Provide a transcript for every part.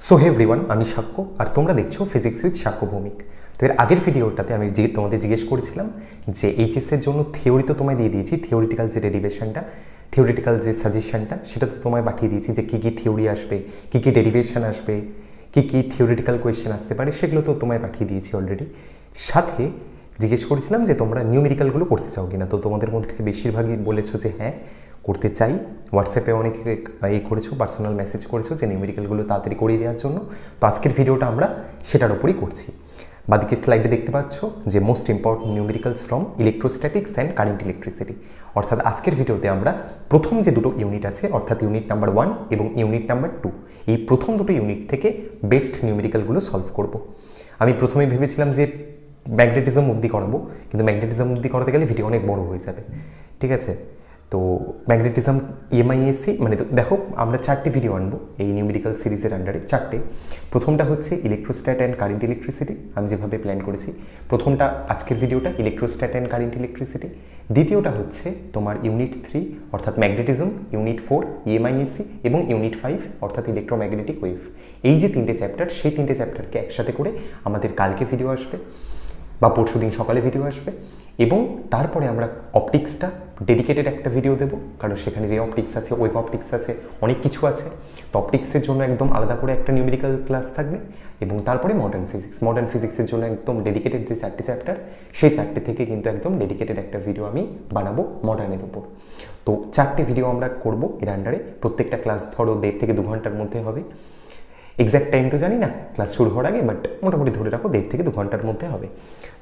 So hey everyone, আমি সাক্ষ্য আর তোমরা দেখছো ফিজিক্স উইথ সাক্ষ্য ভৌমিক। তো এর আগের ভিডিওটাতে আমি তোমাদের জিজ্ঞেস করেছিলাম যে এইচএসের জন্য থিওরি তো তোমায় দিয়ে দিয়েছি, থিওরিটিক্যাল যে ডেরিভেশনটা, থিওরিটিক্যাল যে সাজেশনটা সেটা তো তোমায় পাঠিয়ে দিয়েছি যে কী কী থিওরি আসবে, কী কী ডেরিভেশন আসবে, কী কী থিওরিটিক্যাল কোয়েশ্চেন আসতে পারে, সেগুলো তো তোমায় পাঠিয়ে দিয়েছি অলরেডি। সাথে জিজ্ঞেস করেছিলাম যে তোমরা নিউমেরিক্যালগুলো করতে চাও কিনা। তো তোমাদের মধ্যে বেশিরভাগই বলেছো যে হ্যাঁ করতে চাই। হোয়াটসঅ্যাপে অনেকে করেছো, পার্সোনাল মেসেজ করেছো যে নিউমেরিক্যালগুলো তাড়াতাড়ি করিয়ে দেওয়ার জন্য। তো আজকের ভিডিওটা আমরা সেটার উপরই করছি। বাদিকে স্লাইডে দেখতে পাচ্ছ যে most important numericals from electrostatics and current electricity. অর্থাৎ আজকের ভিডিওতে আমরা প্রথম যে দুটো ইউনিট আছে, অর্থাৎ ইউনিট নাম্বার 1 এবং ইউনিট নাম্বার 2, এই প্রথম দুটো ইউনিট থেকে বেস্ট নিউমেরিক্যালগুলো সলভ করব। আমি প্রথমে ভেবেছিলাম যে ম্যাগনেটিজম অবধি করাবো, কিন্তু ম্যাগনেটিজম অবধি করাতে গেলে ভিডিও অনেক বড় হয়ে যাবে, ঠিক আছে। তো ম্যাগনেটিজম ইএমআইএসসি মানে দেখো আমরা 4টে ভিডিও আনবো এই নিউমেরিক্যাল সিরিজের আন্ডারে, 4টে। প্রথমটা হচ্ছে ইলেকট্রোস্ট্যাট অ্যান্ড কারেন্ট ইলেকট্রিসিটি, আমি যেভাবে প্ল্যান করেছি। প্রথমটা আজকের ভিডিওটা ইলেকট্রোস্ট্যাট অ্যান্ড কারেন্ট ইলেকট্রিসিটি। দ্বিতীয়টা হচ্ছে তোমার ইউনিট 3 অর্থাৎ ম্যাগনেটিজম, ইউনিট 4 ইএমআইএসসি এবং ইউনিট 5 অর্থাৎ ইলেকট্রোম্যাগনেটিক ওয়েভ। এই যে 3টে চ্যাপ্টার, সেই 3টে চ্যাপ্টারকে একসাথে করে আমাদের কালকে ভিডিও আসবে বা পরশু দিন সকালে ভিডিও আসবে। এবং তারপরে আমরা অপটিক্সটা ডেডিকেটেড একটা ভিডিও দেবো, কারণ সেখানে রে অপটিক্স আছে, ওয়েভ অপটিক্স আছে, অনেক কিছু আছে। তো অপটিক্সের জন্য একদম আলাদা করে একটা নিউমেরিক্যাল ক্লাস থাকবে। এবং তারপরে মডার্ন ফিজিক্সের জন্য একদম ডেডিকেটেড যে 4টে চ্যাপ্টার, সেই 4টে থেকে কিন্তু একদম ডেডিকেটেড একটা ভিডিও আমি বানাবো মডার্নের উপর। তো 4টে ভিডিও আমরা করবো এর আন্ডারে। প্রত্যেকটা ক্লাস ধরো 1.5 থেকে 2 ঘন্টার মধ্যে হবে। এক্স্যাক্ট টাইম তো জানি না ক্লাস শুরু হওয়ার আগে, বাট মোটামুটি ধরে রাখো 1.5 থেকে 2 ঘন্টার মধ্যে হবে।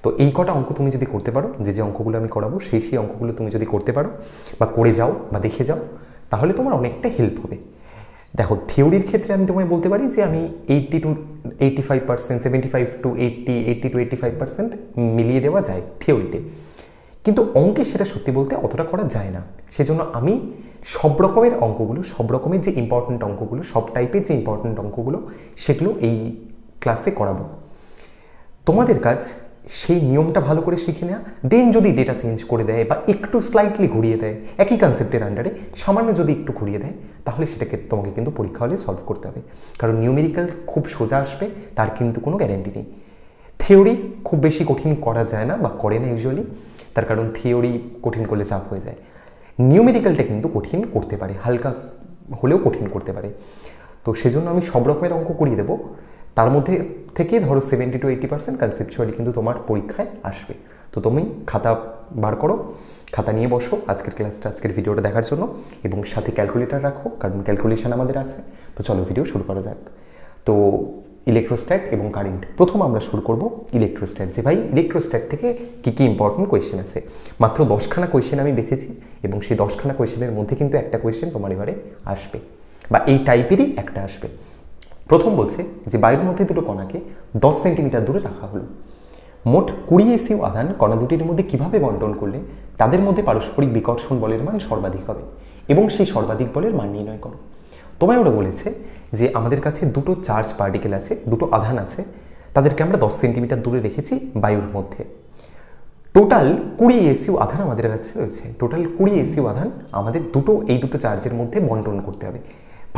তো এই কটা অঙ্ক তুমি যদি করতে পারো, যে অঙ্কগুলো আমি করাবো সেই অঙ্কগুলো তুমি যদি করতে পারো বা করে যাও বা দেখে যাও, তাহলে তোমার অনেকটা হেল্প হবে। দেখো থিওরির ক্ষেত্রে আমি তোমায় বলতে পারি যে আমি 80 to 85%, 75 to 80, 80 to 85% মিলিয়ে দেওয়া যায় থিওরিতে, কিন্তু অঙ্কে সেটা সত্যি বলতে অতটা করা যায় না। সেজন্য আমি সব রকমের অঙ্কগুলো, সব রকমের যে ইম্পর্টেন্ট অঙ্কগুলো, সব টাইপের যে ইম্পর্টেন্ট অঙ্কগুলো, সেগুলো এই ক্লাসে করাবো। তোমাদের কাজ সেই নিয়মটা ভালো করে শিখে নেওয়া, দেন যদি ডেটা চেঞ্জ করে দেয় বা একটু স্লাইটলি ঘুরিয়ে দেয় একই কনসেপ্টের আন্ডারে, সামান্য যদি একটু ঘুরিয়ে দেয়, তাহলে সেটাকে তোমাকে কিন্তু পরীক্ষা হলে সলভ করতে হবে। কারণ নিউমেরিক্যাল খুব সোজা আসবে তার কিন্তু কোনো গ্যারেন্টি নেই। থিওরি খুব বেশি কঠিন করা যায় না বা করে না ইউজুয়ালি, তার কারণ থিওরি কঠিন করলে চাপ হয়ে যায়। নিউমেরিক্যালটা কিন্তু কঠিন করতে পারে, হালকা হলেও কঠিন করতে পারে। তো সেজন্য আমি সব রকমের অঙ্ক করিয়ে দেবো, তার মধ্যে থেকে ধরো 70 to 80% কনসেপচুয়ালি কিন্তু তোমার পরীক্ষায় আসবে। তো তুমি খাতা বার করো, খাতা নিয়ে বসো আজকের ক্লাসটা, আজকের ভিডিওটা দেখার জন্য, এবং সাথে ক্যালকুলেটর রাখো, কারণ ক্যালকুলেশন আমাদের আছে। তো চলো ভিডিও শুরু করা যাক। তো ইলেকট্রোস্ট্যাট এবং কারেন্ট, প্রথম আমরা শুরু করব ইলেকট্রোস্ট্যাট। যে ভাই ইলেকট্রোস্ট্যাট থেকে কী কী ইম্পর্টেন্ট কোয়েশ্চেন আছে। মাত্র 10খানা কোয়েশ্চেন আমি বেছেছি, এবং সেই 10খানা কোয়েশ্চেনের মধ্যে কিন্তু একটা কোয়েশ্চেন তোমার এবারে আসবে, বা এই টাইপেরই একটা আসবে। প্রথম বলছে যে বায়ুর মধ্যে দুটো কণাকে 10 সেন্টিমিটার দূরে রাখা হলো। মোট 20 এসইউ আধান কণা দুটির মধ্যে কিভাবে বন্টন করলে তাদের মধ্যে পারস্পরিক বিকর্ষণ বলের মান সর্বাধিক হবে, এবং সেই সর্বাধিক বলের মান নির্ণয় করো। তোমায় ওরা বলেছে যে আমাদের কাছে দুটো চার্জ পার্টিকেল আছে, দুটো আধান আছে, তাদেরকে আমরা 10 সেন্টিমিটার দূরে রেখেছি বায়ুর মধ্যে। টোটাল 20 এসইউ আধান আমাদের কাছে রয়েছে। টোটাল 20 এসইউ আধান আমাদের এই দুটো চার্জের মধ্যে বন্টন করতে হবে,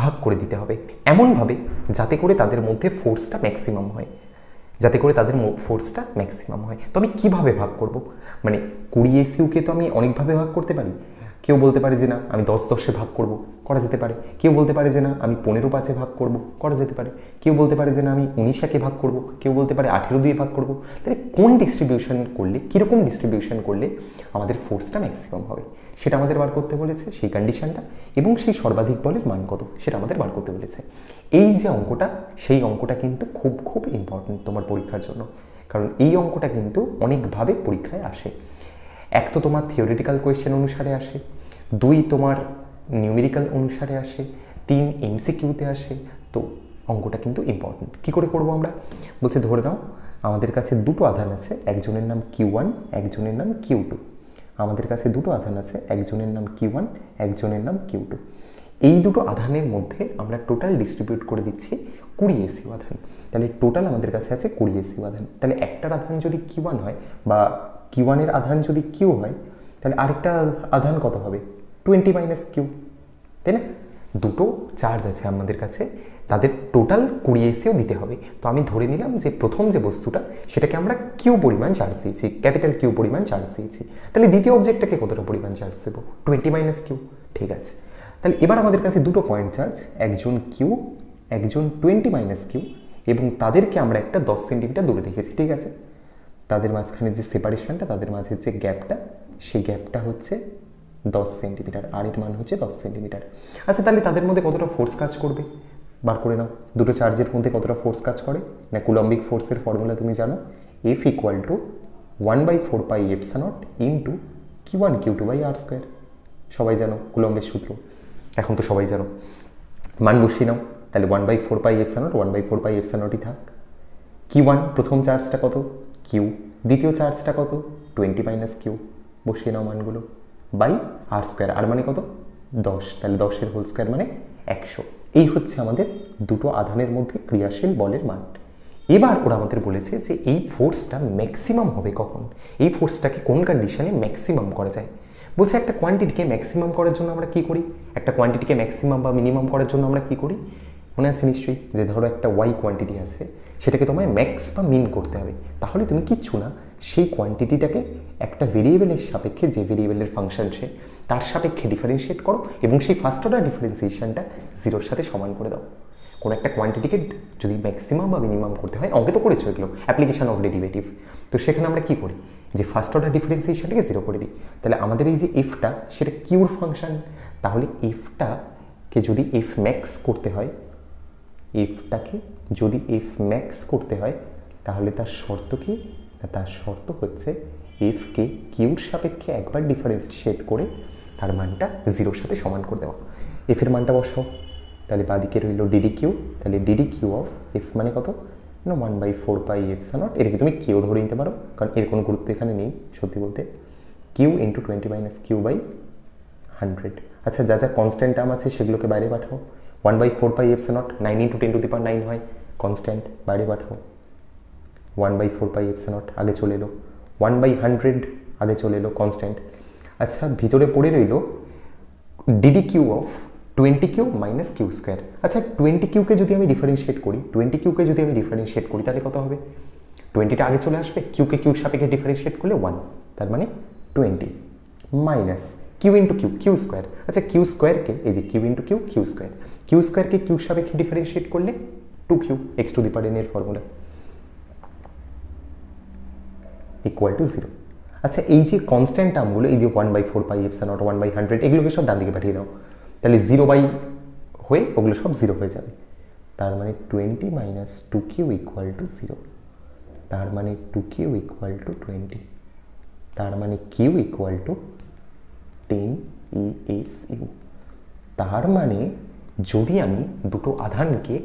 ভাগ করে দিতে হবে এমনভাবে যাতে করে তাদের মধ্যে ফোর্সটা ম্যাক্সিমাম হয়, তো আমি কীভাবে ভাগ করব? মানে 20 এসইউকে তো আমি অনেকভাবে ভাগ করতে পারি। কেউ বলতে পারে যে না আমি 10-10-এ ভাগ করব, করা যেতে পারে। কেউ বলতে পারে যে না আমি 15-5-এ ভাগ করব, করা যেতে পারে। কেউ বলতে পারে যে না আমি 19-1-এ ভাগ করব, কেউ বলতে পারে 18-2-এ ভাগ করব। তাহলে কোন ডিস্ট্রিবিউশন করলে, কীরকম ডিস্ট্রিবিউশন করলে আমাদের ফোর্সটা ম্যাক্সিমাম হবে, সেটা আমাদের বার করতে বলেছে, সেই কন্ডিশনটা, এবং সেই সর্বাধিক বলের মান কত সেটা আমাদের বার করতে বলেছে। এই যে অঙ্কটা, সেই অঙ্কটা কিন্তু খুব খুব ইম্পর্টেন্ট তোমার পরীক্ষার জন্য, কারণ এই অঙ্কটা কিন্তু অনেকভাবে পরীক্ষায় আসে। এক তো তোমার থিওরিটিক্যাল কোয়েশ্চেন অনুসারে আসে, 2 তোমার নিউমেরিক্যাল অনুসারে আসে, 3 এমসিকিউতে আসে। তো অঙ্কটা কিন্তু ইম্পর্টেন্ট। কী করে করবো আমরা? বলছে ধরে নাও আমাদের কাছে দুটো আধান আছে, একজনের নাম Q1, একজনের নাম Q2। আমাদের কাছে দুটো আধান আছে, একজনের নাম Q1, একজনের নাম Q2। এই দুটো আধানের মধ্যে আমরা টোটাল ডিস্ট্রিবিউট করে দিচ্ছি 20 এসইউ আধান। তাহলে টোটাল আমাদের কাছে আছে 20 এসইউ আধান। তাহলে একটার আধান যদি Q1 হয় বা Q1-এর আধান যদি Q হয়, তাহলে আরেকটা আধান কত হবে? 20 - Q, তাই না? দুটো চার্জ আছে আমাদের কাছে, তাদের টোটাল 20 এসিও দিতে হবে। তো আমি ধরে নিলাম যে প্রথম যে বস্তুটা সেটাকে আমরা কিউ পরিমাণ চার্জ দিয়েছি, ক্যাপিটাল কিউ পরিমাণ চার্জ দিয়েছি। তাহলে দ্বিতীয় অবজেক্টটাকে কতটা পরিমাণ চার্জ দেবো? 20 মাইনাস কিউ। ঠিক আছে, তাহলে এবার আমাদের কাছে দুটো পয়েন্ট চার্জ, একজন কিউ, একজন 20 মাইনাস কিউ, এবং তাদেরকে আমরা একটা 10 সেন্টিমিটার দূরে রেখেছি। ঠিক আছে, তাদের মাঝখানে যে সেপারেশনটা, তাদের মাঝে যে গ্যাপটা, সেই গ্যাপটা হচ্ছে 10 সেন্টিমিটার, আর এর মান হচ্ছে 10 সেন্টিমিটার। আচ্ছা, তাহলে তাদের মধ্যে কতটা ফোর্স কাজ করবে বার করে নাও। দুটো চার্জের মধ্যে কতটা ফোর্স কাজ করে না, কুলম্বিক ফোর্সের ফর্মুলা তুমি জানো, F equal to 1/4 pi epsilon not into Q1 Q2 by R square. সবাই জানো কুলম্বের সূত্র, এখন তো সবাই জানো। মান বসিয়ে নাও, তাহলে 1/4 pi epsilon naught 1/4 pi epsilon নটই থাক। Q1 প্রথম চার্জটা কত? কিউ। দ্বিতীয় চার্জটা কত? 20 মাইনাস কিউ। বসিয়ে নাও মানগুলো, বাই আর স্কোয়ার, আর মানে কত? 10, তাহলে 10-এর হোল স্কোয়ার মানে 100। এই হচ্ছে আমাদের দুটো আধানের মধ্যে ক্রিয়াশীল বলের মান। এবার ওরা আমাদের বলেছে যে এই ফোর্সটা ম্যাক্সিমাম হবে কখন, এই ফোর্সটাকে কোন কন্ডিশনে ম্যাক্সিমাম করা যায়। বলছে একটা কোয়ান্টিটিকে ম্যাক্সিমাম করার জন্য আমরা কি করি, একটা কোয়ান্টিটিকে ম্যাক্সিমাম বা মিনিমাম করার জন্য আমরা কি করি, মনে আছে নিশ্চয়ই, যে ধরো একটা ওয়াই কোয়ান্টিটি আছে, সেটাকে তোমায় ম্যাক্স বা মিন করতে হবে। তাহলে তুমি কিচ্ছু না, সেই কোয়ান্টিটিটাকে একটা ভেরিয়েবলের সাপেক্ষে, যে ভেরিয়েবলের ফাংশন সে, তার সাপেক্ষে ডিফারেন্সিয়েট করো এবং সেই ফার্স্ট অর্ডার ডিফারেন্সিয়েশনটা জিরোর সাথে সমান করে দাও। কোনো একটা কোয়ান্টিটিকে যদি ম্যাক্সিমাম বা মিনিমাম করতে হয়, অঙ্কে তো করেছো এগুলো, অ্যাপ্লিকেশন অফ ডেরিভেটিভ, তো সেখানে আমরা কি করি, যে ফার্স্ট অর্ডার ডিফারেন্সিয়েশনটাকে জিরো করে দিই। তাহলে আমাদের এই যে এফটা, সেটা কিউর ফাংশন, তাহলে এফটাকে যদি এফ ম্যাক্স করতে হয়, এফটাকে যদি এফ ম্যাক্স করতে হয়, তাহলে তার শর্ত কি না, তার শর্ত হচ্ছে এফকে কিউর সাপেক্ষে একবার ডিফারেন্সিয়েট করে তার মানটা জিরোর সাথে সমান করে দেওয়া। এফের মানটা বসাও, তাহলে বাদিকে রইল ডিডি কিউ, তাহলে ডিডি কিউ অফ এফ মানে কত না 1/4 পাই এপসিলন নট, এটাকে তুমি কিউ ধরে নিতে পারো কারণ এর কোনো গুরুত্ব এখানে নেই সত্যি বলতে, Q into 20 minus Q by 100। আচ্ছা, যা যা কনস্ট্যান্ট টার্ম আছে সেগুলোকে বাইরে পাঠাও। 1/4 পাই এপসিলন নট 9 ইন্টু 10⁹ হয়, কনস্ট্যান্ট বাইরে পাঠাও। 1/4 পাই এপসিলন নট আগে চলে এলো, 1/100 আগে চলে এলো, কনস্ট্যান্ট। আচ্ছা, ভিতরে পড়ে রইল DD Q of 20 Q minus Q square. আচ্ছা, 20 কিউকে যদি আমি ডিফারেন্সিয়েট করি, 20 কিউকে যদি আমি ডিফারেন্সিয়েট করি, তাহলে কত হবে? 20টা আগে চলে আসবে, কিউকে কিউর সাপেক্ষে ডিফারেন্সিয়েট করলে 1, তার মানে 20 minus Q into Q, Q square. আচ্ছা, কিউ স্কোয়ারকে এই যে Q into Q, Q square, Q স্কোয়ারকে কিউর সাপেক্ষে ডিফারেন্সিয়েট করলে 2q x to the power n এর ফর্মুলা ইকুয়াল টু 0। আচ্ছা, এই যে কনস্ট্যান্ট টার্মগুলো, এই যে 1/4 পাই এপসিলন নট 1/100, এগুলোকে সব ডান দিকে পাঠিয়ে দাও, তাহলে 0 বাই হয়ে ওগুলো সব 0 হয়ে যাবে। তার মানে 20 মাইনাস 2q ইকুয়াল টু 0, তার মানে 2q ইকুয়াল টু 20, তার মানে q ইকুয়াল টু 10 ESU। তার মানে যদি আমি দুটো আধানকে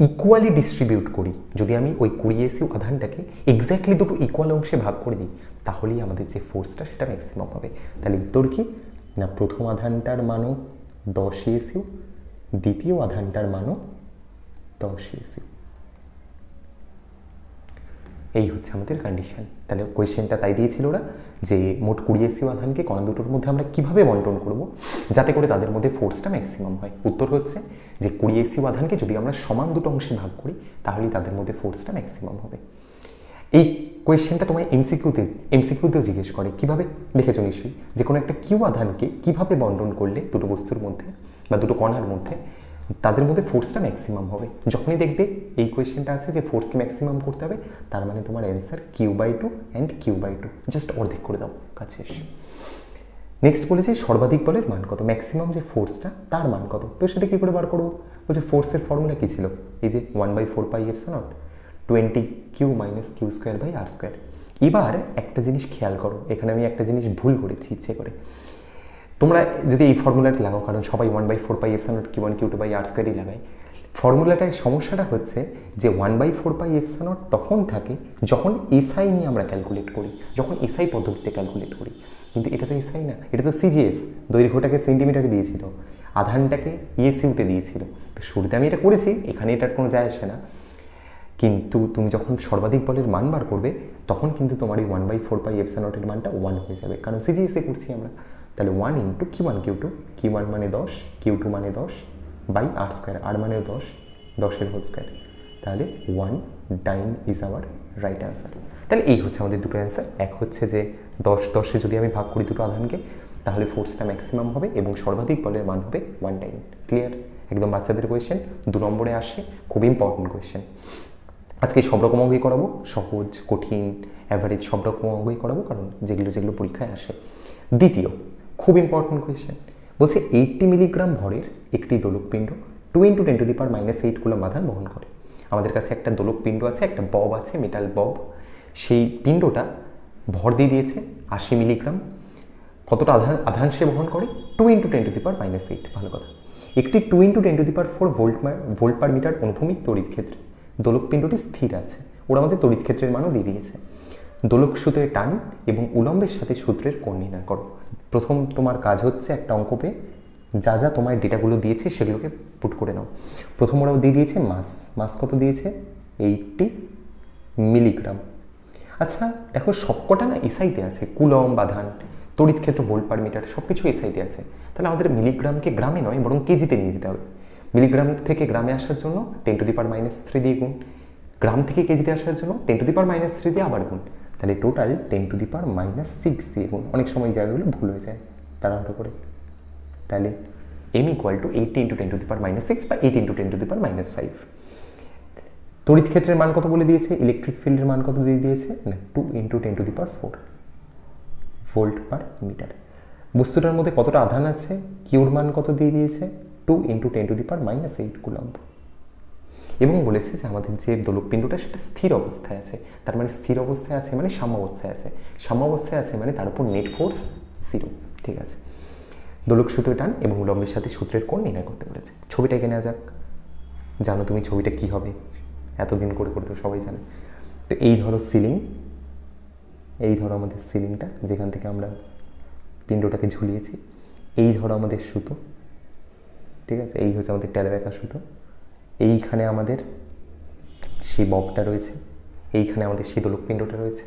ইকুয়ালি ডিস্ট্রিবিউট করি, যদি আমি ওই 20 ESU আধানটাকে এক্স্যাক্টলি দুটো ইকুয়াল অংশে ভাগ করে দিই, তাহলেই আমাদের যে ফোর্সটা সেটা ম্যাক্সিমাম হবে। তাহলে উত্তর কি না, প্রথম আধানটার মানও 10 ESU, দ্বিতীয় আধানটার মানও 10 ESU। এই হচ্ছে আমাদের কন্ডিশন। তাহলে কোয়েশ্চেনটা তাই দিয়েছিল ওরা যে মোট 20 ESU আধানকে কণা দুটোর মধ্যে আমরা কিভাবে বন্টন করব যাতে করে তাদের মধ্যে ফোর্সটা ম্যাক্সিমাম হয়। উত্তর হচ্ছে যে 20 ESU আধানকে যদি আমরা সমান দুটো অংশে ভাগ করি, তাহলেই তাদের মধ্যে ফোর্সটা ম্যাক্সিমাম হবে। এই কোয়েশ্চেনটা তোমায় এমসিকিউতেও জিজ্ঞেস করে, কিভাবে দেখেছো নিশ্চয়ই, যে কোনো একটা কিউ আধানকে কিভাবে বন্টন করলে দুটো বস্তুর মধ্যে বা দুটো কণার মধ্যে তাদের মধ্যে ফোর্সটা ম্যাক্সিমাম হবে। যখনই দেখবে এই কোয়েশ্চেনটা আছে যে ফোর্সকে ম্যাক্সিমাম করতে হবে, তার মানে তোমার answer Q/2 and Q/2, just অর্ধেক করে দাও, কাজ শেষ। নেক্সট বলেছে সর্বাধিক বলের মান কত, ম্যাক্সিমাম যে ফোর্সটা তার মান কত। তো সেটা কী করে বার করবো? বলছে ফোর্সের ফর্মুলা কী ছিল, এই যে 1/4 pi epsilon not 20q minus Q square by R square. এবার একটা জিনিস খেয়াল করো, এখানে আমি একটা জিনিস ভুল করেছি ইচ্ছে করে। তোমরা যদি এই ফর্মুলাটা লাগাও, কারণ সবাই 1/4 pi epsilon naught Q1 Q2 by R স্কোয়ারই লাগায়, ফর্মুলাটায় সমস্যাটা হচ্ছে যে 1/4 পাই এপসিলন নট তখন থাকে যখন এসআই নিয়ে আমরা ক্যালকুলেট করি, যখন এসআই পদ্ধতিতে ক্যালকুলেট করি। কিন্তু এটা তো এসআই না, এটা তো সিজিএস, দৈর্ঘ্যটাকে সেন্টিমিটারে দিয়েছিল, আধানটাকে ইএসইউতে দিয়েছিল। তো শুরুতে আমি এটা করেছি, এখানে এটার কোনো যায় আসে না। কিন্তু তুমি যখন সর্বাধিক বলের মান বার করবে, তখন কিন্তু তোমার এই 1/4 পাই এপসিলন নটের মানটা 1 হয়ে যাবে, কারণ সিজিএসে করছি আমরা। তাহলে 1 ইন্টু Q1 Q2, Q1 মানে 10, Q2 মানে 10 বাই আর স্কোয়ার, আর মানেও 10, 10 হোল স্কোয়ার, তাহলে 1 ডাইন ইজ আওয়ার রাইট অ্যান্সার। তাহলে এই হচ্ছে আমাদের দুটো অ্যান্সার। এক হচ্ছে যে 10 যদি আমি ভাগ করি দুটো আধানকে, তাহলে ফোর্সটা ম্যাক্সিমাম হবে এবং সর্বাধিক বলের মান হবে 1 ডাইন। ক্লিয়ার? একদম বাচ্চাদের কোয়েশ্চেন, 2 নম্বরে আসে, খুব ইম্পর্টেন্ট কোয়েশ্চেন। আজকে সব রকম অঙ্কই করাবো, সহজ, কঠিন, অ্যাভারেজ সব রকম অঙ্কই করাবো, কারণ যেগুলো পরীক্ষায় আসে। দ্বিতীয় খুব ইম্পর্টেন্ট কোয়েশ্চেন বলছে 80 মিলিগ্রাম ভরের একটি দোলকপিণ্ড 2 × 10⁻⁸ কুলম্ব আধান বহন করে। আমাদের কাছে একটা দোলকপিণ্ড আছে, একটা বব আছে, মেটাল বব। সেই পিণ্ডটা ভর দিয়ে দিয়েছে 80 মিলিগ্রাম। কতটা আধান সে বহন করে? 2 × 10⁻⁸। ভালো কথা। একটি 2 × 10⁴ ভোল্ট পার মিটার অনুভূমিক তড়িৎ ক্ষেত্রে দোলকপিণ্ডটি স্থির আছে। ওরা আমাদের তড়িৎ ক্ষেত্রের মানও দিয়ে দিয়েছে। দোলক সূত্রের টান এবং উলম্বের সাথে সূত্রের কোণ নির্ণয় করো। প্রথম তোমার কাজ হচ্ছে একটা অঙ্ক পেয়ে যা তোমার ডেটাগুলো দিয়েছে সেগুলোকে পুট করে নাও। প্রথম ওরাও দিয়ে দিয়েছে মাস কত দিয়েছে? 80 মিলিগ্রাম। আচ্ছা দেখো সবকটা না এসআইতে আছে, কুলম্ব আধান, তড়িৎ ক্ষেত্র ভোল্ট পার মিটার সব কিছু এসআইতে আছে। তাহলে আমাদের মিলিগ্রামকে গ্রামে নয় বরং কেজিতে নিয়ে যেতে হবে। মিলিগ্রাম থেকে গ্রামে আসার জন্য 10⁻³ দিয়ে গুণ, গ্রাম থেকে কেজিতে আসার জন্য 10⁻³ দিয়ে আবার গুণ, তাহলে টোটাল 10⁻⁶ দিয়ে গুণ। অনেক সময় জায়গাগুলো ভুল হয়ে যায় তাড়াহুড়ো করে। তাহলে m = 80 × 10⁻⁶ বা 8 × 10⁻⁵। তড়িৎ ক্ষেত্রের মান কত বলে দিয়েছে? ইলেকট্রিক ফিল্ডের মান কত দিয়ে দিয়েছে? না 2 × 10⁴ ভোল্ট পার মিটার। বস্তুটার মধ্যে কতটা আধান আছে? কিউর মান কত দিয়ে দিয়েছে? 2 × 10⁻⁸ কুলম্ব। এবং বলেছে যে আমাদের যে দোলকপিণ্ডটা সেটা স্থির অবস্থায় আছে। তার মানে স্থির অবস্থায় আছে মানে সাম্যাবস্থায় আছে। সাম্যাবস্থায় আছে মানে তার উপর নেট ফোর্স 0। ঠিক আছে। দোলক সূত্রের টান এবং উলম্বের সাথে সূত্রের কোণ নির্ণয় করতে বলেছে। ছবিটা এঁকে নেওয়া যাক। জানো তুমি ছবিটা কি হবে, এতদিন করে তো সবাই জানে। তো এই ধরো সিলিং, এই ধরো আমাদের সিলিংটা যেখান থেকে আমরা পিণ্ডটাকে ঝুলিয়েছি। এই ধরো আমাদের সুতো, ঠিক আছে, এই হচ্ছে আমাদের টেলে রাখা সুতো। এইখানে আমাদের সেই ববটা রয়েছে, এইখানে আমাদের সেই দোলকপিণ্ডটা রয়েছে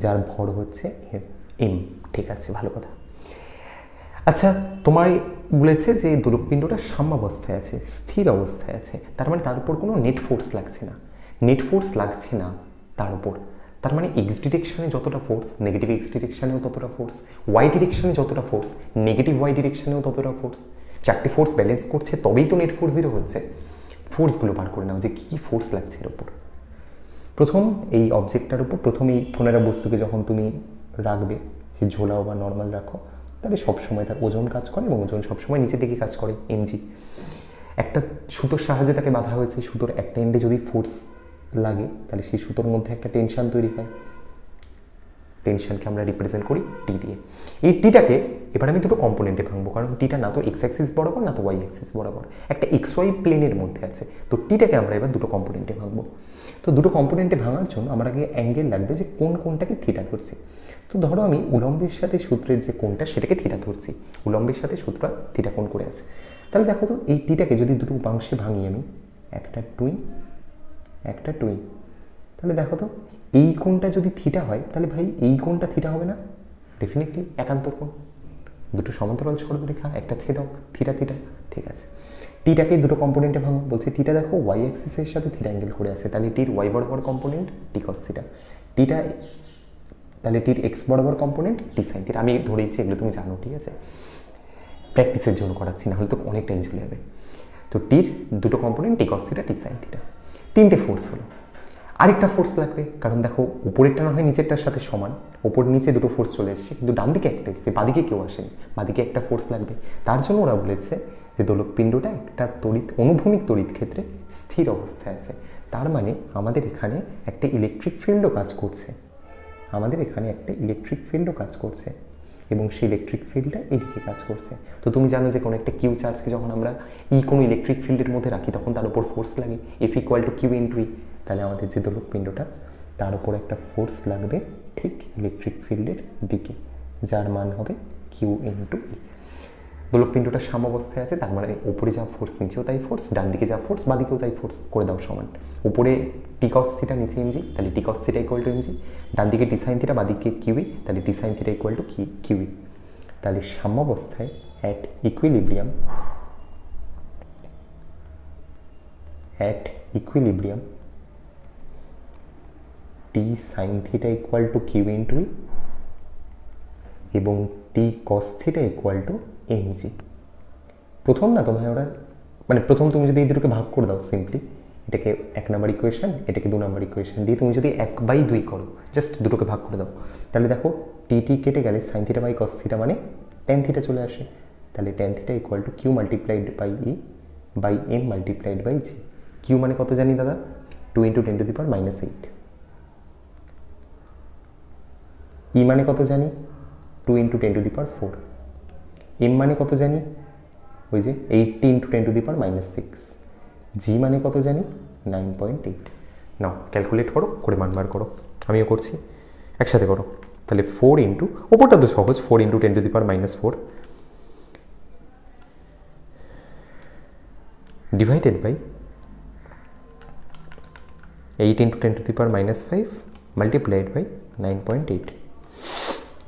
যার ভর হচ্ছে m। ঠিক আছে, ভালো কথা। আচ্ছা তোমার বলেছে যে দোলকপিণ্ডটা সাম্যাবস্থায় আছে, স্থির অবস্থায় আছে, তার মানে তার উপর কোনো নেট ফোর্স লাগছে না। নেট ফোর্স লাগছে না তার উপর, তার মানে এক্স ডিরেকশনে যতটা ফোর্স, নেগেটিভ এক্স ডিরেকশানেও ততটা ফোর্স, ওয়াই ডিরেকশনে যতটা ফোর্স, নেগেটিভ ওয়াই ডিরেকশানেও ততটা ফোর্স। চারটি ফোর্স ব্যালেন্স করছে তবেই তো নেট ফোর্স 0 হচ্ছে। ফোর্সগুলো বার করে নাও যে কী কী ফোর্স লাগছে এর ওপর। প্রথম এই অবজেক্টটার উপর, প্রথম এই কোনারা বস্তুকে যখন তুমি রাখবে, সে ঝোলাও বা নর্মাল রাখো, তাহলে সবসময় তার ওজন কাজ করে এবং ওজন সবসময় নিচের দিকে কাজ করে, mg। একটা সুতোর সাহায্যে তাকে বাঁধা হয়েছে, সুতোর একটা এন্ডে যদি ফোর্স লাগে তাহলে সেই সুতোর মধ্যে একটা টেনশন তৈরি হয়। টেনশনকে আমরা রিপ্রেজেন্ট করি টি দিয়ে। এই টিটাকে এবার আমি দুটো কম্পোনেন্টে ভাঙবো, কারণ টিটা না তো এক্স অ্যাক্সিস বরাবর না তো ওয়াই অ্যাক্সিস বরাবর, একটা এক্স ওয়াই প্লেনের মধ্যে আছে। তো টিটাকে আমরা এবার দুটো কম্পোনেন্টে ভাঙবো। তো দুটো কম্পোনেন্টে ভাঙার জন্য আমার আগে অ্যাঙ্গেল লাগবে যে কোনটাকে থিটা ধরছি। তো ধরো আমি উলম্বের সাথে সূত্রের যে কোণটা সেটাকে থিটা ধরছি, উলম্বের সাথে সূত্র থিটা কোণ করে আছে। তাহলে দেখো তো এই টিটাকে যদি দুটো উপাংশে ভাঙি আমি, একটা টুই একটা টুই, তাহলে দেখো তো এই কোণটা যদি থিটা হয় তাহলে ভাই এই কোণটা থিটা হবে না? ডেফিনেটলি একান্তর কোণ, দুটো সমান্তরাল সরলরেখা, একটা ছেদক, থিটা থিটা। ঠিক আছে, টিটাকে দুটো কম্পোনেন্টে ভাঙো। বলছি টিটা দেখো ওয়াই অ্যাক্সিসের সাথে থিটা অ্যাঙ্গেল করে আছে, তাহলে টির ওয়াই বরাবর কম্পোনেন্ট টি কস থিটা, টিটা তাহলে টির এক্স বরাবর কম্পোনেন্ট টি সাইন থিটা। আমি ধরে দিচ্ছি এগুলো তুমি জানো, ঠিক আছে, প্র্যাকটিসের জন্য করাচ্ছি, না হলে তো অনেক টাইম চলে যাবে। তো টির দুটো component T cos theta T sine theta. তিনটে ফোর্স হলো। আরেকটা ফোর্স লাগবে, কারণ দেখো উপরেরটা না হয় নিচেরটার সাথে সমান, ওপর নিচে দুটো ফোর্স চলে এসছে, কিন্তু ডান দিকে একটা এসছে, বাদিকে কেউ আসেনি, বাদিকে একটা ফোর্স লাগবে। তার জন্য ওরা বলেছে যে দোলকপিণ্ডটা একটা অনুভূমিক তড়িৎ ক্ষেত্রে স্থির অবস্থায় আছে। তার মানে আমাদের এখানে একটা ইলেকট্রিক ফিল্ডও কাজ করছে, আমাদের এখানে একটা ইলেকট্রিক ফিল্ডও কাজ করছে এবং সেই ইলেকট্রিক ফিল্ডটা এদিকে কাজ করছে। তো তুমি জানো যে কোনো একটা কিউ চার্জকে যখন আমরা কোনো ইলেকট্রিক ফিল্ডের মধ্যে রাখি তখন তার উপর ফোর্স লাগে, F = Q × E। তাহলে আমাদের যে দোলকপিণ্ডটা তার উপর একটা ফোর্স লাগবে ঠিক ইলেকট্রিক ফিল্ডের দিকে, যার মান হবে Q × E। দোলকপিণ্ডটা সাম্যাবস্থায় আছে, তার মানে উপরে যা ফোর্স নিচেও তাই ফোর্স, ডান দিকে যা ফোর্স বাদিকেও তাই ফোর্স, করে দাও সমান। উপরে টি কস থিটা নিচে mg, তাহলে টি কস থিটা = mg, ডান দিকে টি সাইন থিটা বাদিকে QE, তাহলে টি সাইন থিটা = QE। তাহলে সাম্যাবস্থায় at equilibrium at equilibrium T sine theta equal to Q into E এবং T cos theta equal to M G. প্রথম না তোমায় ওরা মানে প্রথম তুমি যদি এই দুটোকে ভাগ করে দাও সিম্পলি, এটাকে 1 নম্বর ইকুয়েশন, এটাকে 2 নম্বর ইকুয়েশন দিয়ে তুমি যদি 1/2 করো, জাস্ট দুটোকে ভাগ করে দাও, তাহলে দেখো টি কেটে গেলে sine theta by cos theta মানে ট্যান থিটা চলে আসে। তাহলে tan theta equal to Q multiplied by E by M multiplied by G. Q মানে কত জানি দাদা? 2 × 10⁻⁸। ই মানে কত জানি? 2 × 10⁴। এম মানে কত জানি? ওই যে 80 × 10⁻⁶। জি মানে কত জানি? 9.8। নাও ক্যালকুলেট করো, করে মান বার করো, আমিও করছি, একসাথে করো। তাহলে 4 ইন্টু, ওপরটা তো সহজ, 4 × 10⁻⁴ ডিভাইডেড বাই 8 × 10⁻⁵ মাল্টিপ্লাইড বাই 9.8।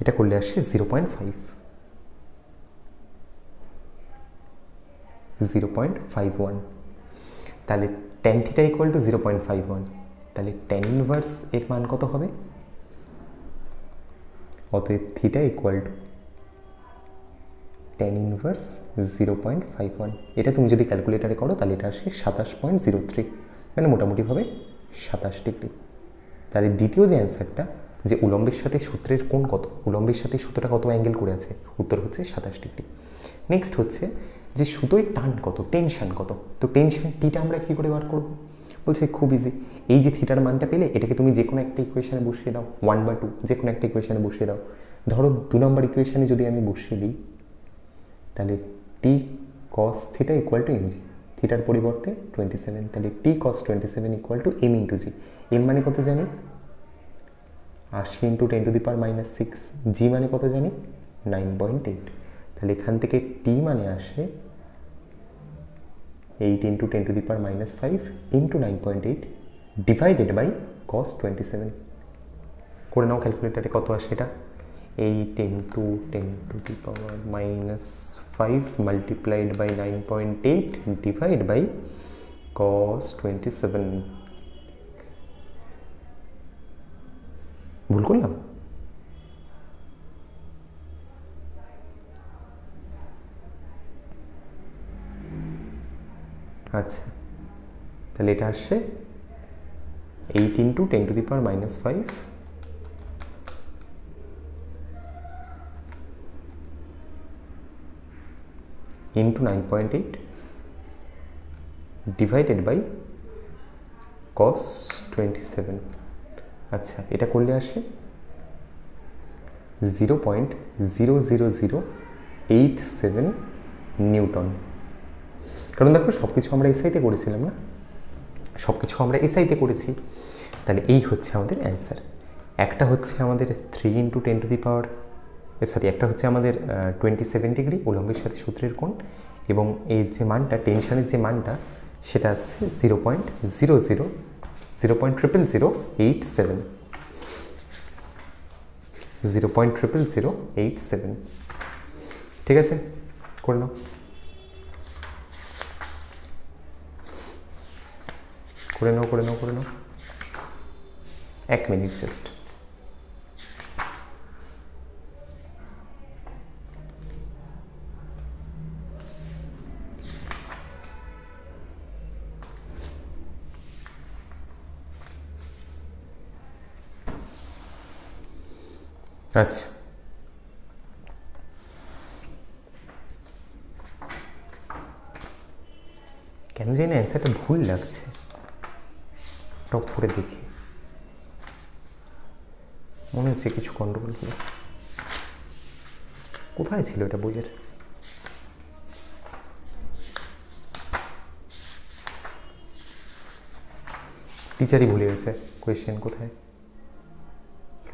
এটা করলে আসে 0.51। তাহলে ট্যান থিটা ইকুয়াল টু 0.51। তাহলে ট্যান ইনভার্স এর মান কত হবে? অতএব theta equal two tan inverse 0.51। এটা তুমি যদি ক্যালকুলেটারে করো তাহলে এটা আসে 27.03, মানে মোটামুটিভাবে 27 ডিগ্রি। তাহলে দ্বিতীয় যে অ্যান্সারটা, যে উলম্বের সাথে সূত্রের কোণ কত, উলম্বের সাথে সুতোটা কত অ্যাঙ্গেল করে আছে, উত্তর হচ্ছে 27 ডিগ্রি। নেক্সট হচ্ছে যে সুতোয় টান কত, টেনশন কত। তো টেনশন টিটা আমরা কী করে বার করবো? বলছে খুব ইজি, এই যে থিটার মানটা পেলে এটাকে তুমি যে কোনো একটা ইকুয়েশানে বসিয়ে দাও, 1 বা 2 যে কোনো একটা ইকুয়েশানে বসিয়ে দাও। ধরো 2 নম্বর ইকুয়েশানে যদি আমি বসিয়ে দিই, তাহলে T cos theta equal to M G, থিটার পরিবর্তে 27, তাহলে T cos 27 equal to M into G. M মানে কত জানি? 80 × 10⁻⁶। জি মানে কত জানি? 9.8। তাহলে এখান থেকে টি মানে আসে 8 × 10⁻⁵ ইন্টু 9.8 ডিভাইডেড বাই কস 27। করে নাও ক্যালকুলেটারে কত আসে এটা? 8 × 10⁻⁵ multiplied by 9.8 divide by cos 27। ভুল করলাম? আচ্ছা, তাহলে এটা আসছে 8 × 10⁻⁵ ইন্টু 9.8 ডিভাইডেড বাই কস 27। আচ্ছা, এটা করলে আসে 0.00087 নিউটন। কারণ দেখো সব কিছু আমরা এসআইতে করেছিলাম না, সব কিছু আমরা এসআইতে করেছি। তাহলে এই হচ্ছে আমাদের অ্যান্সার। একটা হচ্ছে আমাদের 3 × 10⁻, একটা হচ্ছে আমাদের 27 ডিগ্রি উলম্বের সাথে সূত্রের কোণ, এবং এই যে মানটা টেনশনের যে মানটা সেটা আসছে 0.00087। ঠিক আছে, করে নাও, করে নাও, করে নাও, করে নাও, 1 মিনিট জাস্ট। আচ্ছা, কেন জানি না অ্যান্সারটা ভুল লাগছে, টপ করে দেখি, মনে হচ্ছে কিছু গন্ডগোল হলো। কোথায় ছিল এটা বইয়ের? টিচারই ভুলে গেছে কোয়েশ্চেন কোথায়।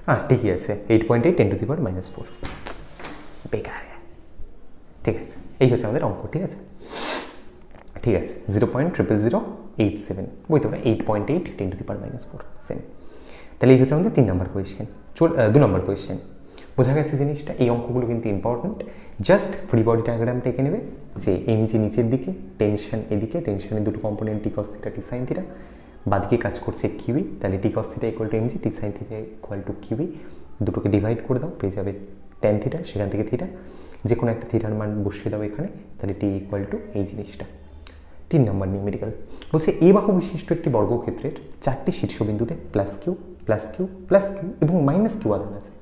হ্যাঁ, ঠিকই আছে, 8.8 × 10⁻⁴। বেকার। ঠিক আছে, এই হচ্ছে আমাদের অঙ্ক। ঠিক আছে, ঠিক আছে, 0.00087, বুঝতে পারো 8.8 × 10⁻⁴ সেম। তাহলে এই হচ্ছে আমাদের 3 নম্বর কোয়েশ্চেন। 2 নম্বর কোয়েশ্চেন বোঝা গেছে জিনিসটা? এই অঙ্কগুলো কিন্তু ইম্পর্টেন্ট। জাস্ট ফ্রি বডি ডায়াগ্রামটা এঁকে নেবে যে এমজি নিচের দিকে, টেনশন এদিকে, টেনশনের দুটো component T cos theta T sine theta, বাদিকে কাজ করছে কিউই, তাহলে T cos theta equal to MG, T sine theta equal to QE, দুটোকে ডিভাইড করে দাও, পেয়ে যাবে ট্যান থিটা, সেখান থেকে থিটা, যে কোনো একটা থিটার মান বসিয়ে দাও এখানে, তাহলে টি ইকুয়াল টু এই জিনিসটা। 3 নম্বর নিউমেরিক্যাল বলছে এ বাহু বিশিষ্ট একটি বর্গক্ষেত্রের 4টি শীর্ষবিন্দুতে plus Q plus Q plus Q এবং মাইনাস কিউ আধান আছে।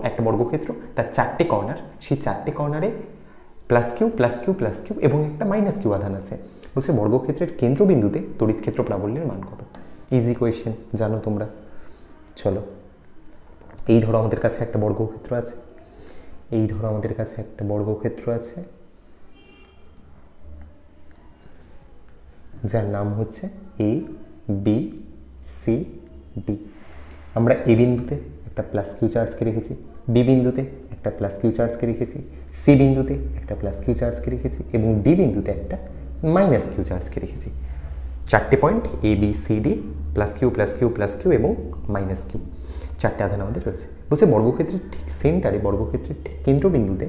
একটা বর্গক্ষেত্র, তার 4টে কর্নার, সেই 4টে কর্নারে plus Q plus Q plus Q এবং একটা মাইনাস কিউ আধান আছে। বলছে বর্গক্ষেত্রের কেন্দ্রবিন্দুতে তড়িৎ ক্ষেত্র প্রাবল্যের মান কত? ইজি কোয়েশ্চেন, জানো তোমরা। চলো, এই ধরো আমাদের কাছে একটা বর্গক্ষেত্র আছে, যার নাম হচ্ছে এ বি সি ডি। আমরা এ বিন্দুতে একটা প্লাস কিউ চার্জকে রেখেছি, বি বিন্দুতে একটা প্লাস কিউ চার্জকে রেখেছি, সি বিন্দুতে একটা প্লাস কিউ চার্জকে রেখেছি এবং ডি বিন্দুতে একটা মাইনাস কিউ চার্জকে রেখেছি। 4টে point A B C D, plus Q plus Q plus Q এবং মাইনাস কিউ, 4টে আধান আমাদের রয়েছে। বলছে বর্গক্ষেত্রের ঠিক সেন্টারে, বর্গক্ষেত্রের ঠিক কেন্দ্রবিন্দুতে,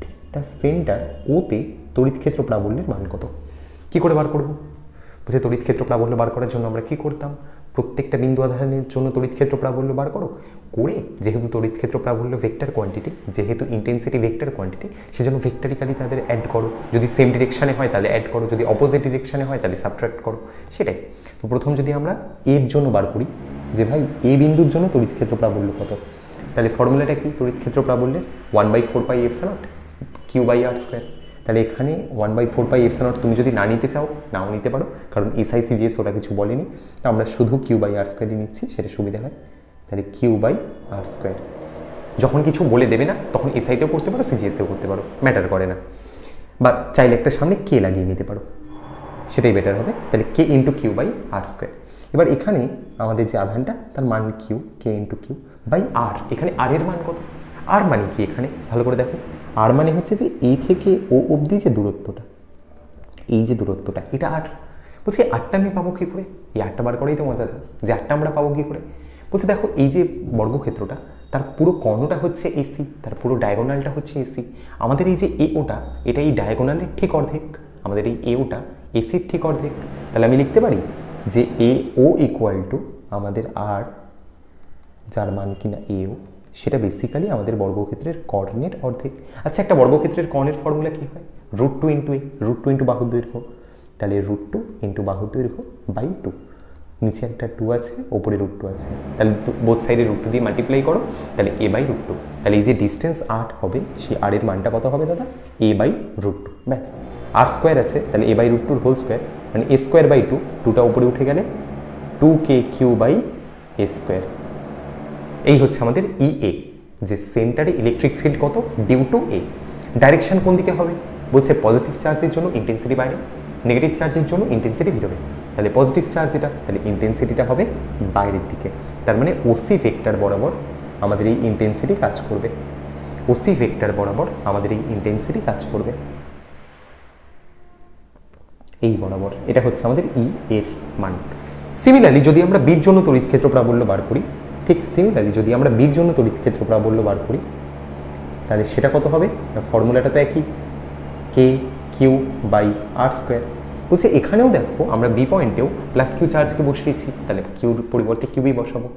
ঠিক তার সেন্টার ওতে তড়িৎ ক্ষেত্র প্রাবল্যের মান কত? কী করে বার করবো? বলছে তড়িৎ ক্ষেত্র প্রাবল্য বার করার জন্য আমরা কী করতাম? প্রত্যেকটা বিন্দু আধানের জন্য তড়িৎ ক্ষেত্র প্রাবল্য বার করো, করে যেহেতু তড়িৎ ক্ষেত্র প্রাবল্য ভেক্টর কোয়ান্টিটি, যেহেতু ইন্টেন্সিটি ভেক্টর কোয়ান্টিটি, সেজন্য ভেক্টরিক্যালি তাদের অ্যাড করো। যদি সেম ডিরেকশানে হয় তাহলে অ্যাড করো, যদি অপোজিট ডিরেকশানে হয় তাহলে সাবট্রাক্ট করো, সেটাই। তো প্রথম যদি আমরা এর জন্য বার করি যে ভাই এ বিন্দুর জন্য তড়িৎ ক্ষেত্র প্রাবল্য কত, তাহলে ফর্মুলাটা কি তড়িৎ ক্ষেত্র প্রাবল্যের? 1/4 epsilon Q by R square. তাহলে এখানে 1/4 এপসিলন তুমি যদি না নিতে চাও নাও নিতে পারো, কারণ এসআই সিজিএস ওরা কিছু বলেনি, তো আমরা শুধু কিউ বাই আর স্কোয়ারই নিচ্ছি, সেটা সুবিধা হয়। তাহলে কিউ বাই আর স্কোয়ার। যখন কিছু বলে দেবে না তখন এসআইতেও করতে পারো, সিজিএসেও করতে পারো, ম্যাটার করে না। বা চাইলে একটা সামনে কে লাগিয়ে নিতে পারো, সেটাই বেটার হবে। তাহলে K into Q by R square. এবার এখানে আমাদের যে আধানটা তার মান Q, K into Q by R. এখানে আর এর মান কত? আর মানে কি এখানে ভালো করে দেখো, আর মানে হচ্ছে যে এই থেকে ও অবধি যে দূরত্বটা, এই যে দূরত্বটা, এটা আর। বলছি আটটা আমি পাবো কী করে? এই আটটা বার করেই তো মজা দেয়, যে আটটা আমরা পাবো কী করে? বলছে দেখো এই যে বর্গক্ষেত্রটা, তার পুরো কর্ণটা হচ্ছে এসি, তার পুরো ডায়াগোনালটা হচ্ছে এসি। আমাদের এই যে এ ওটা, এটা এই ডায়াগোনালের ঠিক অর্ধেক, আমাদের এই এ ওটা এসির ঠিক অর্ধেক। তাহলে আমি লিখতে পারি যে এ ও ইকুয়াল টু আমাদের আর, যার মান কিনা এ ও, সেটা বেসিক্যালি আমাদের বর্গক্ষেত্রের কর্ণের অর্ধেক। আচ্ছা, একটা বর্গক্ষেত্রের কর্ণের ফর্মুলা কী হয়? √2 ইন্টু এ, √2 ইন্টু বাহুর দৈর্ঘ্য। তাহলে √2 ইন্টু বাহুর দৈর্ঘ্য বাই 2, নিচে একটা 2 আছে, ওপরে √2 আছে, তাহলে বোথ সাইডে √2 দিয়ে মাল্টিপ্লাই করো, তাহলে a বাই √2। তাহলে এই যে ডিস্টেন্স 8 হবে, সেই আর এর মানটা কত হবে দাদা? a by √2। ব্যাস, আর স্কোয়ার আছে, তাহলে a বাই √2 হোল স্কোয়ার, মানে a স্কোয়ার বাই 2, 2টা উপরে উঠে গেলে 2kq বাই a স্কোয়ার। এই হচ্ছে আমাদের ইএ, যে সেন্টারে ইলেকট্রিক ফিল্ড কত? Due to A. ডাইরেকশন কোন দিকে হবে? বলছে পজিটিভ চার্জের জন্য ইন্টেন্সিটি বাইরে, নেগেটিভ চার্জের জন্য ইন্টেন্সিটি ভিতরে। তাহলে পজিটিভ চার্জ এটা, তাহলে ইন্টেন্সিটিটা হবে বাইরের দিকে। তার মানে ওসি ভেক্টর বরাবর আমাদের এই ইন্টেন্সিটি কাজ করবে, ওসি ভেক্টর বরাবর আমাদের এই ইন্টেন্সিটি কাজ করবে এই বরাবর। এটা হচ্ছে আমাদের ই এর মান। সিমিলারলি যদি আমরা বির জন্য তড়িৎ ক্ষেত্র প্রাবল্য বার করি, ঠিক সিমিলারলি যদি আমরা বির জন্য তড়িৎ ক্ষেত্র প্রাবল্য বার করি, তাহলে সেটা কত হবে? ফর্মুলাটা তো একই, কে কিউ বাই আর স্কোয়ার। বলছে এখানেও দেখো আমরা বি পয়েন্টেও প্লাস কিউ চার্জকে বসিয়েছি, তাহলে কিউর পরিবর্তে কিউবই বসাবো।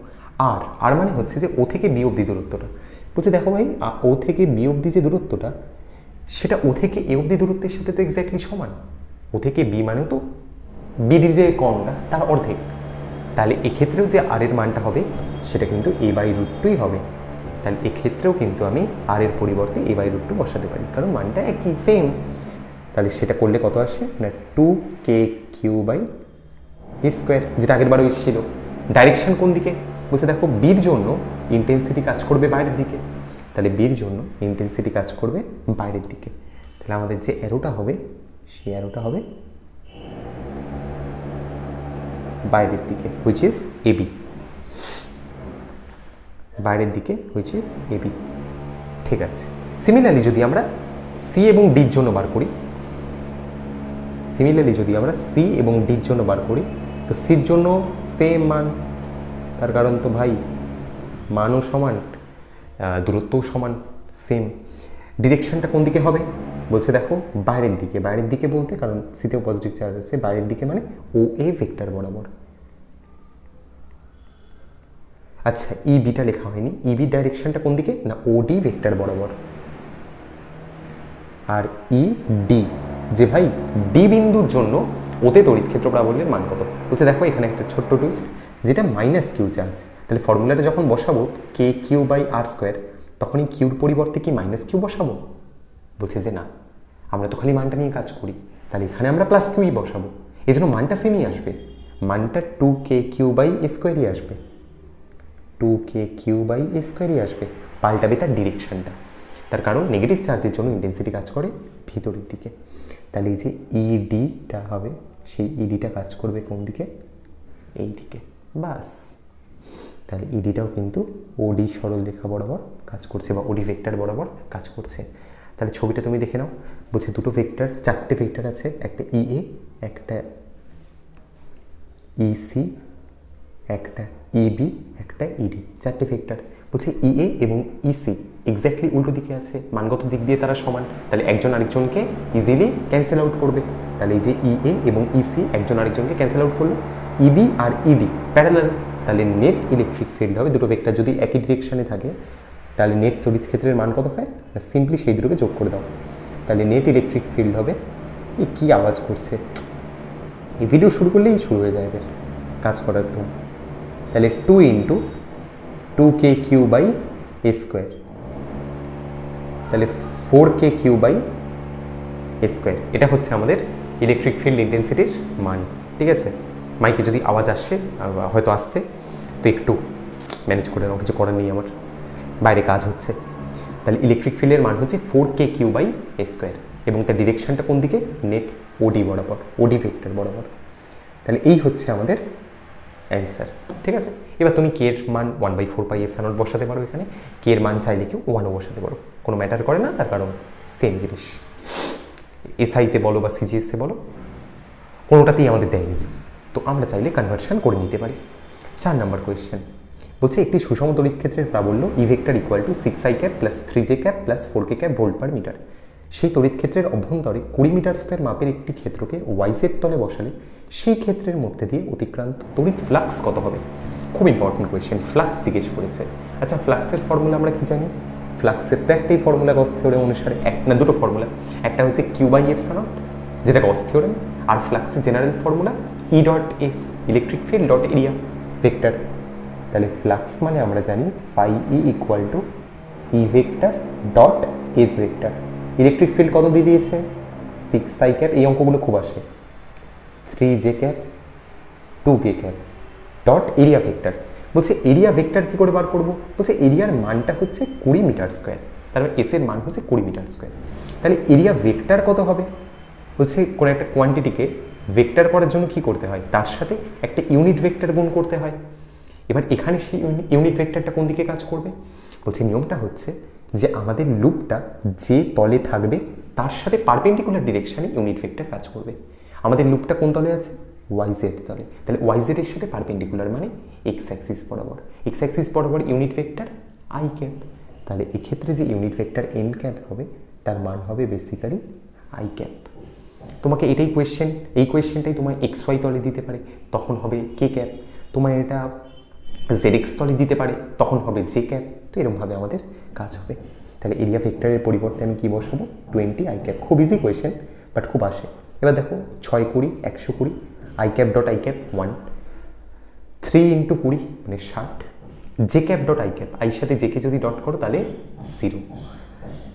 আর মানে হচ্ছে যে ও থেকে বি অবধি দূরত্বটা। বলছে দেখো ভাই, ও থেকে বি অবধি যে দূরত্বটা, সেটা ও থেকে এ অবধি দূরত্বের সাথে তো এক্স্যাক্টলি সমান। ও থেকে বি মানেও তো বির যে কর্ণটা তার অর্ধেক। তাহলে এক্ষেত্রেও যে আর এর মানটা হবে সেটা কিন্তু a বাই √2ই হবে। তাহলে এক্ষেত্রেও কিন্তু আমি আর এর পরিবর্তে a বাই √2 বসাতে পারি, কারণ মানটা একই, সেম। তাহলে সেটা করলে কত আসে না 2kq বাই a স্কোয়ার, যেটা আগের বারও এসেছিল। ডাইরেকশন কোন দিকে? বলছে দেখো বির জন্য ইন্টেন্সিটি কাজ করবে বাইরের দিকে, তাহলে বির জন্য ইন্টেন্সিটি কাজ করবে বাইরের দিকে। তাহলে আমাদের যে অ্যারোটা হবে সেই অ্যারোটা হবে বাইরের দিকে, হুইচ ইজ এবি, বাইরের দিকে হুইচ ইজ এবি। ঠিক আছে। সিমিলারলি যদি আমরা সি এবং ডির জন্য বার করি, তো সির জন্য সেম মান, তার কারণ তো ভাই মানও সমান, দূরত্বও সমান সেম। ডিরেকশনটা কোন দিকে হবে বলছে, দেখো বাইরের দিকে। বাইরের দিকে বলতে, কারণ সিতেও পজিটিভ চার্জ আছে, বাইরের দিকে মানে ও এ ভেক্টর বরাবর। আচ্ছা, ই বিটা লেখা হয়নি। ইবি ডাইরেকশনটা কোন দিকে না ও ডি ভেক্টর বরাবর। আর ই ডি, যে ভাই ডি বিন্দুর জন্য ওতে তড়িৎ ক্ষেত্র প্রাবল্যের মান কত বলছে, দেখো এখানে একটা ছোট্ট টুইস্ট, যেটা মাইনাস কিউ চার্জ। তাহলে ফর্মুলাটা যখন বসাবো কে কিউ বাই আর স্কোয়ার, তখন এই কিউর পরিবর্তে কি মাইনাস কিউ বসাবো? বলছে যে না, আমরা তো খালি মানটা নিয়ে কাজ করি, তাহলে এখানে আমরা প্লাস কিউই বসাবো। এই জন্য মানটা সেমই আসবে, মানটা 2k3 বাই এ স্কোয়ারই আসবে, 2k3 বাই এ স্কোয়ারই আসবে। পাল্টাবে তার ডিরেকশনটা, তার কারণ নেগেটিভ চার্জের জন্য ইন্টেন্সিটি কাজ করে ভিতরের দিকে। তাহলে এই যে ইডিটা হবে, সেই ইডিটা কাজ করবে কোন দিকে? এই দিকে, বাস। তাহলে ইডিটাও কিন্তু ওডি সরলরেখা বরাবর কাজ করছে, বা ওডি ভেক্টর বরাবর কাজ করছে। তাহলে ছবিটা তুমি দেখে নাও, বলছে দুটো ভেক্টর, চারটে ভেক্টর আছে, একটা ইএ, একটা ইসি, একটা ইবি, একটা ইডি, চারটে ভেক্টর। বলছে ইএ এবং ইসি এক্স্যাক্টলি উল্টো দিকে আছে, মানগত দিক দিয়ে তারা সমান, তাহলে একজন আরেকজনকে ইজিলি ক্যান্সেল আউট করবে। তাহলে এই যে ইএ এবং ইসি একজন আরেকজনকে ক্যান্সেল আউট করলো, ইবি আর ইডি প্যারালাল, তাহলে নেট ইলেকট্রিক ফিল্ড হবে। দুটো ভেক্টর যদি একই ডিরেকশনে থাকে, তাহলে নেট তড়িৎ ক্ষেত্রের মান কত হয়? সিম্পলি সেই দুটোকে যোগ করে দাও, তাহলে নেট ইলেকট্রিক ফিল্ড হবে। এই কী আওয়াজ করছে, এই ভিডিও শুরু করলেই শুরু হয়ে যায় এদের কাজ করার তো। তাহলে 2 × 2k3 বাই এ স্কোয়ার, তাহলে 4k3 বাই এ স্কোয়ার। এটা হচ্ছে আমাদের ইলেকট্রিক ফিল্ড ইন্টেন্সিটির মান। ঠিক আছে, মাইকে যদি আওয়াজ আসে, হয়তো আসছে, তো একটু ম্যানেজ করে নাও, কিছু করার নেই, আমার বাইরে কাজ হচ্ছে। তাহলে ইলেকট্রিক ফিল্ডের মান হচ্ছে 4k3 বাই এ স্কোয়ার, এবং তার ডিরেকশনটা কোন দিকে? নেট ওডি বরাবর, ওডি ভেক্টর বরাবর। তাহলে এই হচ্ছে আমাদের অ্যান্সার। ঠিক আছে, এবার তুমি কে এর মান 1/4πε0 বসাতে পারো এখানে, কে এর মান চাইলে কেউ 1ও বসাতে পারো, কোনো ম্যাটার করে না, তার কারণ সেম জিনিস। এসআইতে বলো বা সিজিএসে বলো, কোনোটাতেই আমাদের দেয়নি, তো আমরা চাইলে কনভার্সন করে নিতে পারি। 4 নম্বর কোয়েশ্চেন বলছে, একটি সুষম তড়িৎ ক্ষেত্রের প্রাবল্য E vector equal to 6i cap plus 3j cap plus 4k cap volt per metre. সেই তড়িৎ ক্ষেত্রের অভ্যন্তরে 20 মিটার স্কোয়ার মাপের একটি ক্ষেত্রকে ওয়াইজেড তলে বসালে সেই ক্ষেত্রের মধ্যে দিয়ে অতিক্রান্ত তড়িৎ ফ্লাক্স কত হবে? খুব ইম্পর্টেন্ট কোয়েশ্চেন, ফ্লাক্স জিজ্ঞেস করেছে। আচ্ছা, ফ্লাক্সের ফর্মুলা আমরা কি জানি? ফ্লাক্সের তো একটাই ফর্মুলা গস থিওরেম অনুসারে, দুটো ফর্মুলা, একটা হচ্ছে Q/ε0 যেটা গস থিওরেম, আর ফ্লাক্সের general formula E dot S, electric field dot area vector. তাহলে ফ্লাক্স মানে আমরা জানি phi E equal to E vector dot S vector. Electric field কত দিয়ে দিয়েছে? 6i ক্যাপ, এই অঙ্কগুলো খুব আসে, 3j cap 2k cap dot area vector. বলছে এরিয়া ভেক্টর কী করে বার করবো? বলছে এরিয়ার মানটা হচ্ছে 20 মিটার স্কোয়ার, তার মানে এস এর মান হচ্ছে 20 মিটার স্কোয়ার। তাহলে এরিয়া ভেক্টর কত হবে? বলছে কোনো একটা কোয়ান্টিটিকে ভেক্টর করার জন্য কি করতে হয়? তার সাথে একটা ইউনিট ভেক্টর গুণ করতে হয়। এবার এখানে সেই ইউনিট ভেক্টরটা কোন দিকে কাজ করবে? বলছে নিয়মটা হচ্ছে যে আমাদের লুপটা যে তলে থাকবে তার সাথে পারপেন্ডিকুলার ডিরেকশানে ইউনিট ভেক্টর কাজ করবে। আমাদের লুপটা কোন তলে আছে? ওয়াইজেড তলে। তাহলে ওয়াইজেড এর সাথে পারপেন্ডিকুলার মানে এক্স অ্যাক্সিস বরাবর, এক্স অ্যাক্সিস বরাবর ইউনিট ভেক্টর আই ক্যাপ। তাহলে এক্ষেত্রে যে ইউনিট ভেক্টর এন ক্যাপ হবে তার মান হবে বেসিক্যালি আই ক্যাপ। তোমাকে এটাই কোয়েশ্চেন, এই কোয়েশ্চেনটাই তোমায় এক্স ওয়াই তলে দিতে পারে, তখন হবে কে ক্যাপ। তোমায় এটা জেড এক্স তলে দিতে পারে, তখন হবে জে ক্যাপ। তো এরকমভাবে আমাদের কাজ হবে। তাহলে এরিয়া ভেক্টরের পরিবর্তে আমি কী বসাবো? 20i cap. খুব ইজি কোয়েশ্চেন, বাট খুব আসে। এবার দেখো 6 20 120, I cap dot I cap 1, 3 × 20 মানে 60, J cap dot I cap, আইর সাথে জেকে যদি ডট করো তাহলে 0,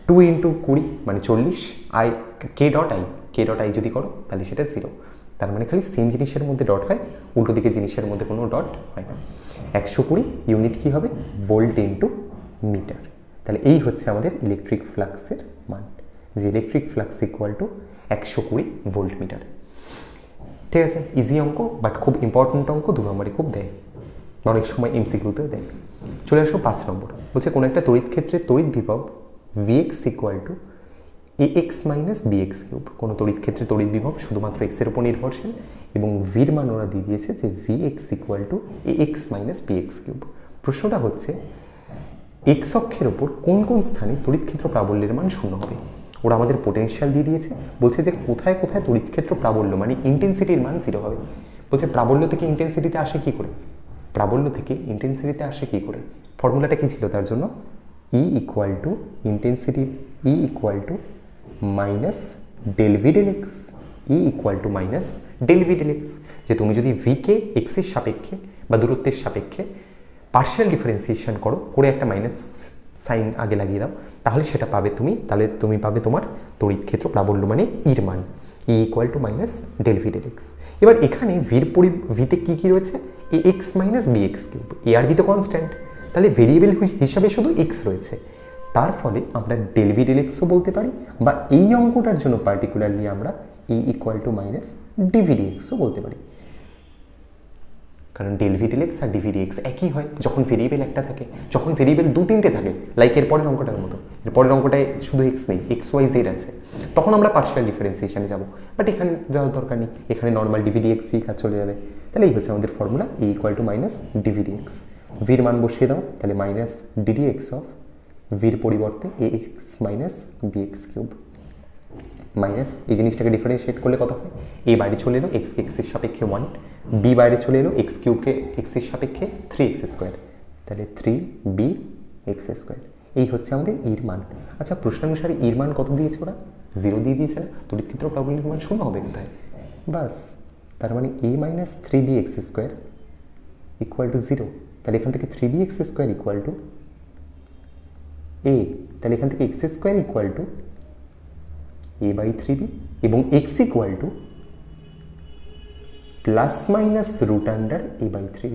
2 × 20 মানে 40, আই কে ডট আই যদি করো তাহলে সেটা 0। তার মানে খালি সেম জিনিসের মধ্যে ডট হয়, উল্টো দিকে জিনিসের মধ্যে কোনো ডট হয় না। 120 ইউনিট কী হবে? Volt into metre. তাহলে এই হচ্ছে আমাদের ইলেকট্রিক ফ্লাক্সের মান, যে electric flux equal to 120 volt metre. ঠিক আছে, ইজি অঙ্ক, বাট খুব ইম্পর্টেন্ট অঙ্ক, 2 নম্বরে খুব দেয়, অনেক সময় এমসিকিউতেও দেয়। চলে আসো 5 নম্বর। বলছে কোনো একটা তড়িৎ ক্ষেত্রে তড়িৎ বিভব Vx equal to ax minus bx cube. কোনো তড়িৎ ক্ষেত্রে তড়িৎ বিভব শুধুমাত্র x এর উপর নির্ভরশীল, এবং ভির মান ওরা দিয়ে দিয়েছে যে Vx equal to ax minus bx cube. প্রশ্নটা হচ্ছে এক্স অক্ষের ওপর কোন কোন স্থানে তড়িৎ ক্ষেত্র প্রাবল্যের মান শূন্য হবে। ওরা আমাদের পোটেনশিয়াল দিয়ে দিয়েছে, বলছে যে কোথায় কোথায় তড়িৎ ক্ষেত্র প্রাবল্য মানে ইন্টেন্সিটির মান 0 হবে। বলছে প্রাবল্য থেকে ইন্টেন্সিটিতে আসে কি করে, প্রাবল্য থেকে ইন্টেন্সিটিতে আসে কি করে, ফর্মুলাটা কি ছিল তার জন্য, E equal to intensity, E equal to minus del V del X, E equal to minus del V del X. যে তুমি যদি ভিকে এক্সের সাপেক্ষে বা দূরত্বের সাপেক্ষে পার্শিয়াল ডিফারেন্সিয়েশন করো, করে একটা মাইনাস সাইন আগে লাগিয়ে দাও, তাহলে সেটা পাবে তুমি, তাহলে তুমি পাবে তোমার তড়িৎ ক্ষেত্র প্রাবল্য মানে ইর মান, E equal to minus del V del X. এবার এখানে ভিতে কী কী রয়েছে, A X minus B X cube, A আর বি তো কনস্ট্যান্ট, তাহলে ভেরিয়েবল হিসাবে শুধু এক্স রয়েছে, তার ফলে আমরা ডেল ভি ডেল এক্সও বলতে পারি, বা এই অঙ্কটার জন্য পার্টিকুলারলি আমরা E equal to minus DV D এক্সও বলতে পারি, কারণ ডেল ভি ডেল এক্স আর ডিভি ডি এক্স একই হয় যখন ভেরিয়েবল একটা থাকে। যখন ভেরিয়েবল 2-3টে থাকে, লাইক এর পরের অঙ্কটার মতো, এর পরের অঙ্কটায় শুধু এক্স নেই, এক্স ওয়াই জেড আছে, তখন আমরা পার্শিয়াল ডিফারেন্সিয়েশনে যাবো, বাট এখানে যাওয়ার দরকার নেই, এখানে নর্মাল ডিভি ডি এক্সই কাজ চলে যাবে। তাহলে এই হচ্ছে আমাদের formula, E equal to minus DV D X. ভির মান বসিয়ে দাও, তাহলে মাইনাস ডিডি এক্স অফ ভির পরিবর্তে A X minus B X cube, minus এই জিনিসটাকে ডিফারেন্সিয়েট করলে কত হয়, এ বাইরে চলে এলো এক্সকে এক্সের সাপেক্ষে 1, বি বাইরে চলে এলো এক্স কিউবকে এক্সের সাপেক্ষে 3x স্কোয়ার, তাহলে 3b এক্স স্কোয়ার। এই হচ্ছে আমাদের ইর মান। আচ্ছা প্রশ্নানুসারে ইর মান কত দিয়েছে ওরা, 0 দিয়ে দিয়েছে না, তড়িৎ ক্ষেত্র প্রাবল্যের মান শূন্য হবে কোথায়, বাস, তার মানে a minus 3b X square equal to 0, তাহলে এখান থেকে 3b X square equal to a, তাহলে এখান থেকে X square equal to a by 3b, এবং X equal to plus minus root under A by 3b।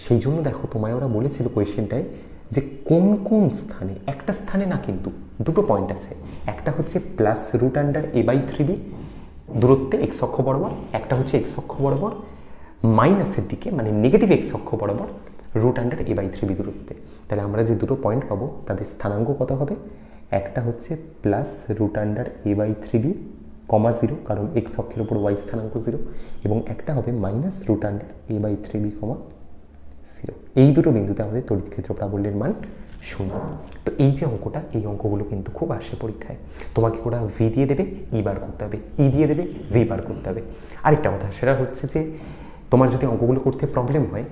সেই জন্য দেখো তোমায় ওরা বলেছিল কোয়েশ্চেনটায় যে কোন কোন স্থানে, একটা স্থানে না কিন্তু দুটো পয়েন্ট আছে, একটা হচ্ছে plus root under A by 3b দূরত্বে এক্স অক্ষ বরাবর, একটা হচ্ছে এক্স অক্ষ বরাবর মাইনাসের দিকে মানে নেগেটিভ এক্স অক্ষ বরাবর root under A by 3b দূরত্বে। তাহলে আমরা যে দুটো পয়েন্ট পাবো তাদের স্থানাঙ্ক কত হবে, একটা হচ্ছে plus root under A by 3b comma 0, কারণ এক্স অক্ষের উপর ওয়াই স্থানাঙ্ক 0, এবং একটা হবে minus root under A by 3b comma 0। এই দুটো বিন্দুতে আমাদের তড়িৎ ক্ষেত্র প্রাবল্যের মান 0। তো এই যে অঙ্কটা, এই অঙ্কগুলো কিন্তু খুব আসে পরীক্ষায়, তোমাকে ওরা ভি দিয়ে দেবে, ই বার করতে হবে, ই দিয়ে দেবে, ভি বার করতে হবে। আরেকটা কথা সেটা হচ্ছে যে তোমার যদি অঙ্কগুলো করতে প্রবলেম হয়,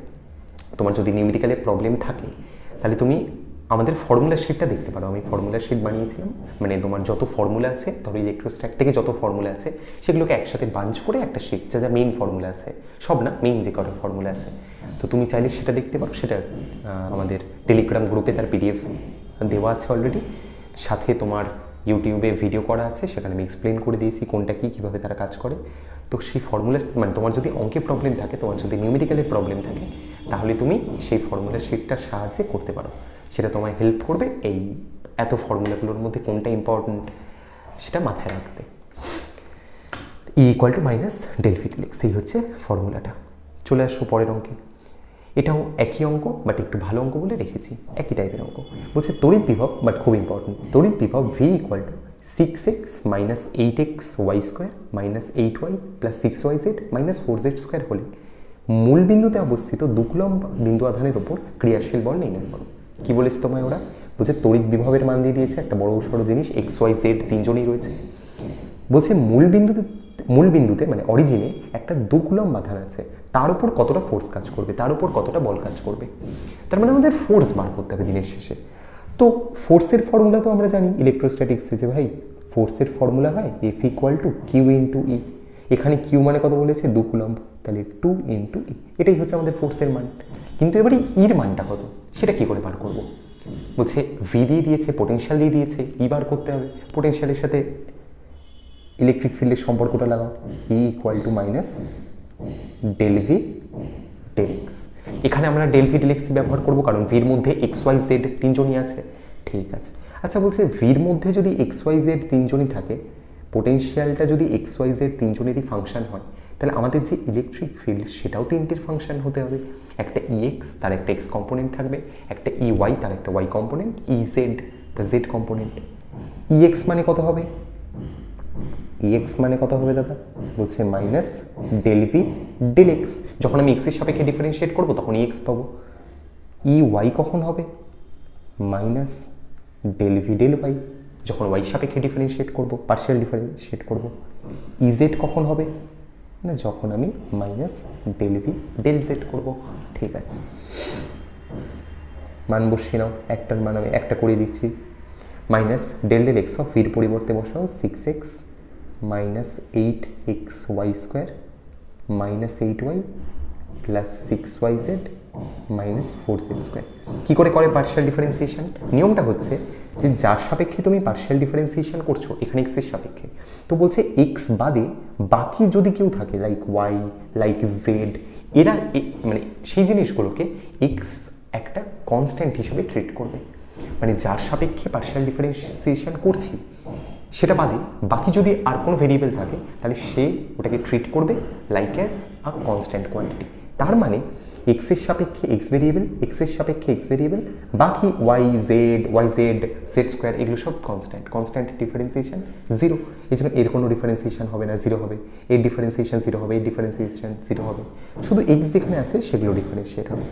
তোমার যদি নিউমেরিক্যালে প্রবলেম থাকে, তাহলে তুমি আমাদের ফর্মুলা শিটটা দেখতে পারো। আমি ফর্মুলা শিট বানিয়েছিলাম, মানে তোমার যত ফর্মুলা আছে, ধরো ইলেকট্রোস্ট্যাট থেকে যত ফর্মুলা আছে সেগুলোকে একসাথে বাঞ্চ করে একটা শিট, যা যা মেইন ফর্মুলা আছে, সব না মেইন যে কটা ফর্মুলা আছে, তো তুমি চাইলে সেটা দেখতে পারো। সেটা আমাদের টেলিগ্রাম গ্রুপে তার পিডিএফ দেওয়া আছে অলরেডি, সাথে তোমার ইউটিউবে ভিডিও করা আছে, সেখানে আমি এক্সপ্লেন করে দিয়েছি কোনটা কী কীভাবে তারা কাজ করে। তো সেই ফর্মুলা মানে তোমার যদি অঙ্কে প্রবলেম থাকে, তোমার যদি নিউমেরিক্যালে প্রবলেম থাকে, তাহলে তুমি সেই ফর্মুলা শিটটার সাহায্যে করতে পারো। সেটা তোমায় হেল্প করবে এই এত ফর্মুলাগুলোর মধ্যে কোনটা ইম্পর্টেন্ট সেটা মাথায় রাখতে। E equal to minus del V del X, এই হচ্ছে ফর্মুলাটা। চলে আসো পরের অঙ্কে। এটাও একই অঙ্ক, বাট একটু ভালো অঙ্ক বলে রেখেছি, একই টাইপের অঙ্ক। বলছে তড়িৎ বিভব, বাট খুব ইম্পর্টেন্ট, তড়িৎ বিভব V equal to 6x minus 8x Y square minus 8y plus 6yz minus 4z square হলে মূল বিন্দুতে অবস্থিত 2 কুলম্ব বিন্দু আধানের ওপর ক্রিয়াশীল বল নির্ণয় করো। কি বলেছে তোমায় ওরা, বলছে তড়িৎ বিভবের মান দিয়ে দিয়েছে, একটা বড় সড়ো জিনিস, এক্স ওয়াই জেড তিনজনই রয়েছে। বলছে মূল বিন্দুতে মানে অরিজিনে একটা 2 কুলম্ব আধান আছে, তার উপর কতটা ফোর্স কাজ করবে, তার উপর কতটা বল কাজ করবে, তার মানে আমাদের ফোর্স বার করতে হবে দিনের শেষে। তো ফোর্সের ফর্মুলা তো আমরা জানি ইলেকট্রোস্ট্যাটিক্সে, যে ভাই ফোর্সের ফর্মুলা হয় F equal to Q into E. এখানে কিউ মানে কত বলেছে, 2 কুলম্ব, তাহলে 2 ইন্টু ই, এটাই হচ্ছে আমাদের ফোর্সের মান। কিন্তু এবারে ইর মানটা কত, সেটা কি করে বার করবো, বলছে ভি দিয়ে দিয়েছে, পোটেনশিয়াল দিয়ে দিয়েছে, ই বার করতে হবে। পোটেনশিয়ালের সাথে ইলেকট্রিক ফিল্ডের সম্পর্কটা লাগাও, E equal to minus del V del X. এখানে আমরা ডেল ভি ডেল এক্স ব্যবহার করবো, কারণ ভির মধ্যে এক্স ওয়াই জেড তিনজনই আছে। ঠিক আছে, আচ্ছা বলছে ভির মধ্যে যদি এক্স ওয়াই জেড তিনজনই থাকে, পোটেনশিয়ালটা যদি এক্স ওয়াই জেড তিনজনেরই ফাংশন হয়, তাহলে আমাদের যে ইলেকট্রিক ফিল্ড সেটাও তিনটির ফাংশন হতে হবে। একটা ই এক্স, তার একটা এক্স কম্পোনেন্ট থাকবে, একটা ই ওয়াই, তার একটা ওয়াই কম্পোনেন্ট, ই জেড তার জেড কম্পোনেন্ট। ই এক্স মানে কত হবে, ই এক্স মানে কত হবে দাদা, বলছে minus del V del X. যখন আমি এক্সের সাপেক্ষে ডিফারেন্সিয়েট করবো তখন ই এক্স পাবো। ই ওয়াই কখন হবে, minus del V del Y, যখন ওয়াই সাপেক্ষে ডিফারেন্সিয়েট করবো, পার্শিয়াল ডিফারেন্সিয়েট করবো। ইজেড কখন হবে না, যখন আমি minus del V del Z করবো। ঠিক আছে, মান বসিয়ে নাও, একটার মান আমি একটা করে দিচ্ছি। Minus del del X of ভির পরিবর্তে বসাও 6x minus 8xy square minus 8y plus 6yz minus 4z square. কী করে পার্শিয়াল ডিফারেন্সিয়েশন? নিয়মটা হচ্ছে যে যার সাপেক্ষে তুমি পার্শিয়াল ডিফারেন্সিয়েশন করছো, এখানে এক্সের সাপেক্ষে, তো বলছে এক্স বাদে বাকি যদি কেউ থাকে লাইক ওয়াই, লাইক জেড, এরা মানে সেই জিনিসগুলোকে এক্স একটা কনস্ট্যান্ট হিসেবে ট্রিট করবে। মানে যার সাপেক্ষে পার্শিয়াল ডিফারেন্সিয়েশন করছি সেটা বাদে বাকি যদি আর কোনো ভেরিয়েবল থাকে তাহলে সে ওটাকে ট্রিট করবে like as a constant quantity. তার মানে এক্সের সাপেক্ষে এক্স ভেরিয়েবল, এক্সের সাপেক্ষে এক্স ভেরিয়েবল, বাকি ওয়াই জেড জেড স্কোয়ার এগুলো সব কনস্ট্যান্ট ডিফারেন্সিয়েশন জিরো। এই জন্য এর কোনো ডিফারেন্সিয়েশন হবে না, জিরো হবে। এর ডিফারেন্সিয়েশন জিরো হবে, এর ডিফারেন্সিয়েশন জিরো হবে, শুধু এক্স যেখানে আছে সেগুলো ডিফারেন্সিয়েট হবে।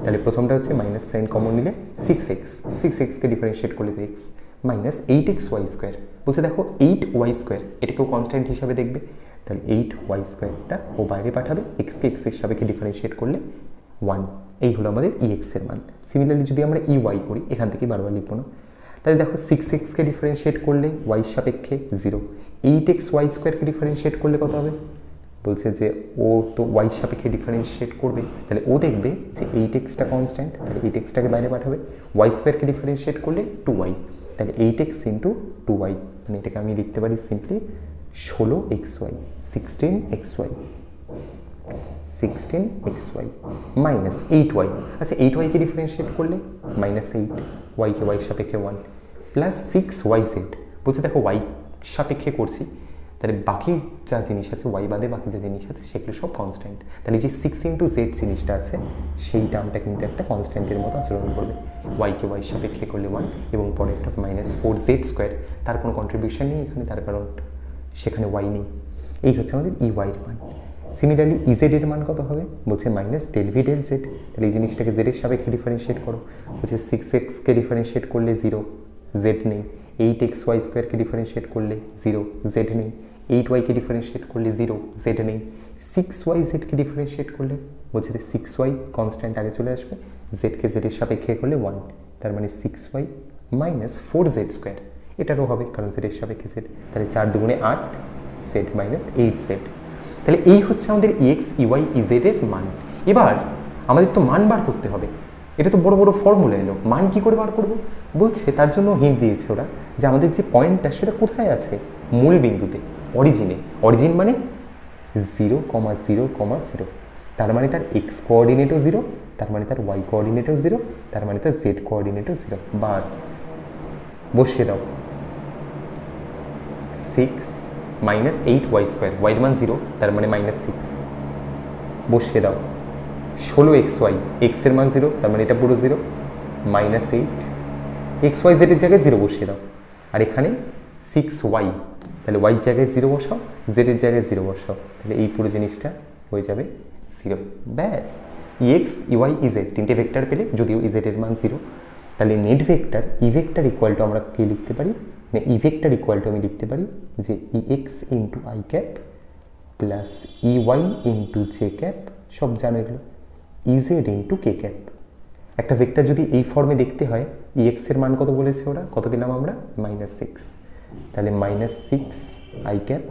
তাহলে প্রথমটা হচ্ছে মাইনাস সাইন কমন নিলে 6xকে ডিফারেন্সিয়েট করলে তো এক্স মাইনাস 8xy স্কোয়ার। বলছে দেখো 8y স্কোয়ার, এটাকেও কনস্ট্যান্ট হিসাবে দেখবে, তাহলে 8y স্কোয়ারটা ও বাইরে পাঠাবে, এক্সকে এক্সের সাপেক্ষে ডিফারেন্সিয়েট করলে 1। এই হলো আমাদের এক্সের মান। সিমিলারলি যদি আমরা ওয়াই করি, এখান থেকে বারবার লিখবো না, তাহলে দেখো 6xকে ডিফারেন্সিয়েট করলে ওয়াই সাপেক্ষে 0, 8xy স্কোয়ারকে ডিফারেন্সিয়েট করলে কত হবে? বলছে যে ও তো ওয়াই সাপেক্ষে ডিফারেন্সিয়েট করবে, তাহলে ও দেখবে যে 8xটা কনস্ট্যান্ট, তাহলে 8xটাকে বাইরে পাঠাবে, ওয়াই স্কোয়ারকে ডিফারেন্সিয়েট করলে 2y, তাহলে 8x ইন্টু 2y, মানে এটাকে আমি লিখতে পারি simply 16xy, 16xy minus 8y। আচ্ছা 8yকে ডিফারেন্সিয়েট করলে মাইনাস 8, ওয়াইকে ওয়াই সাপেক্ষে 1 প্লাস 6yz। বলছে দেখো ওয়াই সাপেক্ষে করছি, তাহলে বাকি যা জিনিস আছে ওয়াই বাদে বাকি যা জিনিস আছে সেগুলো সব কনস্ট্যান্ট, তাহলে যে 6 ইন্টু জেড জিনিসটা আছে সেই টার্মটা কিন্তু একটা কনস্ট্যান্টের মতো আচরণ করবে। ওয়াইকে ওয়াই সাপেক্ষে করলে 1 এবং পরে একটা মাইনাস 4z স্কোয়ার, তার কোনো কন্ট্রিবিউশন নেই এখানে, তার কারণ সেখানে ওয়াই নেই। এই হচ্ছে আমাদের ওয়াইয়ের মান। সিমিলারলি ইজেড এর মান কত হবে? বলছে minus del V del Z, তাহলে এই জিনিসটাকে জেডের সাপেক্ষে ডিফারেন্সিয়েট করো। বলছে 6xকে ডিফারেন্সিয়েট করলে 0, জেড নেই। 8xy স্কোয়ারকে ডিফারেন্সিয়েট করলে 0, জেড নেই। 8yকে ডিফারেন্সিয়েট করলে 0, জেড নেই। 6yzকে ডিফারেন্সিয়েট করলে বলছে যে 6y কনস্ট্যান্ট আগে চলে আসবে, জেডকে জেডের সাপেক্ষে করলে 1, তার মানে 6y মাইনাস 4z স্কোয়ার, এটারও হবে কারণ জেডের সাপেক্ষে জেড, তাহলে 4 দুগুণে 8, জেড মাইনাস 8z। তাহলে এই হচ্ছে আমাদের এক্স ইওয়াই ইজেড এর মান। এবার আমাদের তো মান বার করতে হবে, এটা তো বড় বড় ফর্মুলা এলো, মান কি করে বার করব? বলছে তার জন্য হিন্ট দিয়েছে ওরা যে আমাদের যে পয়েন্টটা সেটা কোথায় আছে, মূল বিন্দুতে, অরিজিনে। অরিজিন মানে 0,0,0, তার মানে তার এক্স কোঅর্ডিনেটও 0, তার মানে তার ওয়াই কোঅর্ডিনেটও 0, তার মানে তার জেড কোঅর্ডিনেটও 0। বাস বসিয়ে দাও 6 মাইনাস 8y স্কোয়ার, ওয়াইয়ের মান 0, তার মানে মাইনাস 6 বসিয়ে দাও। 16xy, এক্সের মান 0, তার মানে এটা পুরো 0, মাইনাস 8, xy জেডের জায়গায় 0 বসিয়ে দাও। আর এখানে 6y, তাহলে ওয়াই জায়গায় 0 বসাও, জেডের জায়গায় 0 বসাও, তাহলে এই পুরো জিনিসটা হয়ে যাবে 0। ব্যাস, এক্স ইওয়াই ইজেড তিনটে ভেক্টর পেলে, যদিও ইজেডের মান 0, তাহলে net vector E vector equal to আমরা কি লিখতে পারি, না ই ভেক্টর ইকুয়াল টু আমি লিখতে পারি যে ex into I cap plus EY into J cap, সব জানো এগুলো, ইজেড ইন্টু কে ক্যাপ। একটা ভেক্টর যদি এই ফর্মে দেখতে হয়, ex এর মান কত বলেছে ওরা, কত পেলাম আমরা, মাইনাস 6, তাহলে মাইনাস 6 আই ক্যাপ,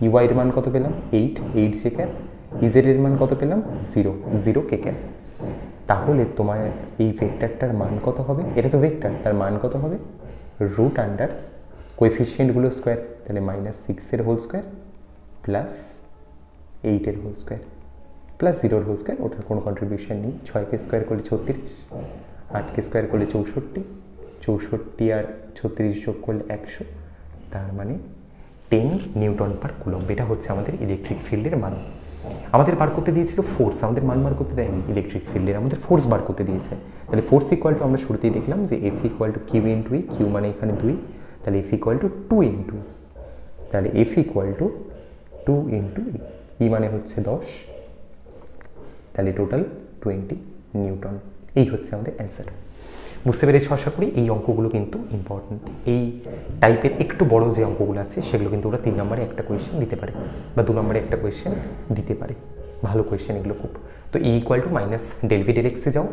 ইওয়াই এর মান কত পেলাম 8 জে ক্যাপ, ইজেড এর মান কত পেলাম 0 কে ক্যাপ। তাহলে তোমার এই ভেক্টরটার মান কত হবে, এটা তো ভেক্টর, তার মান কত হবে রুট আন্ডার কোএফিসিয়েন্টগুলো স্কোয়ার, তাহলে minus 6 whole square plus 8 whole square plus 0 whole square, ওটার কোনো কন্ট্রিবিউশন নেই। 6কে স্কোয়ার করলে 36, 8কে স্কোয়ার করলে 64, 64 আর 36 যোগ করলে 100, তার মানে 10 নিউটন পার কুলম্ব। এটা হচ্ছে আমাদের ইলেকট্রিক ফিল্ডের মান। আমাদের বার করতে দিয়েছিল ফোর্স, আমাদের মান বার করতে দেয়নি ইলেকট্রিক ফিল্ডের, আমাদের ফোর্স বার করতে দিয়েছে। তাহলে ফোর্স ইকুয়াল টু আমরা শুরুতেই দেখলাম যে F equal to Q into E, Q মানে এখানে 2, তাহলে এফ ইকুয়াল টু 2 ইন্টু, তাহলে F equal to 2 into E মানে হচ্ছে 10, তাহলে টোটাল 20 নিউটন। এই হচ্ছে আমাদের অ্যান্সার। বুঝতে পেরেছো আশা করি। এই অঙ্কগুলো কিন্তু ইম্পর্টেন্ট। এই টাইপের একটু বড় যে অঙ্কগুলো আছে সেগুলো কিন্তু ওরা 3 নম্বরে একটা কোয়েশ্চেন দিতে পারে বা 2 নম্বরে একটা কোয়েশ্চেন দিতে পারে। ভালো কোয়েশ্চেন এগুলো খুব। তো E equal to minus del V del এক্সে যাও।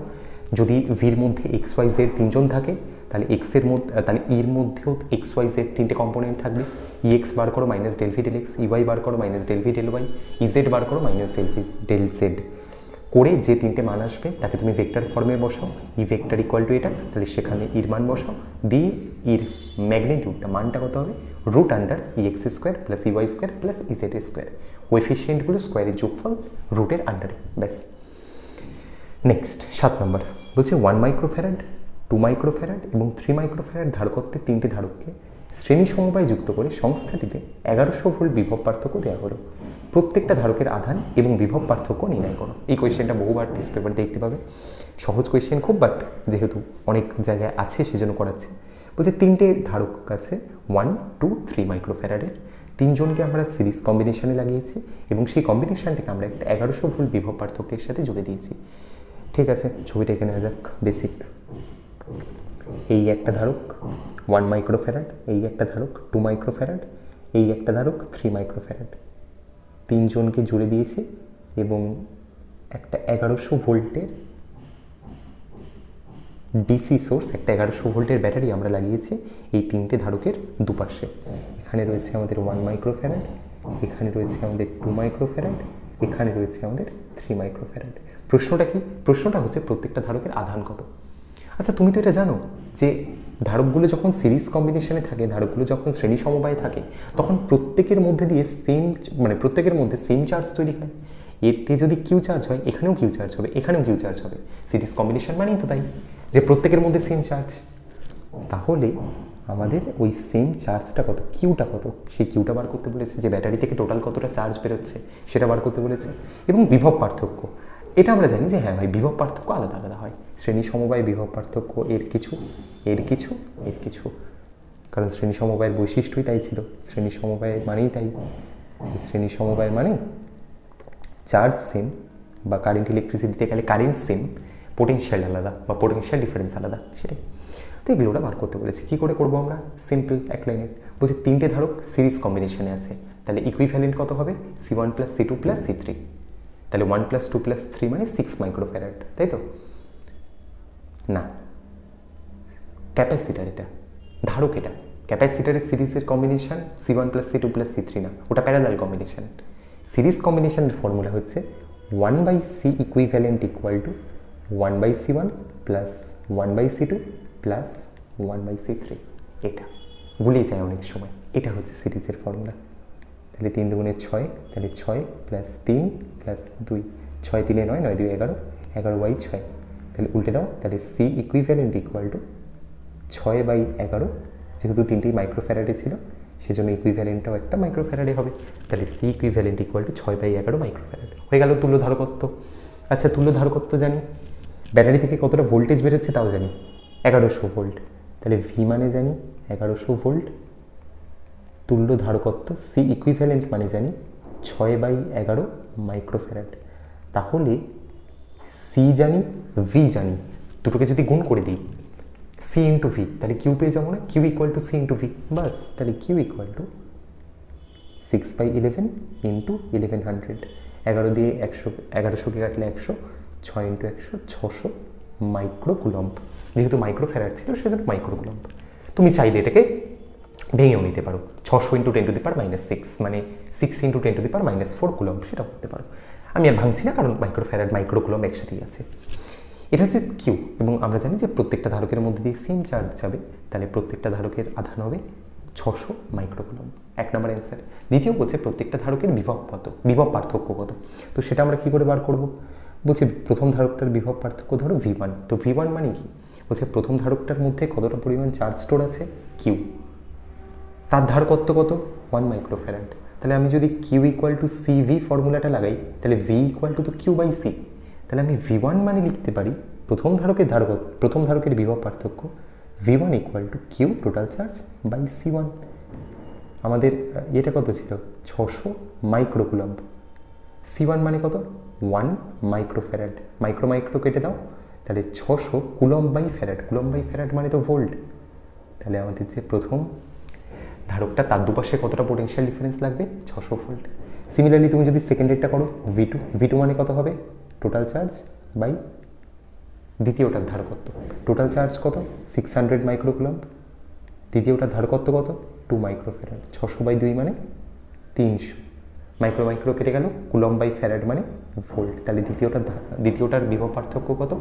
যদি ভির মধ্যে এক্স ওয়াই জেড 3 জন থাকে তাহলে এক্সের মধ্যে তাহলে ইর মধ্যেও এক্স ওয়াই জেড 3টে কম্পোনেন্ট থাকবে। ই এক্স বার করো minus del V del X, E Y বার করো minus del V del Y, E Z বার করো minus del V del Z. করে যে 3টে মান আসবে তাকে তুমি ভেক্টর ফর্মে বসাও। ই ভেক্টর ইকুয়াল টু এটা, তাহলে সেখানে ইর মান বসাও, দিয়ে ইর ম্যাগনিটিউডটা মানটা কত হবে root under E X square plus E Y square plus E Z square. কোএফিসিয়েন্টগুলো স্কোয়ারের যোগফল রুটের আন্ডারে, ব্যাস। নেক্সট 7 নম্বর বলছে 1 মাইক্রোফ্যারাড, 2 মাইক্রোফ্যারাড এবং 3 মাইক্রোফ্যারাড ধারকত্বের 3টে ধারককে শ্রেণী সমবায় যুক্ত করে সংস্থাটিতে 1100 ভোল্ট বিভব পার্থক্য দেওয়া হলো। প্রত্যেকটা ধারকের আধান এবং বিভব পার্থক্য নির্ণয় করো। এই কোয়েশ্চেনটা বহুবার টেস্ট পেপার দেখতে পাবে। সহজ কোয়েশ্চেন খুব, বাট যেহেতু অনেক জায়গায় আছে সেজন্য করাচ্ছে। বলছে 3টে ধারক আছে 1, 2, 3 মাইক্রোফ্যারাডের। 3 জনকে আমরা সিরিজ কম্বিনেশনে লাগিয়েছি এবং সেই কম্বিনেশনটাকে আমরা একটা 1100 ভোল্ট বিভব পার্থক্যের সাথে জুড়ে দিয়েছি। ঠিক আছে, ছবিটা এখানে নেওয়া যাক। বেসিক, এই একটা ধারক 1 মাইক্রোফ্যারাড, এই একটা ধারক 2 মাইক্রোফ্যারাড, এই একটা ধারক 3 মাইক্রোফ্যারাড। 3 জনকে জুড়ে দিয়েছি এবং একটা 1100 ভোল্টের ডিসি সোর্স, একটা 1100 ভোল্টের ব্যাটারি আমরা লাগিয়েছি এই 3টে ধারকের দুপাশে। এখানে রয়েছে আমাদের 1 মাইক্রোফ্যারাড, এখানে রয়েছে আমাদের 2 মাইক্রোফ্যারাড, এখানে রয়েছে আমাদের 3 মাইক্রোফ্যারাড। প্রশ্নটা কি? প্রশ্নটা হচ্ছে প্রত্যেকটা ধারকের আধান কত। আচ্ছা, তুমি তো এটা জানো যে ধারকগুলো যখন সিরিজ কম্বিনেশনে থাকে, ধারকগুলো যখন শ্রেণী সমবায়ে থাকে, তখন প্রত্যেকের মধ্যে দিয়ে প্রত্যেকের মধ্যে সেম চার্জ তৈরি হয়। এতে যদি কিউ চার্জ হয়, এখানেও কিউ চার্জ হবে, এখানেও কিউ চার্জ হবে। সিরিজ কম্বিনেশন মানেই তো তাই, যে প্রত্যেকের মধ্যে সেম চার্জ। তাহলে আমাদের ওই সেম চার্জটা কত, কিউটা কত, সেই কিউটা বার করতে বলেছে। যে ব্যাটারি থেকে টোটাল কতটা চার্জ বেরোচ্ছে সেটা বার করতে বলেছে। এবং বিভব পার্থক্য, এটা আমরা জানি যে হ্যাঁ ভাই, বিভব পার্থক্য আলাদা আলাদা হয়। শ্রেণী সমবায় বিভব পার্থক্য এর কিছু, এর কিছু, এর কিছু, কারণ শ্রেণী সমবায়ের বৈশিষ্ট্যই তাই ছিল। শ্রেণী সমবায়ের মানেই তাই, শ্রেণী সমবায় মানে চার্জ সেম, বা কারেন্ট ইলেকট্রিসিটিতে গেলে কারেন্ট সেম, পোটেনশিয়াল আলাদা বা পোটেনশিয়াল ডিফারেন্স আলাদা, সেটাই। তো এগুলো ওরা বার করতে বলেছে। কী করে করবো আমরা? সিম্পল, এক লাইনের। বলছি 3টে ধারক সিরিজ কম্বিনেশনে আছে, তাহলে ইকুইভ্যালেন্ট কত হবে? C1 + C2 + C3। তাহলে 1 + 2 + 3 মানে 6 মাইক্রোফ্যারাড, তাই তো? না, ক্যাপাসিটার এটা, ধারক এটা। ক্যাপাসিটারের সিরিজের কম্বিনেশন C1 + C2 + C3 না, ওটা প্যারালাল কম্বিনেশন। সিরিজ কম্বিনেশনের ফর্মুলা হচ্ছে 1/C equivalent equal to 1/C1 + 1/C2 + 1/C3। এটা গুলিয়ে যায় অনেক সময়। এটা হচ্ছে সিরিজের ফর্মুলা। তাহলে 3 × 2 = 6, তাহলে 6 + 3 + 2, 6 × 3 = 9, 9 × 2 = 11, 11/6। তাহলে উল্টে দাও, তাহলে C ইকুইভ্যালেন্ট ইকুয়াল টু 6/11। যেহেতু 3টি মাইক্রোফ্যারাডে ছিল সেজন্য ইকুইভ্যালেন্টটাও একটা মাইক্রোফ্যারাডে হবে। তাহলে C equivalent equal to 6/11 microfarad হয়ে গেল তুল্য ধারকত্ব। আচ্ছা, তুল্য ধারকত্ব জানি, ব্যাটারি থেকে কতটা ভোল্টেজ বেরোচ্ছে তাও জানি, 1100 ভোল্ট। তাহলে ভি মানে জানি 1100 ভোল্ট। তুল্য ধারকত্ব C ইকুইভ্যালেন্ট মানে জানি 6/11 মাইক্রোফ্যারাড। তাহলে C জানি, V জানি, দুটোকে যদি গুণ করে দিই C × V, তাহলে কিউ পেয়ে যাবো না? Q equal to C × V, বাস। তাহলে কিউ ইকুয়াল টু 6/11 × 1100। 11 দিয়ে 1100কে কাটলে 100, 6 × 100 600 মাইক্রোকুলম্ব। যেহেতু মাইক্রোফ্যারাড ছিল সেজন্য মাইক্রোকুলম্ব। তুমি চাইলে এটাকে ভেঙেও নিতে পারো, 600 × 10⁻6 মানে 6 × 10⁻4 কুলম্ব, সেটা করতে পারো। আমি আর ভাঙছি না, কারণ মাইক্রোফ্যারাড মাইক্রোকুলম্ব একসাথেই আছে। এটা হচ্ছে কিউ। এবং আমরা জানি যে প্রত্যেকটা ধারকের মধ্যে দিয়ে সেম চার্জ যাবে, তাহলে প্রত্যেকটা ধারকের আধান হবে 600 মাইক্রোকুলম্ব। 1 নম্বর অ্যান্সার। দ্বিতীয় বলছে প্রত্যেকটা ধারকের বিভব পার্থক্য কত। তো সেটা আমরা কী করে বার করব? বলছি প্রথম ধারকটার বিভব পার্থক্য ধরো V1। তো V1 মানে কি? বলছে প্রথম ধারকটার মধ্যে কতটা পরিমাণ চার্জ স্টোর আছে, কিউ। তার ধারকত্ব কত? 1 মাইক্রোফ্যারাড। তাহলে আমি যদি কিউ ইকুয়াল টু CV ফর্মুলাটা লাগাই, তাহলে V ইকুয়াল টু Q/C। তাহলে আমি V1 মানে লিখতে পারি প্রথম ধারকের বিভব পার্থক্য V1 equal to Q total charge by C1। আমাদের এটা কত ছিল? 600 মাইক্রোকুলম্ব। C1 মানে কত? 1 মাইক্রোফ্যারাড। মাইক্রো কেটে দাও, তাহলে 600 coulomb by farad, coulomb by farad মানে তো ভোল্ট। তাহলে আমাদের যে প্রথম ধারকটা তার দুপাশে কতটা পোটেনশিয়াল ডিফারেন্স লাগবে, 600 ভোল্ট। সিমিলারলি তুমি যদি সেকেন্ডেরটা করো, V2 মানে কত হবে, টোটাল চার্জ বাই দ্বিতীয়টার ধারকত্ব। টোটাল চার্জ কত, 600 মাইক্রোকুলম্ব, দ্বিতীয়টার ধারকত্ব কত, 2 মাইক্রোফ্যারাড। 600 বাই 2 মানে 300, মাইক্রো কেটে গেল, কুলম্ব বাই ফ্যারাড মানে ভোল্ট। তাহলে দ্বিতীয়টার বিভব পার্থক্য কত,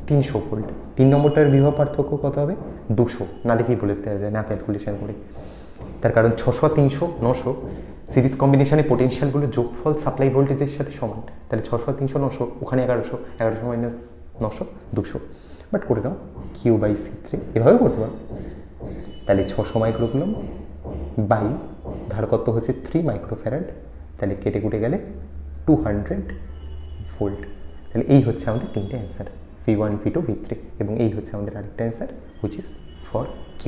300 ভোল্ট। 3 নম্বরটার বিভব পার্থক্য কত হবে, 200। না দেখেই বলে দেওয়া যায়, না ক্যালকুলেশন করে। তার কারণ 600 আর 300 900 সিরিজ কম্বিনেশনে পোটেনশিয়ালগুলো যোগফল সাপ্লাই ভোল্টেজের সাথে সমান। তাহলে 600 আর 300 900, ওখানে 1100, 1100 মাইনাস 900 200। বাট করে দাও Q/C3, এভাবে করতে পারো। তাহলে 600 মাইক্রোকুলম্ব বাই ধারকত্ব হচ্ছে 3 মাইক্রোফ্যারাড, তাহলে কেটে কুটে গেলে 200 ভোল্ট। তাহলে এই হচ্ছে আমাদের তিনটে অ্যান্সার, V1 V2 V3, এবং এই হচ্ছে আমাদের আরেকটা answer which is for Q।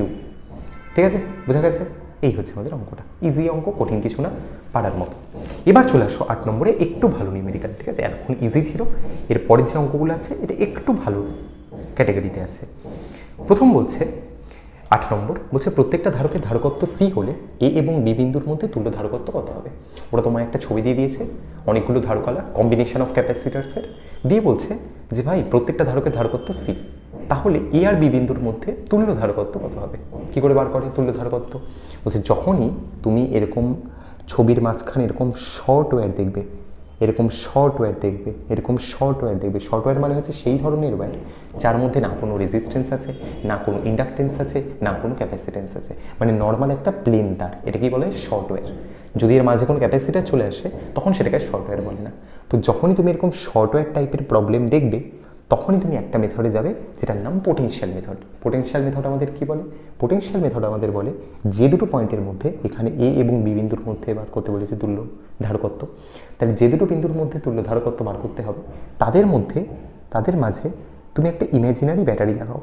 ঠিক আছে, বোঝা গেছে? এই হচ্ছে আমাদের অঙ্কটা, ইজি অঙ্ক, কঠিন কিছু না, পারার মতো। এবার চলে আসো 8 নম্বরে, একটু ভালো নিউমেরিক্যাল। ঠিক আছে, এতক্ষণ ইজি ছিল, এর পরের যে অঙ্কগুলো আছে এটা একটু ভালো ক্যাটাগরিতে আছে। প্রথম বলছে 8 নম্বর, বলছে প্রত্যেকটা ধারকের ধারকত্ব C হলে A এবং B বিন্দুর মধ্যে তুল্য ধারকত্ব কত হবে। ওরা তোমায় একটা ছবি দিয়ে দিয়েছে, অনেকগুলো ধারকালা, কম্বিনেশন অফ ক্যাপাসিটার্সের, দিয়ে বলছে যে ভাই প্রত্যেকটা ধারকের ধারকত্ব C, তাহলে A আর B বিন্দুর মধ্যে তুল্য ধারকত্ব কত হবে। কি করে বার করে তুল্য ধারকত্ব, বলছে যখনই তুমি এরকম ছবির মাঝখানে এরকম শর্ট ওয়্যার দেখবে, এরকম শর্ট ওয়্যার দেখবে, এরকম শর্ট ওয়্যার দেখবে। শর্ট ওয়্যার মানে হচ্ছে সেই ধরনের ওয়্যার যার মধ্যে না কোনো রেজিস্ট্যান্স আছে, না কোনো ইন্ডাকটেন্স আছে, না কোনো ক্যাপাসিটেন্স আছে, মানে নর্মাল একটা প্লেন তার, এটা কি বলে শর্ট ওয়্যার। যদি এর মাঝে কোনো ক্যাপাসিটার চলে আসে তখন সেটাকে শর্ট ওয়্যার বলে না। তো যখনই তুমি এরকম শর্ট ওয়্যার টাইপের প্রবলেম দেখবে তখনই তুমি একটা মেথডে যাবে যেটার নাম পোটেনশিয়াল মেথড। পোটেনশিয়াল মেথড আমাদের কি বলে, পোটেনশিয়াল মেথড আমাদের বলে যে দুটো পয়েন্টের মধ্যে, এখানে A এবং B বিন্দুর মধ্যে বার করতে বলেছে তুল্য ধারকত্ব, তাহলে যে দুটো বিন্দুর মধ্যে তুল্য ধারকত্ব বার করতে হবে তাদের মাঝে তুমি একটা ইমাজিনারি ব্যাটারি লাগাও।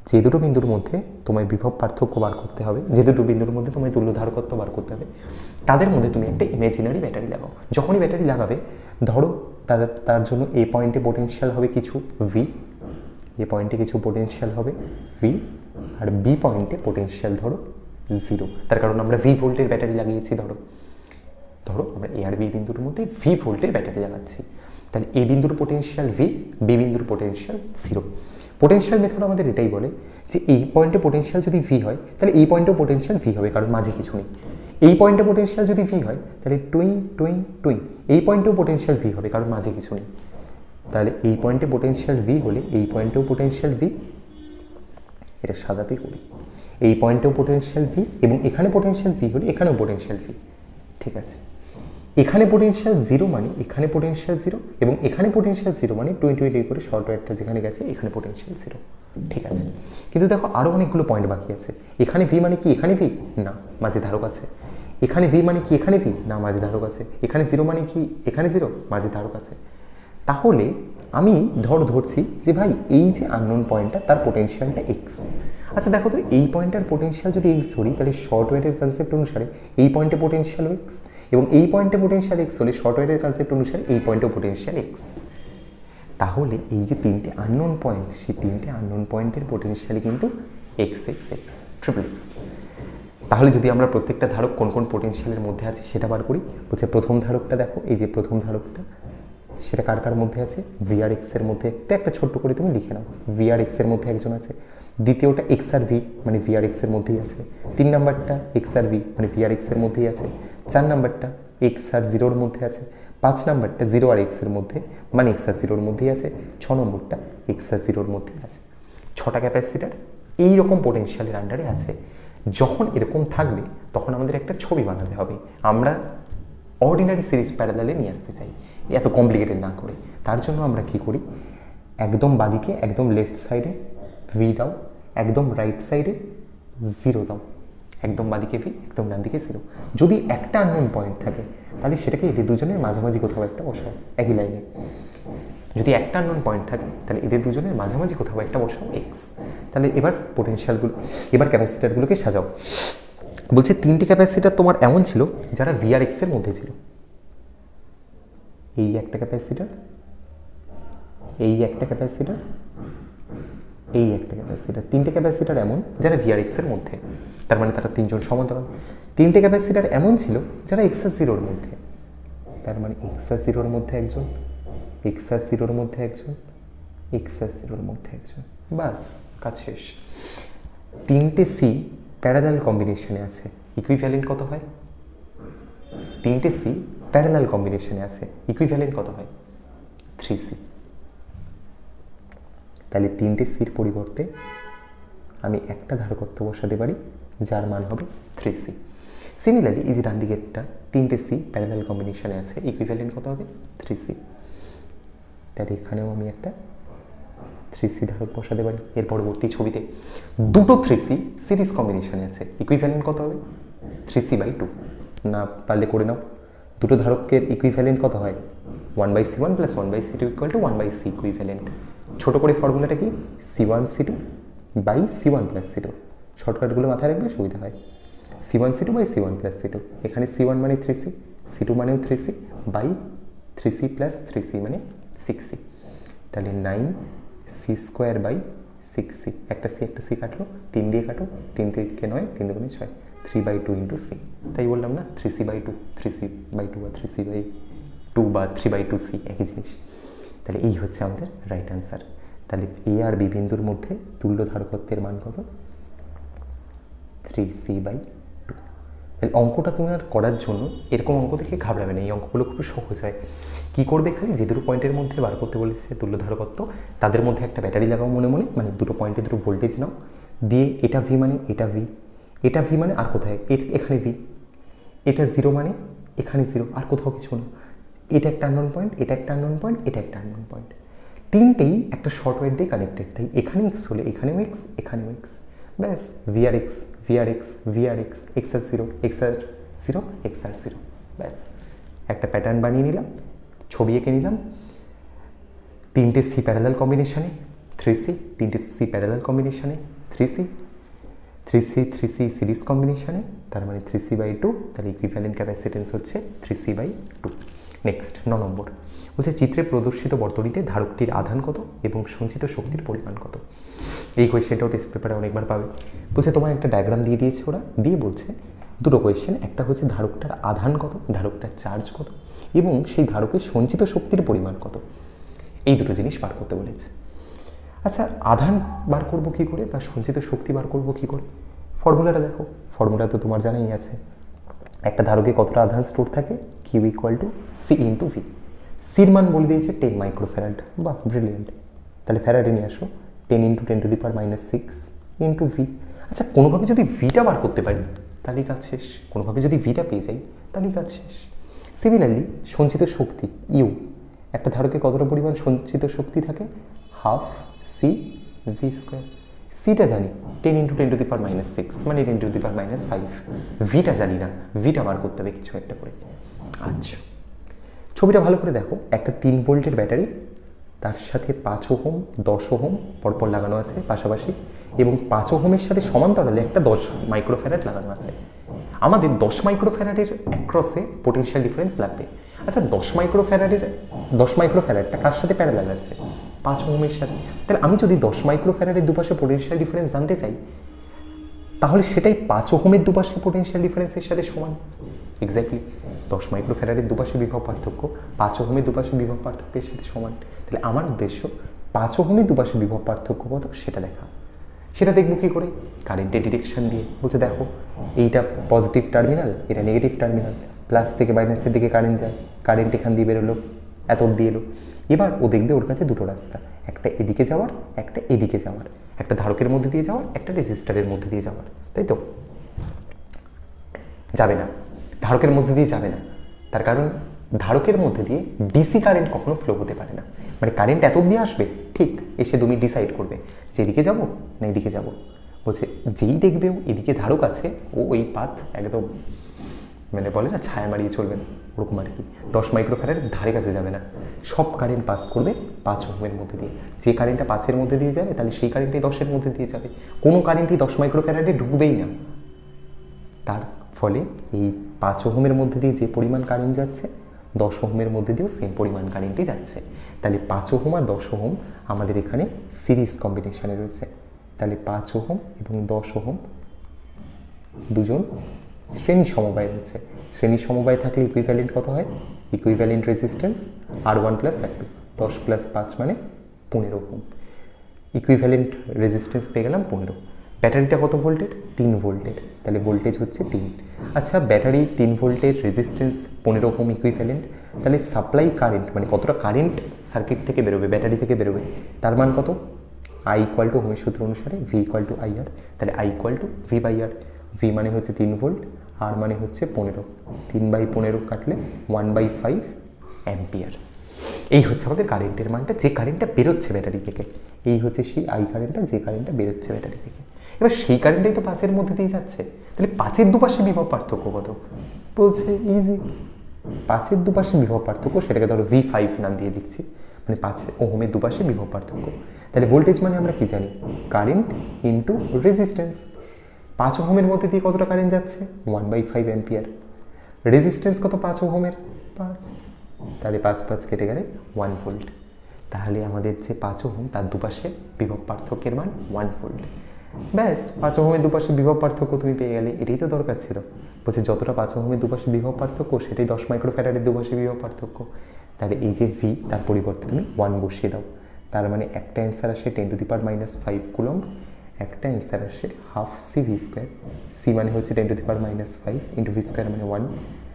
যে দুটো বিন্দুর মধ্যে তোমায় বিভব পার্থক্য বার করতে হবে, যে দুটো বিন্দুর মধ্যে তোমায় তুল্য ধারকত্ব বার করতে হবে, তাদের মধ্যে তুমি একটা ইমাজিনারি ব্যাটারি লাগাও। যখনই ব্যাটারি লাগাবে, ধরো তার জন্য A পয়েন্টে পোটেনশিয়াল হবে কিছু V, A পয়েন্টে কিছু পোটেনশিয়াল হবে V, আর B পয়েন্টে পোটেনশিয়াল ধরো 0। তার কারণ আমরা V ভোল্টের ব্যাটারি লাগিয়েছি। ধরো আমরা A আর B বিন্দুর মধ্যে V ভোল্টের ব্যাটারি লাগাচ্ছি, তাহলে A বিন্দুর পোটেনশিয়াল V, B বিন্দুর পোটেনশিয়াল 0। পোটেনশিয়াল মেথড আমাদের এটাই বলে যে এই পয়েন্টে পোটেনশিয়াল যদি V হয় তাহলে এই পয়েন্টেও পোটেনশিয়াল V হবে, কারণ মাঝে কিছু নেই। এই পয়েন্টে পোটেনশিয়াল যদি V হয় তাহলে টুইং এই পয়েন্টেও পোটেনশিয়াল V হবে, কারণ মাঝে কিছু নেই। তাহলে এই পয়েন্টে পোটেনশিয়াল V হলে এই পয়েন্টেও পোটেনশিয়াল V, এটা সাদাতেই করি, এই পয়েন্টেও পোটেনশিয়াল V, এবং এখানে পোটেনশিয়াল V হলে এখানেও পোটেনশিয়াল V। ঠিক আছে, এখানে পোটেনশিয়াল 0 মানে এখানে পোটেনশিয়াল 0, এবং এখানে পোটেনশিয়াল 0 মানে 20 করে শর্ট ওয়্যারটা যেখানে গেছে এখানে পোটেনশিয়াল 0। ঠিক আছে, কিন্তু দেখো আরও অনেকগুলো পয়েন্ট বাকি আছে। এখানে V মানে কি এখানে V, না মাঝে ধারক আছে। এখানে V মানে কি এখানে V, না মাঝে ধারক আছে। এখানে 0 মানে কি এখানে 0, মাঝে ধারক আছে। তাহলে আমি ধরছি যে ভাই এই যে আননোন পয়েন্টটা তার পোটেনশিয়ালটা x। আচ্ছা দেখো তো, এই পয়েন্টটার পোটেনশিয়াল যদি x ধরি তাহলে শর্ট ওয়্যারের কনসেপ্ট অনুসারে এই পয়েন্টে পোটেনশিয়াল x, এবং এই পয়েন্টে পোটেনশিয়াল x হলে শর্ট ওয়্যারের কনসেপ্ট অনুসারে এই পয়েন্টেও পোটেনশিয়াল x। তাহলে এই যে তিনটে আননোন পয়েন্ট, সেই তিনটে আননোন পয়েন্টের পোটেনশিয়ালই কিন্তু x x x triple x। তাহলে যদি আমরা প্রত্যেকটা ধারক কোন কোন পোটেনশিয়ালের মধ্যে আছে সেটা বার করি। বলছে প্রথম ধারকটা দেখো, এই যে প্রথম ধারকটা, সেটা কার কার মধ্যে আছে, VRX এর মধ্যে। তো একটা ছোট্ট করে তুমি লিখে নাও, VRX এর মধ্যে একজন আছে। দ্বিতীয়টা X আর V মানে VRX এর মধ্যেই আছে। 3 নাম্বারটা X আর V মানে VRX এর মধ্যেই আছে। 4 নাম্বারটা X আর 0 এর মধ্যে আছে। 5 নাম্বারটা 0 আর X এর মধ্যে মানে X আর 0 এর মধ্যেই আছে। 6 নম্বরটা X আর 0 এর মধ্যেই আছে। 6টা ক্যাপাসিটার এইরকম পোটেনশিয়ালের আন্ডারে আছে। যখন এরকম থাকবে তখন আমাদের একটা ছবি বানাতে হবে। আমরা অর্ডিনারি সিরিজ প্যারালালে নিয়ে আসতে চাই, এত কমপ্লিকেটেড না করে। তার জন্য আমরা কি করি, একদম বাদিকে একদম লেফট সাইডে V দাও, একদম রাইট সাইডে 0 দাও। একদম বাদিকে V, একদম ডান দিকে 0। যদি একটা আননোন পয়েন্ট থাকে তাহলে সেটাকে এদের দুজনের মাঝামাঝি কোথাও একটা বসাও একই লাইনে। যদি একটা আননোন পয়েন্ট থাকে তাহলে এদের দুজনের মাঝামাঝি কোথাও একটা বসাও x। তাহলে এবার পোটেনশিয়ালগুলো, এবার ক্যাপাসিটারগুলোকে সাজাও। বলছে 3টে ক্যাপাসিটার তোমার এমন ছিল যারা VRX এর মধ্যে ছিল। এই একটা ক্যাপাসিটার, এই একটা ক্যাপাসিটার, এই একটা ক্যাপাসিটার, তিনটে ক্যাপাসিটার এমন যারা ভিআরএক্স এর মধ্যে, তার মানে তারা তিনজন সমান্তরাল। তিনটে ক্যাপাসিটার এমন ছিল যারা এক্স আর 0-র মধ্যে, তার মানে এক্স আর 0-র মধ্যে একজন, এক্স আর 0-র মধ্যে একজন, এক্স আর 0-র মধ্যে একজন, বাস কাজ শেষ। তিনটে সি প্যারালাল কম্বিনেশনে আছে, ইকুইভ্যালেন্ট কত হয়? তিনটে সি প্যারালাল কম্বিনেশনে আছে, ইকুইভ্যালেন্ট কত হয়? 3C। তাহলে তিনটে সির পরিবর্তে আমি একটা ধারকত্ব বসাতে পারি যার মান হবে 3C। সিমিলারলি এই যে ডান দিকেরটা তিনটে সি প্যারালাল কম্বিনেশনে আছে, ইকুইভ্যালেন্ট কত হবে? 3C। তাহলে এখানেও আমি একটা 3C ধারক বসাতে পারি। এর পরবর্তী ছবিতে দুটো 3C সিরিজ কম্বিনেশনে আছে, ইকুইভ্যালেন্ট কত হবে? 3C/2। না পারলে করে নাও, দুটো ধারকের ইকুইভ্যালেন্ট কত হয়? 1/C1 + 1/C2 = 1/C equivalent. ছোটো করে ফর্মুলাটা কি? C1C2/C1 + C2। শর্টকাটগুলো মাথায় রাখলে সুবিধা হয়। C1C2/C1 + C2, এখানে C1 মানে 3C, C2 মানেও 3C, বাই 3C + 3C মানে 6C। তাহলে 9C² / 6C, একটা C কাটলো, 3 দিয়ে কাটো, 3 থেকে 9, 3 দুগুণে 6, 3/2 × C। তাই বললাম না 3C/2, 3C/2 বা 3C/2 বা 3/2C একই জিনিস। তাহলে এই হচ্ছে আমাদের রাইট অ্যান্সার। তাহলে এ আর বি বিন্দুর মধ্যে তুল্য ধারকত্বের মান কত? 3C/2। তাহলে অঙ্কটা তুমি আর করার জন্য এরকম অঙ্ক দেখে ঘাবড়াবে না, এই অঙ্কগুলো খুব সহজ হয়। কী করবে? খালি যে দুটো পয়েন্টের মধ্যে বার করতে বলেছে তুল্য ধারকত্ব, তাদের মধ্যে একটা ব্যাটারি লাগাও মনে মনে, মানে দুটো পয়েন্টে দুটো ভোল্টেজ নাও, দিয়ে এটা ভি মানে এটা ভি, এটা ভি মানে আর কোথায়? এখানে ভি, এটা 0 মানে এখানে 0, আর কোথাও কিছু না। এটা একটা আননোন পয়েন্ট, এটা একটা আননোন পয়েন্ট, এটা একটা আননোন পয়েন্ট, তিনটেই একটা শর্ট ওয়্যার দিয়ে কানেক্টেড। তাই এখানে এক্স হলে এখানেও এক্স, এখানেও এক্স, ব্যাস VRX VRX VRX, এক্স আর 0 এক্স আর 0 এক্স আর 0, ব্যাস একটা প্যাটার্ন বানিয়ে নিলাম, ছবি এঁকে নিলাম। তিনটে সি প্যারালাল কম্বিনেশনে 3C, তিনটে সি প্যারালাল কম্বিনেশনে 3C, 3C সিরিজ কম্বিনেশনে, তার মানে 3C/2। তাহলে ইকুইভ্যালেন্ট ক্যাপাসিটেন্স হচ্ছে 3C/2। নেক্সট 9 নম্বর বলছে চিত্রে প্রদর্শিত বর্তনীতে ধারকটির আধান কত এবং সঞ্চিত শক্তির পরিমাণ কত? এই কোয়েশ্চেনটাও টেস্ট পেপারে অনেকবার পাবে। বলছে তোমার একটা ডায়াগ্রাম দিয়ে দিয়েছে ওরা, দিয়ে বলছে দুটো কোয়েশ্চেন, একটা হচ্ছে ধারকটার আধান কত, ধারকটার চার্জ কত, এবং সেই ধারকের সঞ্চিত শক্তির পরিমাণ কত, এই দুটো জিনিস বার করতে বলেছে। আচ্ছা, আধান বার করবো কী করে বা সঞ্চিত শক্তি বার করবো কী করে? ফর্মুলাটা দেখো, ফর্মুলা তো তোমার জানাই আছে। একটা ধারকে কতটা আধান স্টোর থাকে? Q = C × V। সির মান বলে দিয়েছে 10 মাইক্রোফ্যারাড। বাহ, ব্রিলিয়েন্ট। তাহলে ফ্যারাডে নিয়ে আসো, 10 × 10⁻⁶ × V। আচ্ছা, কোনোভাবে যদি ভিটা বার করতে পারি তাহলেই কাজ শেষ, কোনোভাবে যদি ভিটা পেয়ে যাই তাহলেই কাজ শেষ। সিমিলারলি সঞ্চিত শক্তি ইউ, একটা ধারকে কতটা পরিমাণ সঞ্চিত শক্তি থাকে? ½ CV²। সিটা জানি 10 × 10⁻⁶, মানে 10⁻⁵। ভিটা জানি না, ভিটা বার করতে হবে কিছু একটা করে। আচ্ছা, ছবিটা ভালো করে দেখো, একটা 3 ভোল্টের ব্যাটারি, তার সাথে 5 ওহম 10 ওহম পরপর লাগানো আছে পাশাপাশি, এবং 5 ওহমের সাথে সমান্তরালে একটা 10 মাইক্রোফ্যারাড লাগানো আছে। আমাদের 10 মাইক্রোফ্যারাডের অ্যাক্রসে পোটেনশিয়াল ডিফারেন্স লাগবে। আচ্ছা, 10 মাইক্রোফ্যারাডটা কার সাথে প্যারালাল আছে? 5 ওহমের সাথে। তাহলে আমি যদি 10 মাইক্রোফ্যারাডের দুপাশে পোটেনশিয়াল ডিফারেন্স জানতে চাই, তাহলে সেটাই 5 ওহমের দুপাশে পোটেনশিয়াল ডিফারেন্সের সাথে সমান। এক্স্যাক্টলি 10 মাইক্রোফ্যারাডের দুপাশে বিভব পার্থক্য 5 ওহমের দুপাশে বিভব পার্থক্যের সাথে সমান। তাহলে আমার উদ্দেশ্য 5 ওহমের দুপাশে বিভব পার্থক্য কত সেটা দেখা। সেটা দেখবো কী করে? কারেন্টের ডিরেকশন দিয়ে। বলছে দেখো, এইটা পজিটিভ টার্মিনাল, এটা নেগেটিভ টার্মিনাল, প্লাস থেকে মাইনাসের দিকে কারেন্ট যায়, কারেন্ট এখান দিয়ে বেরোলো, এত অব্দি এলো। এবার ও দেখবে ওর কাছে দুটো রাস্তা, একটা এদিকে যাওয়ার, একটা এদিকে যাওয়ার, একটা ধারকের মধ্যে দিয়ে যাওয়ার, একটা রেজিস্টারের মধ্যে দিয়ে যাওয়ার, তাই তো? যাবে না, ধারকের মধ্যে দিয়ে যাবে না। তার কারণ ধারকের মধ্যে দিয়ে ডিসি কারেন্ট কখনো ফ্লো হতে পারে না। মানে কারেন্ট এত অব্দি আসবে, ঠিক এসে তুমি ডিসাইড করবে যে এদিকে যাবো না এদিকে যাবো। বলছে যেই দেখবে এদিকে ধারক আছে, ও ওই পাথ একদম মানে বলে না ছায়া মারিয়ে চলবে না, ওরকম আর কি। 10 মাইক্রোফ্যারাডের ধারে কাছে যাবে না, সব কারেন্ট পাস করবে 5 ওহমের মধ্যে দিয়ে। যে কারেন্টটা 5-এর মধ্যে দিয়ে যাবে, তাহলে সেই কারেন্টই 10-এর মধ্যে দিয়ে যাবে। কোনো কারেন্টই 10 মাইক্রোফ্যারাডে ঢুকবেই না। তার ফলে এই 5 ওহমের মধ্যে দিয়ে যে পরিমাণ কারেন্ট যাচ্ছে, 10 ওহমের মধ্যে দিয়েও সেম পরিমাণ কারেন্টই যাচ্ছে। তাহলে 5 ওহম আর 10 ওহম আমাদের এখানে সিরিজ কম্বিনেশনে রয়েছে। তাহলে 5 ওহম এবং 10 ওহম দুজন শ্রেণী সমবায় রয়েছে। শ্রেণী সমবায় থাকলে ইকুইভ্যালেন্ট কত হয়? ইকুইভ্যালেন্ট রেজিস্ট্যান্স R1 + R2, 10 + 5 মানে 15 ওহম। ইকুইভ্যালেন্ট রেজিস্ট্যান্স পেয়ে গেলাম 15। ব্যাটারিটা কত ভোল্টের? 3 ভোল্টের, তাহলে ভোল্টেজ হচ্ছে 3। আচ্ছা, ব্যাটারি 3 ভোল্টের, রেজিস্ট্যান্স 15 ওহম, ইকুইভ্যালেন্ট, তাহলে সাপ্লাই কারেন্ট মানে কতটা কারেন্ট সার্কিট থেকে বেরোবে, ব্যাটারি থেকে বেরোবে, তার মান কত? I = ওহমের সূত্র অনুসারে V = IR, তাহলে I = V/R। V মানে হচ্ছে 3 ভোল্ট, R মানে হচ্ছে 15, 3/15 কাটলে 1/5 অ্যাম্পিয়ার। এই হচ্ছে আমাদের কারেন্টের মানটা, যে কারেন্টটা বেরোচ্ছে ব্যাটারি থেকে। এই হচ্ছে সেই I কারেন্টটা, যে কারেন্টটা বেরোচ্ছে ব্যাটারি থেকে। এবার সেই কারেন্টটাই তো 5-এর মধ্যে দিয়ে যাচ্ছে, তাহলে 5-এর দুপাশে বিভব পার্থক্য কত? বলছে ইজি, 5-এর দুপাশে বিভব পার্থক্য, সেটাকে ধরো V5 নাম দিয়ে দিচ্ছি, মানে 5 ওহমের দুপাশে বিভব পার্থক্য। তাহলে ভোল্টেজ মানে আমরা কি জানি? Current into resistance. 5 ওহমের মধ্যে দিয়ে কতটা কারেন্ট যাচ্ছে? 1/5 অ্যাম্পিয়ার। রেজিস্ট্যান্স কত 5 ওহমের? 5, তাহলে 5 কেটে গেলে 1 ভোল্ট। তাহলে আমাদের যে 5 ওহম তার দুপাশে বিভব পার্থক্যের মান 1 ভোল্ট। ব্যাস, 5 ওহমের দুপাশে বিভব পার্থক্য তুমি পেয়ে গেলে। এটাই তো দরকার ছিল। বলছে যতটা 5 ওহমের দুপাশে বিভব পার্থক্য, সেটাই 10 মাইক্রোফ্যারাডের দুপাশে বিভব পার্থক্য। তাহলে এই যে V, তার পরিবর্তে তুমি 1 বসিয়ে দাও। তার মানে একটা অ্যান্সার আসে 10⁻⁵ কুলম্ব, একটা অ্যান্সার আসে ½ CV²। C মানে হচ্ছে 10⁻⁵ ইন্টু V² মানে 1,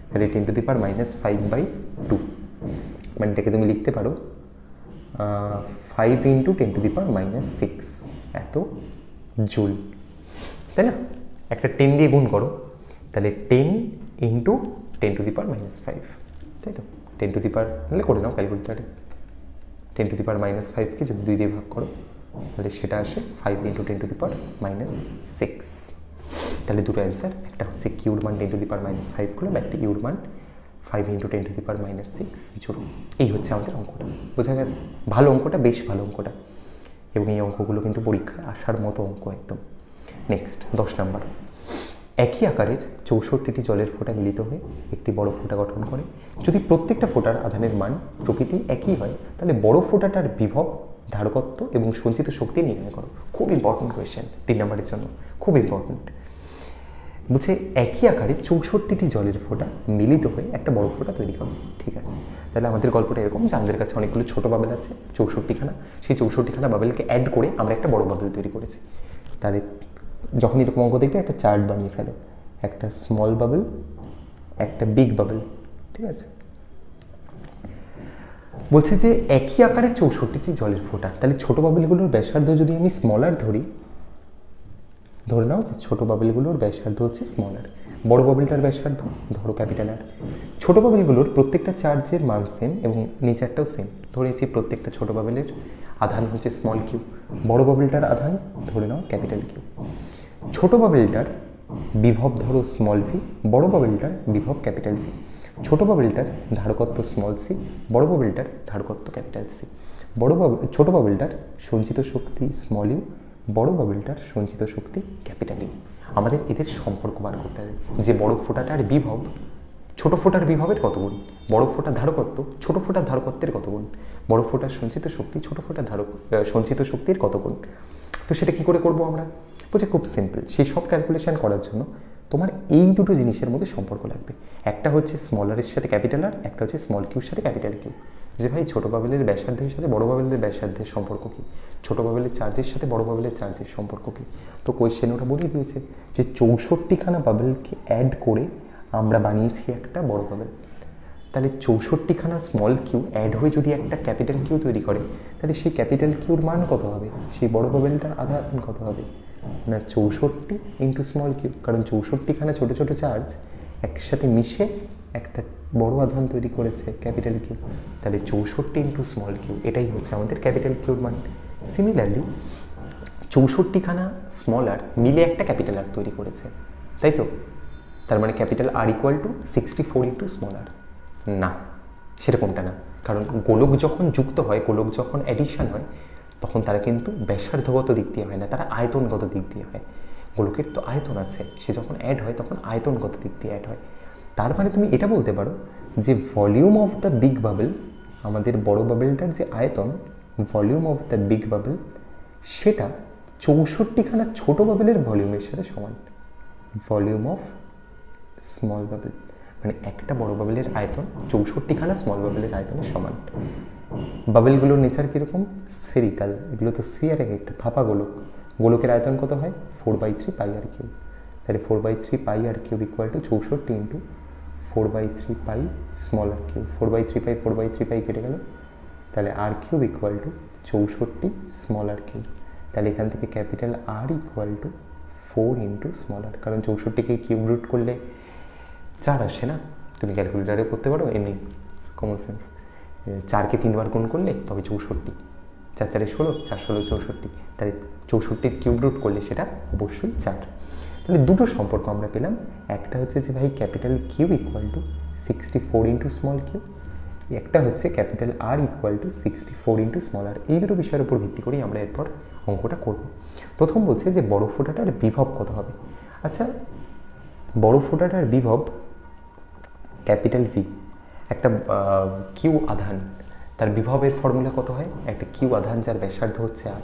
তাহলে 10⁻⁵/2, মানে এটাকে তুমি লিখতে পারো 5 × 10⁻⁶ এত জুল, তাই না? একটা 10 দিয়ে গুণ করো, তাহলে 10 × 10⁻⁵, তাই তো? 10 নাহলে করে নাও ক্যালকুলেটারে। 10⁻⁵কে যদি 2 দিয়ে ভাগ করো, তাহলে সেটা আসে 5 × 10⁻⁶। তাহলে দুটো অ্যান্সার, একটা হচ্ছে কিউর মান 10⁻⁵ কুলম্ব, একটা ইউর মান 5 × 10⁻⁶ জুল। এই হচ্ছে আমাদের অঙ্কটা, বোঝা গেছে? ভালো অঙ্কটা, বেশ ভালো অঙ্কটা, এবং এই অঙ্কগুলো কিন্তু পরীক্ষায় আসার মতো অঙ্ক একদম। Next 10 number. একই আকারের 64টি জলের ফোঁটা মিলিত হয়ে একটি বড় ফোঁটা গঠন করে। যদি প্রত্যেকটা ফোঁটার আধানের মান প্রকৃতি একই হয়, তাহলে বড় ফোঁটাটার বিভব, ধারকত্ব এবং সঞ্চিত শক্তি নির্ণয় করো। খুব ইম্পর্টেন্ট কোয়েশ্চেন, 3 নম্বরের জন্য খুব ইম্পর্টেন্ট। বলছে একই আকারে 64টি জলের ফোঁটা মিলিত হয়ে একটা বড় ফোঁটা তৈরি করো। ঠিক আছে, তাহলে আমাদের গল্পটা এরকম যে আমাদের কাছে অনেকগুলো ছোট বাবেল আছে, 64খানা। সেই 64খানা বাবেলকে অ্যাড করে আমরা একটা বড় বাবেল তৈরি করেছি। তাহলে যখন এরকম অঙ্ক দেখবে, একটা চার্ট বানিয়ে ফেলো, একটা স্মল বাবেল, একটা বিগ বাবেল। ঠিক আছে, বলছে যে একই আকারে 64টি জলের ফোঁটা, তাহলে ছোট বাবেলগুলোর ব্যাসার্ধ যদি আমি স্মলার ধরি, ধরে নাও যে ছোট বাবেলগুলোর ব্যাসার্ধ হচ্ছে স্মলার, বড় বাবেলটার ব্যাসার্ধ ধরো ক্যাপিটাল আর। ছোট বাবেলগুলোর প্রত্যেকটা চার্জের মান সেম এবং নেচারটাও সেম। ধরেছি প্রত্যেকটা ছোট বাবেলের আধান হচ্ছে স্মল কিউ, বড় বাবেলটার আধান ধরে নাও ক্যাপিটাল কিউ। ছোট বাবেলটার বিভব ধরো স্মল ভি, বড় বাবেলটার বিভব ক্যাপিটাল ভি। ছোট বাবেলটার ধারকত্ব স্মল সি, বড় বাবেলটার ধারকত্ব ক্যাপিটাল সি। ছোট বাবেলটার সঞ্চিত শক্তি স্মল ইউ, বড় বাবেলটার সঞ্চিত শক্তি ক্যাপিটাল ইউ। আমাদের এদের সম্পর্ক বার করতে হবে, যে বড় ফোঁটাটার বিভব ছোট ফোঁটার বিভবের কত গুণ, বড় ফোঁটার ধারকত্ব ছোট ফোঁটার ধারকত্বের কত গুণ, বড় ফোঁটার সঞ্চিত শক্তি ছোট ফোঁটার সঞ্চিত শক্তির কত গুণ। তো সেটা কী করে করবো আমরা? বলছে খুব সিম্পল। সেই সব ক্যালকুলেশন করার জন্য তোমার এই দুটো জিনিসের মধ্যে সম্পর্ক লাগবে। একটা হচ্ছে স্মলারের সাথে ক্যাপিটাল আর, একটা হচ্ছে স্মল কিউর সাথে ক্যাপিটাল কিউ। যে ভাই ছোটো বাবেলের ব্যাসার্ধের সাথে বড় বাবেলের ব্যাসার্ধের সম্পর্ক কী, ছোটো বাবেলের চার্জের সাথে বড় বাবেলের চার্জের সম্পর্ক কী। তো কোয়েশ্চেন ওটা বলেই দিয়েছে যে 64খানা বাবেলকে অ্যাড করে আমরা বানিয়েছি একটা বড় বাবেল। তাহলে 64খানা স্মল কিউ অ্যাড হয়ে যদি একটা ক্যাপিটাল কিউ তৈরি করে, তাহলে সেই ক্যাপিটাল কিউর মান কত হবে, সেই বড় বাবেলটার আধার কত হবে না 64 ইন্টু স্মল কিউ। কারণ 64খানা ছোটো ছোটো চার্জ একসাথে মিশে একটা বড় আধান তৈরি করেছে ক্যাপিটাল কিউ। তাহলে 64 ইন্টু স্মল কিউ, এটাই হচ্ছে আমাদের ক্যাপিটাল কিউর মান। সিমিলারলি 64খানা স্মল আর মিলে একটা ক্যাপিটাল আর তৈরি করেছে, তাই তো? তার মানে ক্যাপিটাল আর = 64 ইন্টু স্মল আর। না, সেরকমটা না। কারণ গোলক যখন যুক্ত হয়, গোলক যখন অ্যাডিশন হয়, তখন তারা কিন্তু ব্যাসার্ধগত দিক দিয়ে হয় না, তারা আয়তনগত দিক দিয়ে হয়। গোলকের তো আয়তন আছে, সে যখন অ্যাড হয় তখন আয়তনগত দিক দিয়ে অ্যাড হয়। তার মানে তুমি এটা বলতে পারো যে volume of the big bubble আমাদের বড় বাবেলটার যে আয়তন, volume of the big bubble, সেটা 64খানা ছোট বাবেলের ভলিউমের সাথে সমান। ভলিউম অফ স্মল বাবেল মানে একটা বড় বাবেলের আয়তন 64খানা স্মল বাবেলের আয়তনের সমান। বাবেলগুলোর নেচার কীরকম? স্ফেরিক্যাল। এগুলো তো স্ফিয়ার, একটা ফাঁপা গোলক। গোলকের আয়তন কত হয়? 4/3 পাই আর কিউব। তাহলে 4/3 pi R cube equal to 64 into 4/3 pi small R cube. 4/3 pi কেটে গেল, তাহলে R cube equal to 64 small R cube. তাহলে এখান থেকে capital R equal to 4 into small R, কারণ 64কে কিউব রুট করলে 4 আসে না, তুমি ক্যালকুলেটারে করতে পারো, এমনি কমন সেন্স। 4কে 3বার গুণ করলে তবে 64, 4 4 16, 4 16 64, তাহলে 64 কিউব রুট করলে সেটা অবশ্যই 4। তাহলে দুটো সম্পর্ক আমরা পেলাম। একটা হচ্ছে যে ভাই capital Q equal to 64 into small Q, একটা হচ্ছে capital R equal to 64 into small R. এই দুটো বিষয়ের উপর ভিত্তি করেই আমরা এরপর অঙ্কটা করব। প্রথম বলছে যে বড় ফোঁটাটার বিভব কত হবে। আচ্ছা, বড় ফোঁটাটার বিভব ক্যাপিটাল ভি, একটা কিউ আধান, তার বিভবের ফর্মুলা কত হয়? একটা কিউ আধান যার ব্যাসার্ধ হচ্ছে আর,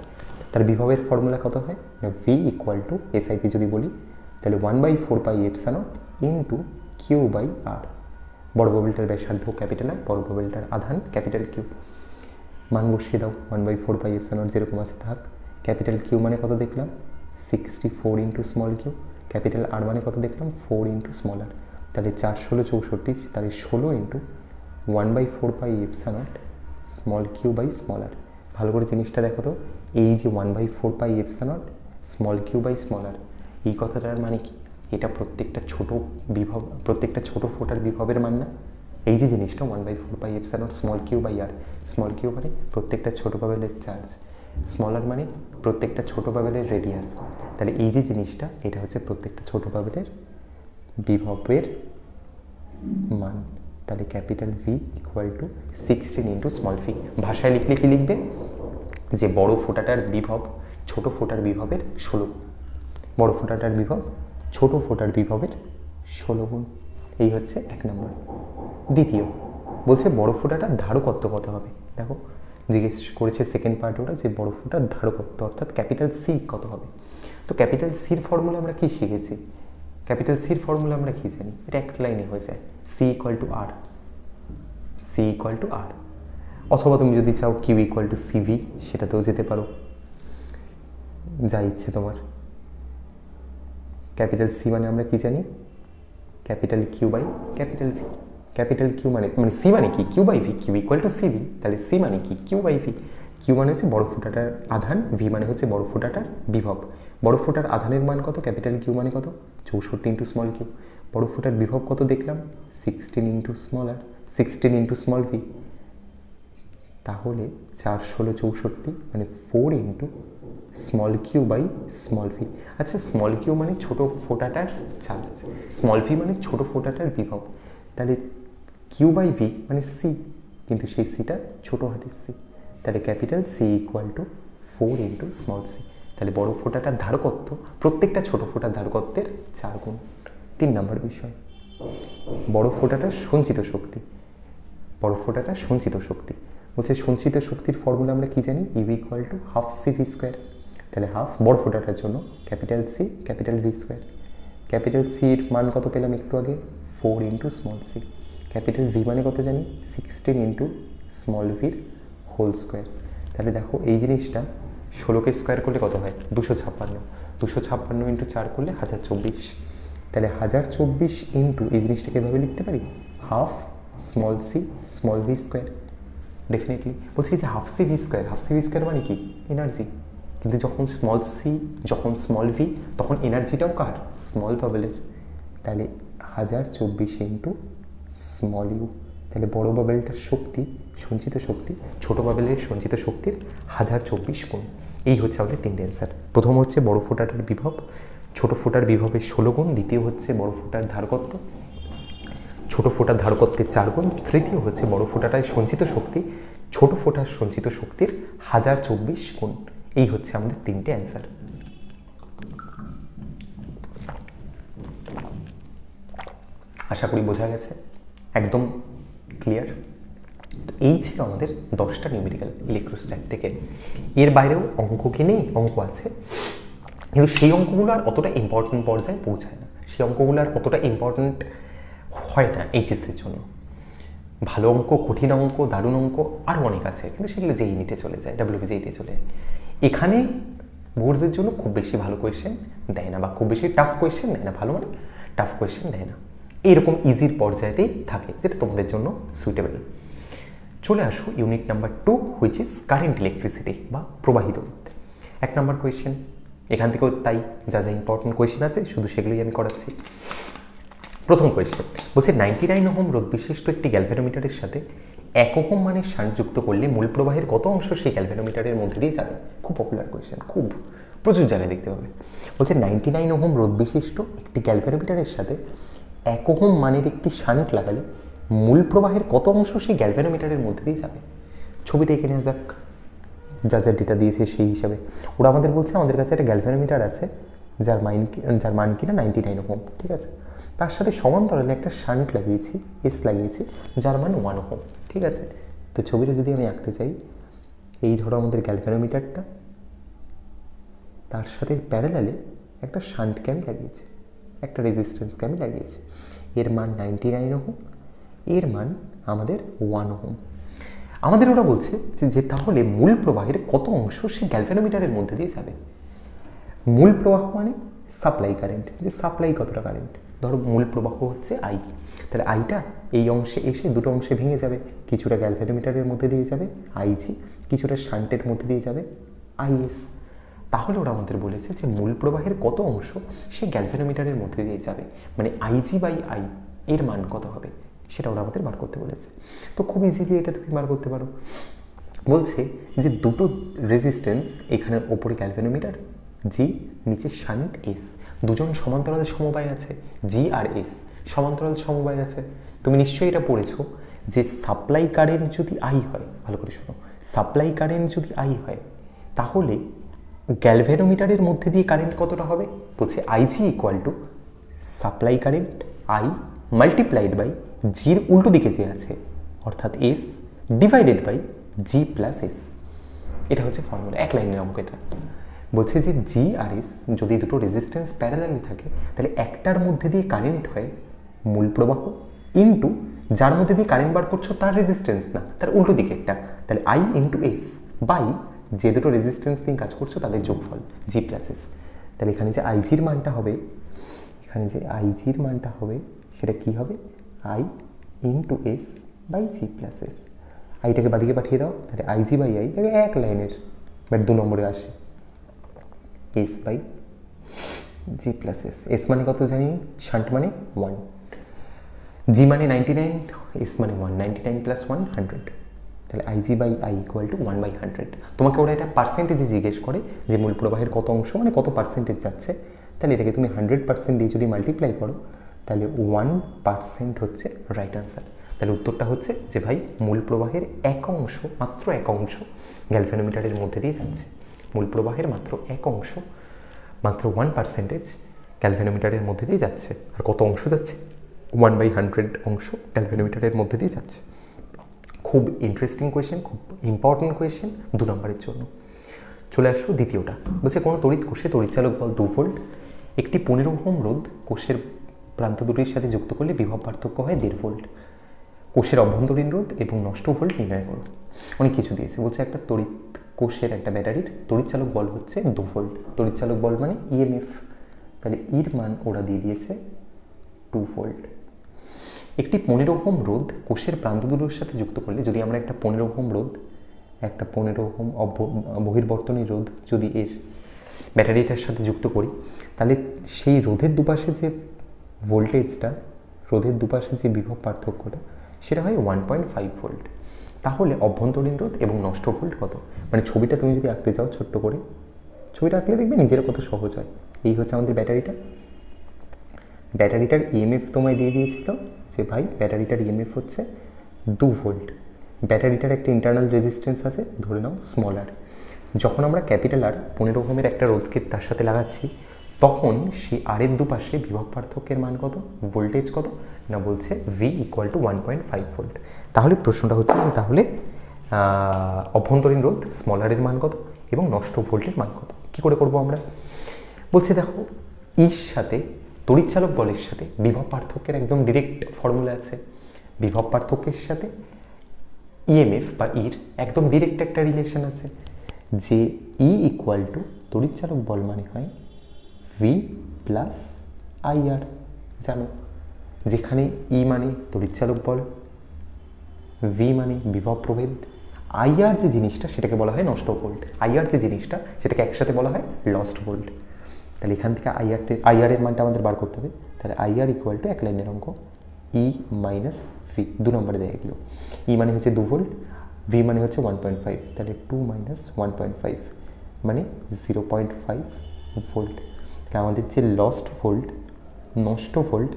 তার বিভবের ফর্মুলা কত হয়? ভি ইকুয়াল টু এসআইপি যদি বলি তাহলে 1/4 pi epsilon into Q by R. বড় বাবেলটার ব্যাসার্ধ ক্যাপিটাল আর, বড় বাবেলটার আধান ক্যাপিটাল কিউ। মান বসিয়ে দাও, 1/4 পাই এপসাইলন যেরকম আছে থাক। ক্যাপিটাল কিউ মানে কত দেখলাম? 64 into small Q. Capital R মানে কত দেখলাম? 4 ইন্টু স্মল আর। তাহলে 4 16 64, তাহলে 16 into 1/4 pi epsilon small Q by small R. ভালো করে জিনিসটা দেখো তো, এই যে 1/4 pi epsilon small Q by small R, এই কথাটার মানে কি? এটা প্রত্যেকটা ছোট বিভব, প্রত্যেকটা ছোট ফোঁটার বিভবের মান না? এই যে জিনিসটা 1/4 pi epsilon small Q by R, small Q মানে প্রত্যেকটা ছোট বাবেলের চার্জ, স্মল আর মানে প্রত্যেকটা ছোট বাবেলের রেডিয়াস। তাহলে এই যে জিনিসটা, এটা হচ্ছে প্রত্যেকটা ছোট বাবেলের বিভবের মান। তাহলে capital V equal two 16 into small V. ভাষায় লিখলে কি লিখবে? যে বড় ফোঁটাটার বিভব ছোট ফোঁটার বিভবের 16, বড় ফোঁটাটার বিভব ছোট ফোঁটার বিভবের 16 গুণ। এই হচ্ছে 1 নম্বর। দ্বিতীয় বলছে বড় ফোঁটাটার ধারকত্ব কত হবে। দেখো জিজ্ঞেস করেছে সেকেন্ড পার্ট ওটা, যে বড় ফোঁটার ধারকত্ব অর্থাৎ ক্যাপিটাল সি কত হবে। তো ক্যাপিটাল সির ফর্মুলা আমরা কি শিখেছি? ক্যাপিটাল সির ফর্মুলা আমরা কি জানি? এটা এক লাইনে হয়ে যায়, C equal to R, C equal to R. অথবা তুমি যদি চাও কিউ ইকুয়াল টু সিভি, সেটাতেও যেতে পারো, যা ইচ্ছে তোমার। ক্যাপিটাল সি মানে আমরা কি জানি? Capital Q by capital V. Capital Q মানে সি মানে কি? Q by V, Q equal to CV. তাহলে সি মানে কি? Q by V. কিউ মানে হচ্ছে বড় ফোঁটাটার আধান, ভি মানে হচ্ছে বড় ফোঁটাটার বিভব। বড় ফোঁটার আধানের মান কত? ক্যাপিটাল কিউ মানে কত? 64 ইন্টু স্মল কিউ। বড় ফোঁটার বিভব কত দেখলাম? 16 into small R, 16 into small V. তাহলে 4 16 64 মানে 4 into small Q by small V. আচ্ছা, স্মল কিউ মানে ছোট ফোঁটাটার চার্জ, স্মল ভি মানে ছোট ফোঁটাটার বিভব। তাহলে কিউ বাই ভি মানে সি, কিন্তু সেই সিটা ছোট হাতের সি। তাহলে capital C equal to 4 into small C. তাহলে বড় ফোঁটাটার ধারকত্ব প্রত্যেকটা ছোট ফোঁটার ধারকত্বের 4 গুণ। 3 নম্বর বিষয়, বড় ফোঁটাটার সঞ্চিত শক্তি। বড় ফোঁটাটার সঞ্চিত শক্তি বলছে, সঞ্চিত শক্তির ফর্মুলা আমরা কি জানি? U equal to half C V square. তাহলে হাফ বড় ফোঁটাটার জন্য capital C capital V square. Capital সির মান কত পেলাম একটু আগে? 4 into small C. Capital V মানে কত জানি? 16 ইন্টু স্মল ভির হোল স্কোয়ার। তাহলে দেখো এই জিনিসটা 16কে স্কোয়ার করলে কত হয়? 256। 256 ইন্টু 4 করলে 1024। তাহলে 1024 ইন্টু এই জিনিসটাকে এভাবে লিখতে পারি, half small C small V square. Definitely বলছি যে half C V square, half C V square মানে কি? এনার্জি। কিন্তু যখন স্মল সি যখন স্মল ভি, তখন এনার্জিটাও কার? স্মল বাবেলের। তাহলে 1024 ইন্টু স্মল ইউ। তাহলে বড় বাবেলটার শক্তি, সঞ্চিত শক্তি ছোট বাবেলের সঞ্চিত শক্তির 1024 গুণ। এই হচ্ছে আমাদের 3টে অ্যান্সার। প্রথম হচ্ছে বড় ফোঁটাটার বিভব ছোট ফোঁটার বিভবের 16 গুণ। দ্বিতীয় হচ্ছে বড় ফোঁটার ধারকত্ব ছোট ফোঁটার ধারকত্বের 4 গুণ। তৃতীয় হচ্ছে বড় ফোঁটাটায় সঞ্চিত শক্তি ছোট ফোঁটার সঞ্চিত শক্তির 1024 গুণ। এই হচ্ছে আমাদের 3টে অ্যান্সার। আশা করি বোঝা গেছে, একদম ক্লিয়ার। তো এই ছিল আমাদের 10টা নিউমেরিক্যাল ইলেকট্রোস্ট্যাট থেকে। এর বাইরেও অঙ্ক কি নেই, অঙ্ক আছে, কিন্তু সেই অঙ্কগুলো আর অতটা ইম্পর্টেন্ট পর্যায়ে পৌঁছায় না, সেই অঙ্কগুলো আর অতটা ইম্পর্টেন্ট হয় না এইচএসের জন্য। ভালো অঙ্ক, কঠিন অঙ্ক, দারুণ অঙ্ক আরও অনেক আছে, কিন্তু সেগুলো যেই ইউনিটে চলে যায়, WBJতে চলে যায়। এখানে বোর্ডসের জন্য খুব বেশি ভালো কোয়েশ্চেন দেয় না, বা খুব বেশি টাফ কোয়েশ্চেন দেয় না, ভালো মানে টাফ কোয়েশ্চেন দেয় না, এইরকম ইজির পর্যায়েতেই থাকে, যেটা তোমাদের জন্য সুইটেবল। চলে আসো unit number 2, which is current electricity বা প্রবাহিত বিদ্যুৎ। 1 নম্বর কোয়েশ্চেন, এখান থেকেও তাই যা যা ইম্পর্টেন্ট কোয়েশ্চেন আছে শুধু সেগুলোই আমি করাচ্ছি। প্রথম কোয়েশ্চেন বলছে 99 ওহম রোধ বিশিষ্ট একটি গ্যালভ্যানোমিটারের সাথে 1 ওহম মানের শান্ট যুক্ত করলে মূল প্রবাহের কত অংশ সেই গ্যালভ্যানোমিটারের মধ্যে দিয়ে যাবে? খুব পপুলার কোয়েশ্চেন, খুব প্রচুর জায়গায় দেখতে পাবে। বলছে 99 ওহম রোধ বিশিষ্ট একটি গ্যালভ্যানোমিটারের সাথে 1 ওহম মানের একটি শান্ট লাগালে মূল প্রবাহের কত অংশ সেই গ্যালভ্যানোমিটারের মধ্যে দিয়ে যাবে? ছবিটা এঁকে নেওয়া যাক, যা যা ডেটা দিয়েছে সেই হিসাবে। ওরা আমাদের বলছে আমাদের কাছে একটা গ্যালভ্যানোমিটার আছে যার মান কিনা 99 ওহম, ঠিক আছে। তার সাথে সমান্তরালে একটা শান্ট লাগিয়েছি, এস লাগিয়েছি, যার মান 1 ওহম, ঠিক আছে। তো ছবিটা যদি আমি আঁকতে চাই, এই ধরো আমাদের গ্যালভ্যানোমিটারটা, তার সাথে প্যারালালে একটা শান্টকে আমি লাগিয়েছি, একটা রেজিস্ট্যান্সকে আমি লাগিয়েছি। এর মান 99 ওহম, এর মান আমাদের 1 ওহম। আমাদের ওরা বলছে যে তাহলে মূল প্রবাহের কত অংশ সেই গ্যালভ্যানোমিটারের মধ্যে দিয়ে যাবে? মূল প্রবাহ মানে সাপ্লাই কারেন্ট, যে সাপ্লাই কতটা কারেন্ট, ধরো মূল প্রবাহ হচ্ছে আই, তাহলে আইটা এই অংশে এসে দুটো অংশে ভেঙে যাবে, কিছুটা গ্যালভ্যানোমিটারের মধ্যে দিয়ে যাবে আইজি, কিছুটা শান্টের মধ্যে দিয়ে যাবে আইএস। তাহলে ওরা আমাদের বলেছে যে মূল প্রবাহের কত অংশ সেই গ্যালভ্যানোমিটারের মধ্যে দিয়ে যাবে, মানে আইজি বাই আই এর মান কত হবে সেটা ওরা আমাদের বার করতে বলেছে। তো খুব ইজিলি এটা তুমি বার করতে পারো। বলছে যে দুটো রেজিস্ট্যান্স, এখানে ওপরে গ্যালভ্যানোমিটার জি, নিচে শান্ট এস, দুজন সমান্তরাল সমবায় আছে, জি আর এস সমান্তরাল সমবায় আছে। তুমি নিশ্চয়ই এটা পড়েছো যে সাপ্লাই কারেন্ট যদি আই হয়, ভালো করে শোনো, সাপ্লাই কারেন্ট যদি আই হয় তাহলে গ্যালভ্যানোমিটারের মধ্যে দিয়ে কারেন্ট কতটা হবে? বলছে IG equal to supply current I multiplied by জির উল্টো দিকে যে আছে অর্থাৎ S divided by G plus S. এটা হচ্ছে ফর্মুলা, এক লাইনের অঙ্ক এটা। বলছে যে জি আর এস যদি দুটো রেজিস্ট্যান্স প্যারালালি থাকে তাহলে একটার মধ্যে দিয়ে কারেন্ট হয় মূল প্রবাহ ইন্টু যার মধ্যে দিয়ে কারেন্ট বার করছো তার রেজিস্ট্যান্স না, তার উল্টো দিকে একটা, তাহলে আই ইন্টু এস বাই যে দুটো রেজিস্ট্যান্স নিয়ে কাজ করছো তাদের যোগফল জি প্লাস এস। তাহলে এখানে যে আইজির মানটা হবে, এখানে যে আইজির মানটা হবে সেটা কি হবে? I into S by G plus S. আইটাকে বাদিকে পাঠিয়ে দাও, তাহলে আইজি বাই আই এক লাইনের, বাট 2 নম্বরে আসে S by G plus S. S মানে কত জানি, শান্ট মানে 1, জি মানে 99, এস মানে 1, 99 প্লাস 1 100, তাহলে IG by I equal to 1 by 100। তোমাকে ওরা এটা পার্সেন্টেজে জিজ্ঞেস করে যে মূল প্রবাহের কত অংশ মানে কত পার্সেন্টেজ যাচ্ছে, তাহলে এটাকে তুমি 100% দিয়ে যদি মাল্টিপ্লাই করো তাহলে 1% হচ্ছে রাইট আনসার। তাহলে উত্তরটা হচ্ছে যে ভাই মূল প্রবাহের এক অংশ, মাত্র এক অংশ গ্যালভ্যানোমিটারের মধ্যে দিয়ে যাচ্ছে। মূল প্রবাহের মাত্র এক অংশ, মাত্র 1% গ্যালভ্যানোমিটারের মধ্যে দিয়ে যাচ্ছে। আর কত অংশ যাচ্ছে? 1/100 অংশ গ্যালভ্যানোমিটারের মধ্যে দিয়ে যাচ্ছে। খুব ইন্টারেস্টিং কোয়েশ্চেন, খুব ইম্পর্টেন্ট কোয়েশ্চেন 2 নম্বরের জন্য। চলে আসো দ্বিতীয়টা। বলছে কোনো তড়িৎ কোষে তড়িৎচালক বল 2 ভোল্ট, একটি 15 ওহম রোধ কোষের প্রান্ত দুটির সাথে যুক্ত করলে বিভব পার্থক্য হয় 1.5 ভোল্ট। কোষের অভ্যন্তরীণ রোধ এবং নষ্ট ভোল্ট নির্ণয় করো। অনেক কিছু দিয়েছে। বলছে একটা তড়িৎ কোষের একটা ব্যাটারির তড়িৎচালক বল হচ্ছে 2 ভোল্ট। তড়িৎচালক বল মানে ইএমএফ, তাহলে এর মান ওরা দিয়ে দিয়েছে 2 ভোল্ট। একটি 15 ওহম রোধ কোষের প্রান্ত দুটোর সাথে যুক্ত করলে, যদি আমরা একটা 15 ওহম রোধ, একটা 15 ওহম বহির্বর্তনী রোধ যদি এর ব্যাটারিটার সাথে যুক্ত করি, তাহলে সেই রোধের দুপাশে যে ভোল্টেজটা, রোধের দুপাশে যে বিভব পার্থক্যটা, সেটা হয় 1.5 ভোল্ট। তাহলে অভ্যন্তরীণ রোধ এবং নষ্ট ভোল্ট কত? মানে ছবিটা তুমি যদি আঁকতে চাও ছোট্ট করে, ছবিটা আঁকলে দেখবে নিজের কত সহজ হয়। এই হচ্ছে আমাদের ব্যাটারিটা। ব্যাটারিটার ইএমএফ তোমায় দিয়ে দিয়েছিল যে ভাই ব্যাটারিটার ইএমএফ হচ্ছে 2 ভোল্ট। ব্যাটারিটার একটা ইন্টারনাল রেজিস্ট্যান্স আছে, ধরে নাও স্মল আর। যখন আমরা ক্যাপিটাল আর 15 ওহমের একটা রোধকে তার সাথে লাগাচ্ছি, তখন সেই আর এর দুপাশে বিভব পার্থক্যের মান কত, ভোল্টেজ কত না, বলছে ভি ইকুয়াল টু 1.5 ভোল্ট। তাহলে প্রশ্নটা হচ্ছে যে তাহলে অভ্যন্তরীণ রোধ স্মল আর এর মান কত এবং নষ্ট ভোল্টের মান কত। কী করে করবো আমরা, বলছে দেখো ইর সাথে তড়িৎচালক বলের সাথে বিভব পার্থক্যের একদম ডিরেক্ট ফর্মুলা আছে। বিভব পার্থক্যের সাথে ইএমএফ বা ইর একদম ডিরেক্ট একটা রিলেশন আছে, যে ই ইকুয়াল টু তড়িৎচালক বল মানে হয় ভি প্লাস আইআর। জানো যেখানে ই মানে তড়িৎচালক বল, ভি মানে বিভব প্রভেদ, আইআর যে জিনিসটা সেটাকে বলা হয় নষ্ট ভোল্ট, আইআর যে জিনিসটা সেটাকে একসাথে বলা হয় লস্ট ভোল্ট। তাহলে এখান থেকে আইআর এর মানটা আমাদের বার করতে হবে। তাহলে আইআর ইকুয়াল টু এক লাইনের অঙ্ক ই মাইনাস ভি, 2 নম্বরে দেয়া গেল। ই মানে হচ্ছে 2 ভোল্ট, ভি মানে হচ্ছে 1.5, তাহলে 2 মাইনাস 1.5 মানে 0.5 ভোল্ট। তাহলে আমাদের যে লস্ট ভোল্ট, নষ্ট ভোল্ট,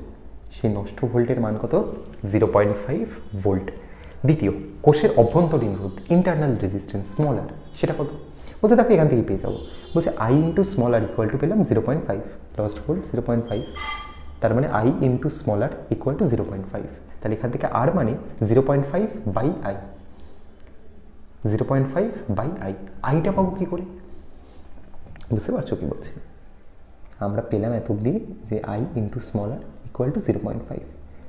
সেই নষ্ট ভোল্টের মান কত, 0.5 ভোল্ট। দ্বিতীয়, কোষের অভ্যন্তরীণ রোধ ইন্টারনাল রেজিস্ট্যান্স স্মল আর, সেটা কত, বলছে দেখো এখান থেকে পেয়ে যাবো। বলছে I into small R equal to পেলাম 0.5, লস্ট ভোল্ট 0.5, তার মানে I into small R equal to 0.5। তাহলে এখান থেকে আর মানে 0.5 বাই আই, 0.5 বাই আই। আইটা পাবো কী করে, বুঝতে পারছো কি বলছি, আমরা পেলাম এত অব্দি যে I into small R equal to 0.5।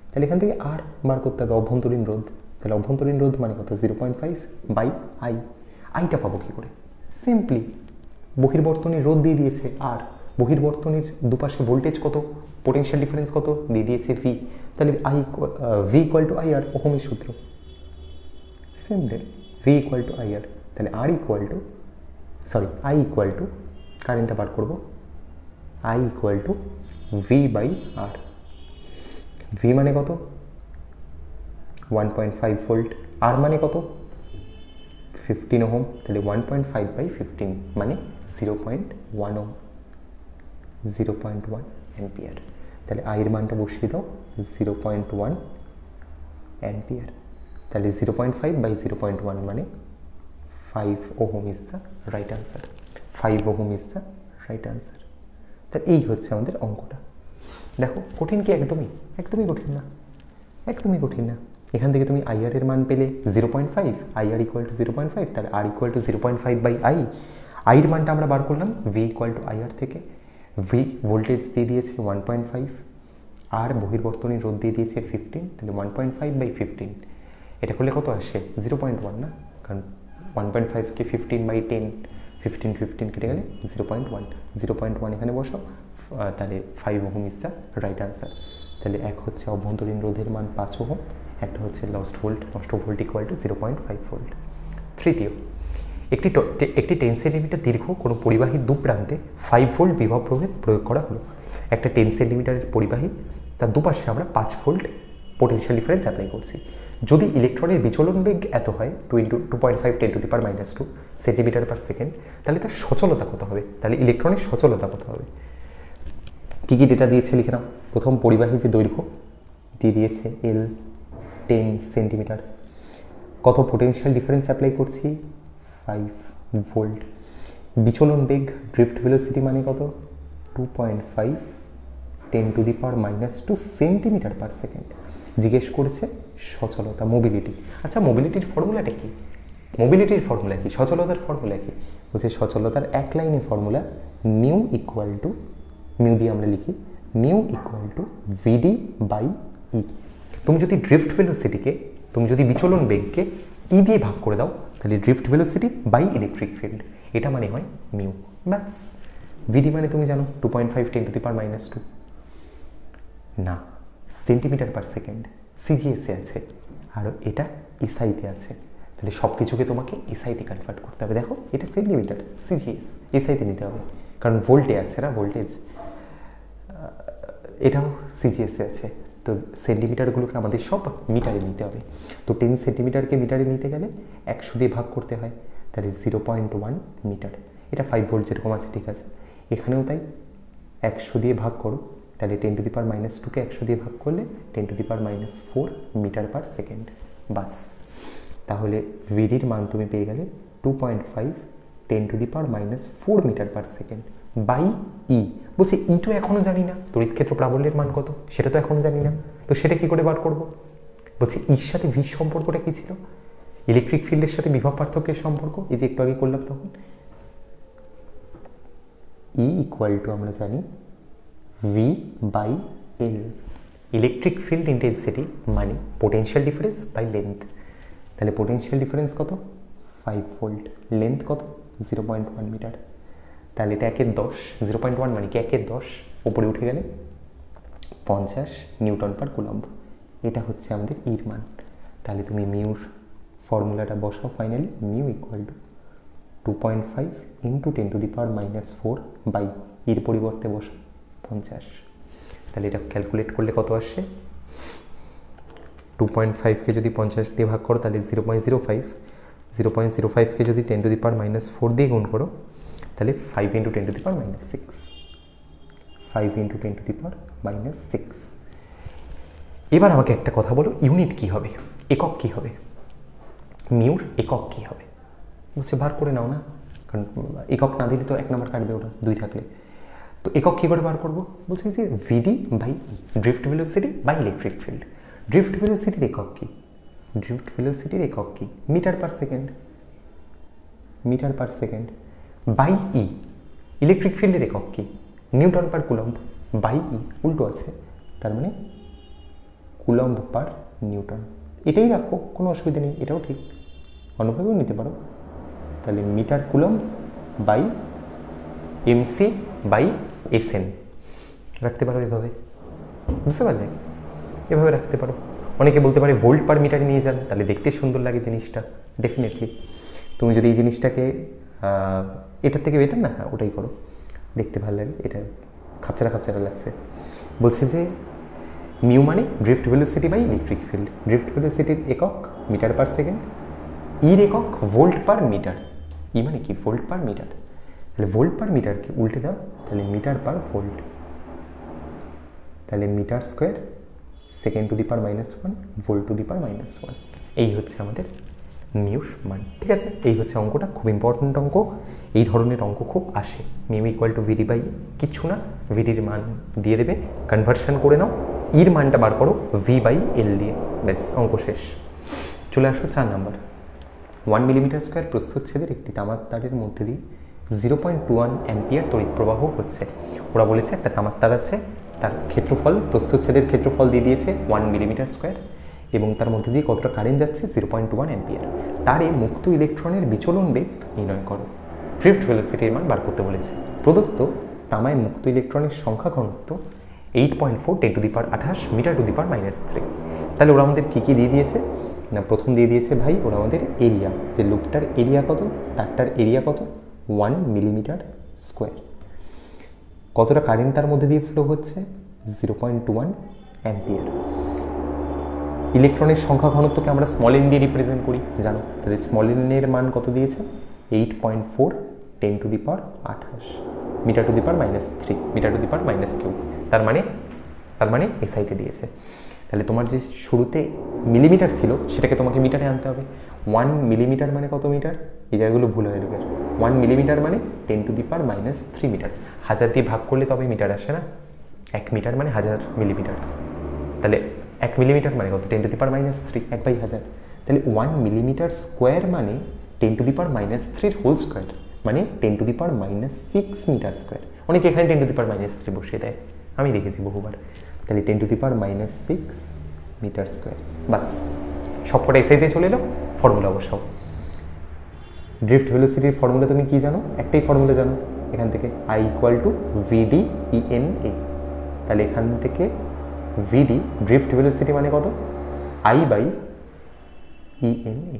তাহলে এখান থেকে আর বার করতে হবে অভ্যন্তরীণ রোধ। তাহলে অভ্যন্তরীণ রোধ মানে কত, 0.5 বাই আই। আইটা পাবো কী করে, সিম্পলি বহির্বর্তনীর রোধ দিয়ে দিয়েছে আর, বহির্বর্তনীর দুপাশে ভোল্টেজ কত, পোটেনশিয়াল ডিফারেন্স কত দিয়ে দিয়েছে ভি। তাহলে V equal to I R, ওহমের সূত্র, simple V equal to I R. তাহলে R equal to I equal to, কারেন্টটা বার করবো, I equal to V by R. V মানে কত 1.5 ভোল্ট, আর মানে কত 15 ওহম, তাহলে 1.5 বাই 15 মানে 0.1 ওহম, 0.1 অ্যাম্পিয়ার। তাহলে আইয়ের মানটা বসিয়ে দাও 0.1 অ্যাম্পিয়ার। তাহলে 0.5 বাই 0.1 মানে 5 ohm is the right answer, 5 ohm is the right answer. তাহলে এই হচ্ছে আমাদের অঙ্কটা। দেখো কঠিন কি, একদমই কঠিন না, একদমই কঠিন না। এখান থেকে তুমি আইআর এর মান পেলে 0.5, আইআর ইকুয়াল টু 0.5, তাহলে R equal to 0.5 by I. আইয়ের মানটা আমরা বার করলাম ভি ইকুয়াল টু আইআর থেকে, ভি ভোল্টেজ দিয়ে দিয়েছে 1.5, আর বহির্বর্তনীর রোধ দিয়ে দিয়েছে 15, তাহলে 1.5 বাই 15, এটা করলে কত আসে 0.1 না, কারণ 1.5কে 15 বাই 10, 15 কেটে গেলে 0.1 এখানে বসাও, তাহলে 5 ohm is the right answer. তাহলে এক হচ্ছে অভ্যন্তরীণ রোধের মান 5 ওহম, একটা হচ্ছে lost volt equal to 0.5 volt. তৃতীয়, একটি 10 সেন্টিমিটার দীর্ঘ কোনো পরিবাহী দুপ্রান্তে 5 ভোল্ট বিভব প্রয়োগ করা হলো। একটা 10 সেন্টিমিটারের পরিবাহী, তার দুপাশে আমরা 5 ভোল্ট পোটেনশিয়াল ডিফারেন্স অ্যাপ্লাই করছি। যদি ইলেকট্রনের বিচলন বেগ এত হয় 2.5 10⁻² সেন্টিমিটার পার সেকেন্ড, তাহলে তার সচলতা কত হবে, তাহলে ইলেকট্রনের সচলতা কত হবে। কী কী ডেটা দিয়েছে লিখে নাও। প্রথম, পরিবাহী যে দৈর্ঘ্য দিয়ে দিয়েছে এল 10 সেন্টিমিটার, কত পোটেনশিয়াল ডিফারেন্স অ্যাপ্লাই করছি 5 ভোল্ট, বিচলন বেগ ড্রিফট ভেলোসিটি মানে কত 2.5 10⁻² সেন্টিমিটার পার সেকেন্ড। জিজ্ঞেস করেছে সচলতা, মোবিলিটি। আচ্ছা, মোবিলিটির ফর্মুলাটা কি, সচলতার ফর্মুলা কি, বলছে সচলতার এক লাইনে formula nu equal to, mu দিয়ে আমরা লিখি nu equal to VD by E. তুমি যদি ড্রিফট ভেলোসিটিকে, তুমি যদি বিচলন বেগকে ই দিয়ে ভাগ করে দাও, তাহলে drift velocity by electric field, এটা মানে হয় মিউ, ব্যাস। ভিডি মানে তুমি জানো 2.5 10⁻², না সেন্টিমিটার পার সেকেন্ড, সিজিএসে আছে, আর এটা এসআইতে আছে, তাহলে সব কিছুকে তোমাকে এসআইতে কনভার্ট করতে হবে। দেখো এটা সেন্টিমিটার, সিজিএস এসআইতে নিতে হবে, কারণ ভোল্টে আছে না, ভোল্টেজ, এটাও সিজিএসে আছে, তো সেন্টিমিটারগুলোকে আমাদের সব মিটারে নিতে হবে। তো 10 সেন্টিমিটারকে মিটারে নিতে গেলে 100 দিয়ে ভাগ করতে হয়, তাহলে 0.1 মিটার। এটা 5 ভোল্ট যেরকম আছে, ঠিক আছে, এখানেও তাই 100 দিয়ে ভাগ করো, তাহলে 10⁻²কে 100 দিয়ে ভাগ করলে 10⁻⁴ মিটার পার সেকেন্ড, বাস। তাহলে ভিডির মান তুমি পেয়ে গেলে 2.5 10⁻⁴ মিটার পার সেকেন্ড। বাই ই। বলছে ই তো এখনও জানি না, তড়িৎ ক্ষেত্র প্রাবল্যের মান কত সেটা তো এখনও জানি না, তো সেটা কি করে বার করব? বলছে ইর সাথে ভি সম্পর্কটা কি ছিল? ইলেকট্রিক ফিল্ডের সাথে বিভব পার্থক্যের সম্পর্ক, এই যে একটু আগে করলাম তখন, ই ইকুয়াল টু আমরা জানি V by L. Electric field intensity মানে পোটেনশিয়াল ডিফারেন্স বাই লেন্থ। তাহলে পোটেনশিয়াল ডিফারেন্স কত? 5 ভোল্ট, লেন্থ কত? 0.1 মিটার। তাহলে এটা 1/10, 0.1 মানে কি 1/10, উপরে উঠে গেলে 50 নিউটন পার কুলম্ব। এটা হচ্ছে আমাদের ইর মান। তাহলে তুমি মিউর ফর্মুলাটা বসাও finally, mu equal to 2.5 into 10⁻⁻4 by ইর পরিবর্তে বসাও 50। তাহলে এটা ক্যালকুলেট করলে কত আসে? 2.5কে যদি 50 দিয়ে ভাগ করো তাহলে 0.05, 0.05কে যদি 10⁻⁻4 দিয়ে গুণ করো তাহলে 5 ইন্টু 10⁻⁻6, 5 ইন্টু 10⁻⁻6। এবার আমাকে একটা কথা বলো, ইউনিট কি হবে, একক কি হবে, মিউর একক কি হবে? বলছে বার করে নাও না, কারণ একক না দিলে তো 1 নম্বর কাটবে, ওটা 2 থাকলে। তো একক কী করে বার করবো? বলছে যে VD by drift velocity by electric field. Drift ভেলোসিটির একক কি? ড্রিফট ভেলোসিটির একক কি? Metre per second, metre per second by E. Electric ফিল্ডের একক কি? Newton per coulomb by E, উল্টো আছে, তার মানে কুলম্ব পার নিউটন। এটাই রাখো, কোনো অসুবিধা নেই, এটাও ঠিক, অন্যভাবেও নিতে পারো। তাহলে metre coulomb by MC by SN রাখতে পারো এভাবে, বুঝতে পারলে? এভাবে রাখতে পারো। অনেকে বলতে পারে ভোল্ট পার মিটারে নিয়ে যান, তাহলে দেখতে সুন্দর লাগে জিনিসটা, ডেফিনেটলি। তুমি যদি এই জিনিসটাকে এটার থেকে বেটার না, হ্যাঁ ওটাই করো, দেখতে ভালো লাগে, এটা খাপচারা খাপচারা লাগছে। বলছে যে মিউ মানে drift velocity by electric field. Drift ভেলোসিটির একক মিটার পার সেকেন্ড, ইর একক ভোল্ট পার মিটার। ই মানে কি? Volt per metre. তাহলে ভোল্ট পার মিটারকে উল্টে দাও, তাহলে মিটার পার ভোল্ট, তাহলে metre square second to the power -1 volt to the power -1। এই হচ্ছে আমাদের মিউর মান, ঠিক আছে? এই হচ্ছে অঙ্কটা, খুব ইম্পর্টেন্ট অঙ্ক। এই ধরনের অঙ্ক খুব আসে। Mu equal to VD by কিচ্ছু না, ভিডির মান দিয়ে দেবে, কনভার্সন করে নাও, ইর মানটা বার করো ভি বাই এল দিয়ে, ব্যাস অঙ্ক শেষ। চলে আসো 4 নাম্বার। 1 মিলিমিটার স্কোয়ার প্রস্থচ্ছেদের একটি তামার তারের মধ্যে দিয়ে 0.21 অ্যাম্পিয়ার তড়িৎ প্রবাহ হচ্ছে। ওরা বলেছে একটা তামার তার আছে, তার ক্ষেত্রফল, প্রস্থচ্ছেদের ক্ষেত্রফল দিয়ে দিয়েছে 1 মিলিমিটার স্কোয়ার, এবং তার মধ্যে দিয়ে কতটা কারেন্ট যাচ্ছে 0.1 অ্যাম্পিয়ার। তারে মুক্ত ইলেকট্রনের বিচলন বেগ নির্ণয় করো। ড্রিফট ভেলোসিটির মান বার করতে বলেছে। প্রদত্ত তামায় মুক্ত ইলেকট্রনের সংখ্যা ঘনত্ব 8.4 10⁻28 মিটার টু দি পাওয়ার -3। তাহলে ওরা আমাদের কী কী দিয়ে দিয়েছে না, প্রথম দিয়ে দিয়েছে ভাই ওরা আমাদের এরিয়া, যে লুপটার এরিয়া কত, তারটার এরিয়া কত 1 মিলিমিটার স্কোয়ার। কতটা কারেন্ট তার মধ্যে দিয়ে ফ্লো হচ্ছে 0.21 অ্যাম্পিয়ার। ইলেকট্রনের সংখ্যা ঘনত্বকে আমরা স্মল এন দিয়ে রিপ্রেজেন্ট করি, জানো? তাহলে স্মল এনের মান কত দিয়েছে 8.4 10⁻28 metre to the power -3 metre to the power -3। তার মানে এসআইতে দিয়েছে। তাহলে তোমার যে শুরুতে মিলিমিটার ছিল সেটাকে তোমাকে মিটারে আনতে হবে। 1 মিলিমিটার মানে কত মিটার? এই জায়গাগুলো ভুল হয়ে গেল। 1 মিলিমিটার মানে 10⁻³ মিটার। 1000 দিয়ে ভাগ করলে তবে মিটার আসে না, 1 মিটার মানে 1000 মিলিমিটার। তাহলে 1 মিলিমিটার মানে কত 10⁻³ 1/1000। তাহলে 1 মিলিমিটার স্কোয়ার মানে 10⁻³ হোল স্কোয়ার, মানে 10⁻6 মিটার স্কোয়ার। অনেকে এখানে 10⁻³ বসিয়ে দেয়, আমি দেখেছি বহুবার। তাহলে 10⁻6 মিটার স্কোয়ার, বাস সবকটা এসআইতে চলে এলো। ফর্মুলা বসাও। ড্রিফট ভেলোসিটির ফর্মুলা তুমি কি জানো? একটাই ফর্মুলা জানো এখান থেকে, I equal to VD ENA. তাহলে এখান থেকে ভিডি ড্রিফট ভেলোসিটি মানে কত? I by ENA.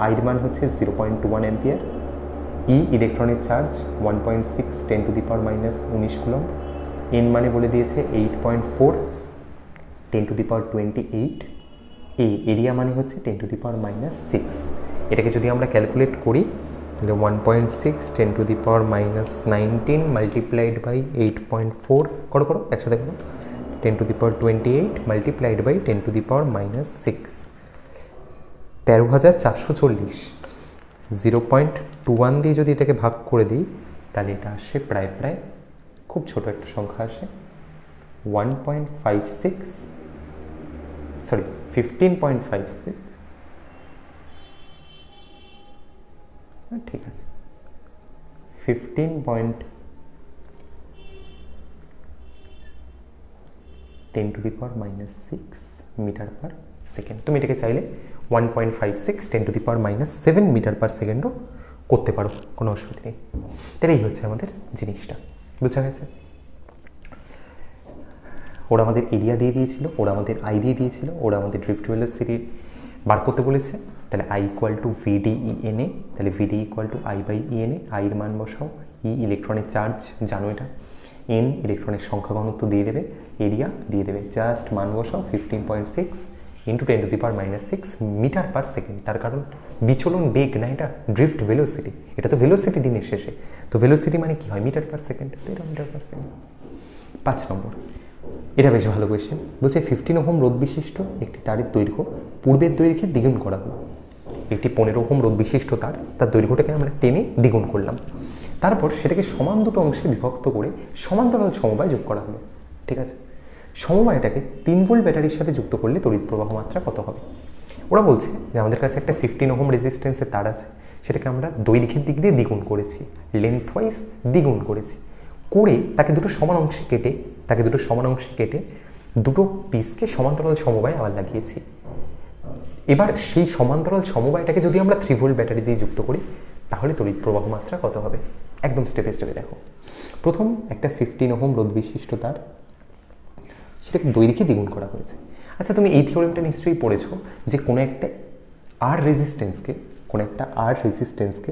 আইর মান হচ্ছে 0.21 অ্যাম্পিয়ার, ই ইলেকট্রনিক চার্জ 1.6 10⁻⁻19 কুলম্ব, এন মানে বলে দিয়েছে 8.4 10⁻28, এরিয়া মানে হচ্ছে 10⁻6। এটাকে যদি আমরা ক্যালকুলেট করি তাহলে 1.6 10⁻19 মাল্টিপ্লাইড বাই 8.4 করো একসাথে করো, 10⁻28 মাল্টিপ্লাইড বাই 10⁻6, 13,440। 0.21 দিয়ে যদি এটাকে ভাগ করে দিই তাহলে এটা আসে প্রায় প্রায় খুব ছোট একটা সংখ্যা আসে 1.56 সরি 15.56, ঠিক আছে 15.10⁻⁻6 মিটার পার সেকেন্ড। তুমি এটাকে চাইলে 1.56 10⁻⁻7 মিটার পার সেকেন্ডও করতে পারো, কোনো অসুবিধা নেই। তাহলে এই হচ্ছে আমাদের জিনিসটা, বোঝা গেছে? ওরা আমাদের এরিয়া দিয়ে দিয়েছিল, ওরা আমাদের আই দিয়ে দিয়েছিল, ওরা আমাদের ড্রিফট ভেলোসিটি বার করতে বলেছে। তাহলে আই ইকুয়াল টু VD/ENA, তাহলে VD ইকুয়াল টু I/ENA। আইয়ের মান বসাও, ই ইলেকট্রনের চার্জ জানো এটা, এন ইলেকট্রনের সংখ্যা ঘনত্ব দিয়ে দেবে, এরিয়া দিয়ে দেবে, জাস্ট মান বসাও 15.6 ইন্টু 10⁻⁻6 মিটার পার সেকেন্ড। তার কারণ বিচলন বেগ না, এটা ড্রিফট ভেলোসিটি, এটা তো ভেলোসিটি দিনের শেষে, তো ভেলোসিটি মানে কি হয় মিটার পার সেকেন্ড, তো এটা মিটার পার সেকেন্ড। 5 নম্বর, এটা বেশ ভালো কোয়েশ্চেন। বলছে 15 ওহম রোধ বিশিষ্ট একটি তারের দৈর্ঘ্য পূর্বের দৈর্ঘ্যে দ্বিগুণ করা হলো। একটি 15 ওহম রোধ বিশিষ্ট তার দৈর্ঘ্যটাকে আমরা টেনে দ্বিগুণ করলাম, তারপর সেটাকে সমান দুটো অংশে বিভক্ত করে সমান্তরাল সমবায় যোগ করা হলো। ঠিক আছে, সমবায়টাকে 3 ভোল্ট ব্যাটারির সাথে যুক্ত করলে তড়িৎ প্রবাহ মাত্রা কত হবে? ওরা বলছে যে আমাদের কাছে একটা 15 ওহম রেজিস্ট্যান্সের তার আছে, সেটাকে আমরা দৈর্ঘ্যের দিক দিয়ে দ্বিগুণ করেছি, লেন্থ ওয়াইজ দ্বিগুণ করেছি, করে তাকে দুটো সমান অংশে কেটে দুটো পিসকে সমান্তরাল সমবায় আবার লাগিয়েছি। এবার সেই সমান্তরাল সমবায়টাকে যদি আমরা 3 ভোল্ট ব্যাটারি দিয়ে যুক্ত করি তাহলে তড়িৎ প্রবাহ মাত্রা কত হবে? একদম স্টেপে স্টেপে দেখো। প্রথম একটা 15 ওহম রোধ বিশিষ্ট তার, সেটাকে দৈর্ঘ্যে দ্বিগুণ করা হয়েছে। আচ্ছা, তুমি এই থিওরেমটা নিশ্চয়ই পড়েছো যে কোনো একটা আর রেজিস্ট্যান্সকে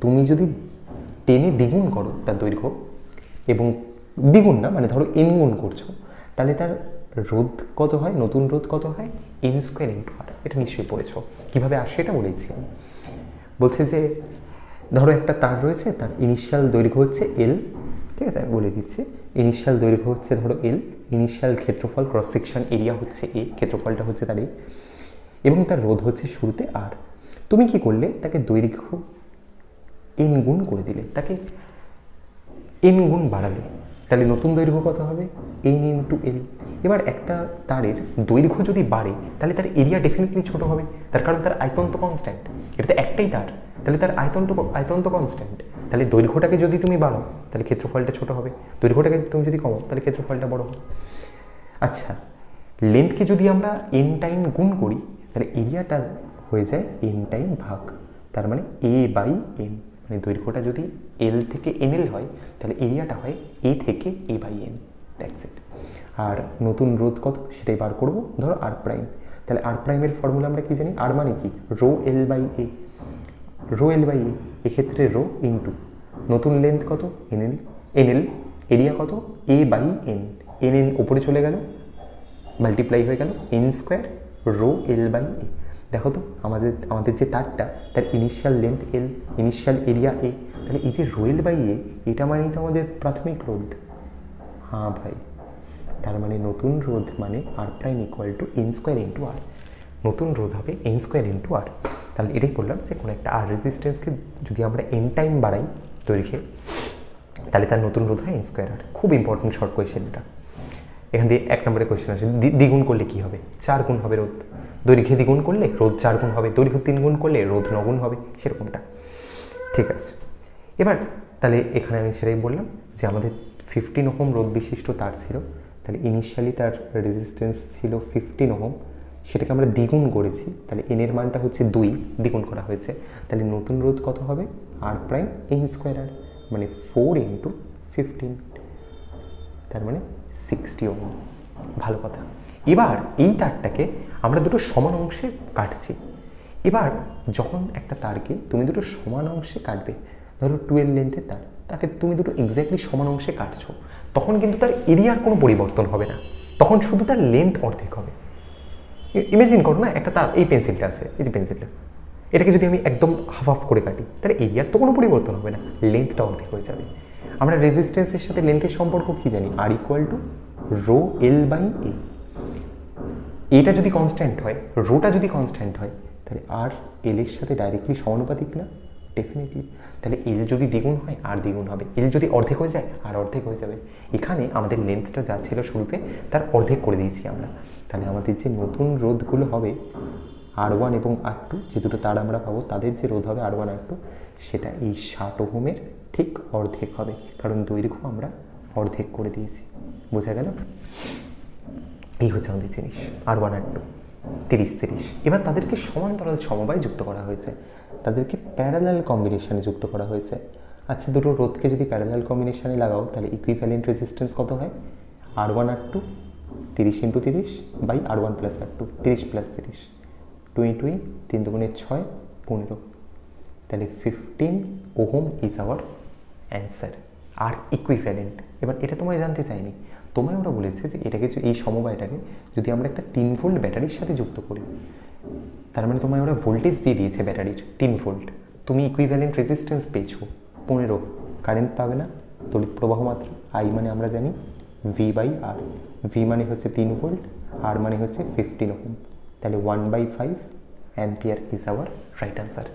তুমি যদি টেনে দ্বিগুণ করো তার দৈর্ঘ্য, এবং দ্বিগুণ না মানে ধরো এন গুণ করছো, তাহলে তার রোধ কত হয়, নতুন রোধ কত হয়? n² × r। এটা নিশ্চয়ই পড়েছো, কীভাবে আসে এটা বলেছি। বলছে যে ধরো একটা তার রয়েছে, তার ইনিশিয়াল দৈর্ঘ্য হচ্ছে L, ঠিক আছে আমি বলে দিচ্ছি, ইনিশিয়াল দৈর্ঘ্য হচ্ছে ধরো L, ইনিশিয়াল ক্ষেত্রফল ক্রস সেকশন এরিয়া হচ্ছে A, ক্ষেত্রফলটা হচ্ছে তার A, এবং তার রোধ হচ্ছে শুরুতে R। তুমি কি করলে? তাকে দৈর্ঘ্য n গুণ করে দিলে, তাকে n গুণ বাড়ালে, তাহলে নতুন দৈর্ঘ্য কত হবে? n × L। এবার একটা তারের দৈর্ঘ্য যদি বাড়ে তাহলে তার এরিয়া ডেফিনেটলি ছোট হবে, তার কারণ তার আয়তন তো কনস্ট্যান্ট, এটা তো একটাই তার, তাহলে তার আয়তন তো কনস্ট্যান্ট। তাহলে দৈর্ঘ্যটাকে যদি তুমি বাড়াও তাহলে ক্ষেত্রফলটা ছোট হবে, দৈর্ঘ্যটাকে তুমি যদি কমাও তাহলে ক্ষেত্রফলটা বড় হবে। আচ্ছা, লেন্থকে যদি আমরা n টাইম গুণ করি তাহলে এরিয়াটা হয়ে যায় n টাইম ভাগ, তার মানে A/n, মানে দৈর্ঘ্যটা যদি L থেকে NL হয় তাহলে এরিয়াটা হয় A থেকে A/n, দ্যাটস ইট। আর নতুন রোধ কত সেটাই বার করবো, ধরো R প্রাইম, তাহলে R প্রাইমের ফর্মুলা আমরা কি জানি? R মানে কি? ρL/A, এক্ষেত্রে ρ ইন্টু নতুন লেন্থ কত? NL, এরিয়া কত? A/n, NN ওপরে চলে গেল, মাল্টিপ্লাই হয়ে গেল n² ρL/A। দেখো তো আমাদের যে তারটা, তার initial length L, initial area A, তাহলে এই যে ρL/A এটা মানেই তো আমাদের প্রাথমিক রোধ। হ্যাঁ ভাই, তার মানে নতুন রোধ মানে R prime equal to n² × R, নতুন রোধ হবে n² × R। তাহলে এটাই বললাম যে কোনো একটা আর রেজিস্ট্যান্সকে যদি আমরা n টাইম বাড়াই দৈর্ঘ্যে তাহলে তার নতুন রোধ হয় n² R। খুব ইম্পর্টেন্ট শর্ট কোয়েশ্চেন এটা। এখান দিয়ে 1 নম্বরের কোয়েশ্চেন আছে, দ্বিগুণ করলে কি হবে? 4 গুণ হবে রোধ, দৈর্ঘ্যে দ্বিগুণ করলে রোধ 4 গুণ হবে, দৈর্ঘ্য 3 গুণ করলে রোধ 9 গুণ হবে, সেরকমটা। ঠিক আছে, এবার তাহলে এখানে আমি সেটাই বললাম যে আমাদের 15 ওহম রোধ বিশিষ্ট তার ছিল, তাহলে ইনিশিয়ালি তার রেজিস্ট্যান্স ছিল 15 ওহম, সেটাকে আমরা দ্বিগুণ করেছি, তাহলে n এর মানটা হচ্ছে 2, দ্বিগুণ করা হয়েছে, তাহলে নতুন রোধ কত হবে? R প্রাইম n² R, মানে 4 × 15, তার মানে 60 ওহম। ভালো কথা। এবার এই তারটাকে আমরা দুটো সমান অংশে কাটছি। এবার যখন একটা তারকে তুমি দুটো সমান অংশে কাটবে, ধরো 12 লেন্থের তার, তাকে তুমি দুটো এক্স্যাক্টলি সমান অংশে কাটছো, তখন কিন্তু তার এরিয়ার কোনো পরিবর্তন হবে না, তখন শুধু তার লেন্থ অর্ধেক হবে। ইমেজিন করো না, একটা তার, এই পেন্সিলটা আছে, এই যে পেন্সিলটা, এটাকে যদি আমি একদম হাফ করে কাটি তাহলে এরিয়ার তো কোনো পরিবর্তন হবে না, লেন্থটা অর্ধেক হয়ে যাবে। আমরা রেজিস্ট্যান্সের সাথে লেন্থের সম্পর্ক কি জানি? R = ρL/A। এটা যদি কনস্ট্যান্ট হয়, রোটা যদি কনস্ট্যান্ট হয়, তাহলে R L এর সাথে ডাইরেক্টলি সমানুপাতিক না? ডেফিনেটলি। তাহলে এল যদি দ্বিগুণ হয় আর দ্বিগুণ হবে, এল যদি অর্ধেক হয়ে যায় আর অর্ধেক হয়ে যাবে। এখানে আমাদের লেন্থটা যা ছিল শুরুতে তার অর্ধেক করে দিয়েছি আমরা। তাহলে আমাদের যে নতুন রোধগুলো হবে R1 এবং R2, যে দুটো তার আমরা পাবো, তাদের যে রোধ হবে R1 R2, সেটা এই 60 ওহমের ঠিক অর্ধেক হবে, কারণ দৈর্ঘ্য আমরা অর্ধেক করে দিয়েছি। বোঝা গেল? এই হচ্ছে আমাদের জিনিস R1 R2 30-30। এবার তাদেরকে সমান্তরাল সমবায়ে যুক্ত করা হয়েছে, তাদেরকে প্যারালাল কম্বিনেশনে যুক্ত করা হয়েছে। আচ্ছা, দুটো রোধকে যদি প্যারালাল কম্বিনেশনে লাগাও তাহলে ইকুইভ্যালেন্ট রেজিস্ট্যান্স কত হয়? R1 R2 30 × 30 by R1 + R2 30 + 30 2 × 2 3 × 6 15। তাহলে 15 ওহম ইজ আওয়ার অ্যান্সার। আর ইকুইভ্যালেন্ট, এবার এটা তোমায় জানতে চাইনি, তোমায় ওরা বলেছে যে এটাকে, এই সমবায়টাকে যদি আমরা একটা 3 ভোল্ট ব্যাটারির সাথে যুক্ত করি, তার মানে তোমায় ওরা ভোল্টেজ দিয়ে দিয়েছে ব্যাটারির 3 ভোল্ট, তুমি ইকুইভ্যালেন্ট রেজিস্ট্যান্স পেয়েছো 15, কারেন্ট পাবে না, তড়িৎ প্রবাহ মাত্রা আই মানে আমরা জানি V/R, ভি মানে হচ্ছে 3 ভোল্ট, আর মানে হচ্ছে 15 ওহম। তাহলে 1/5 ampere is our right answer.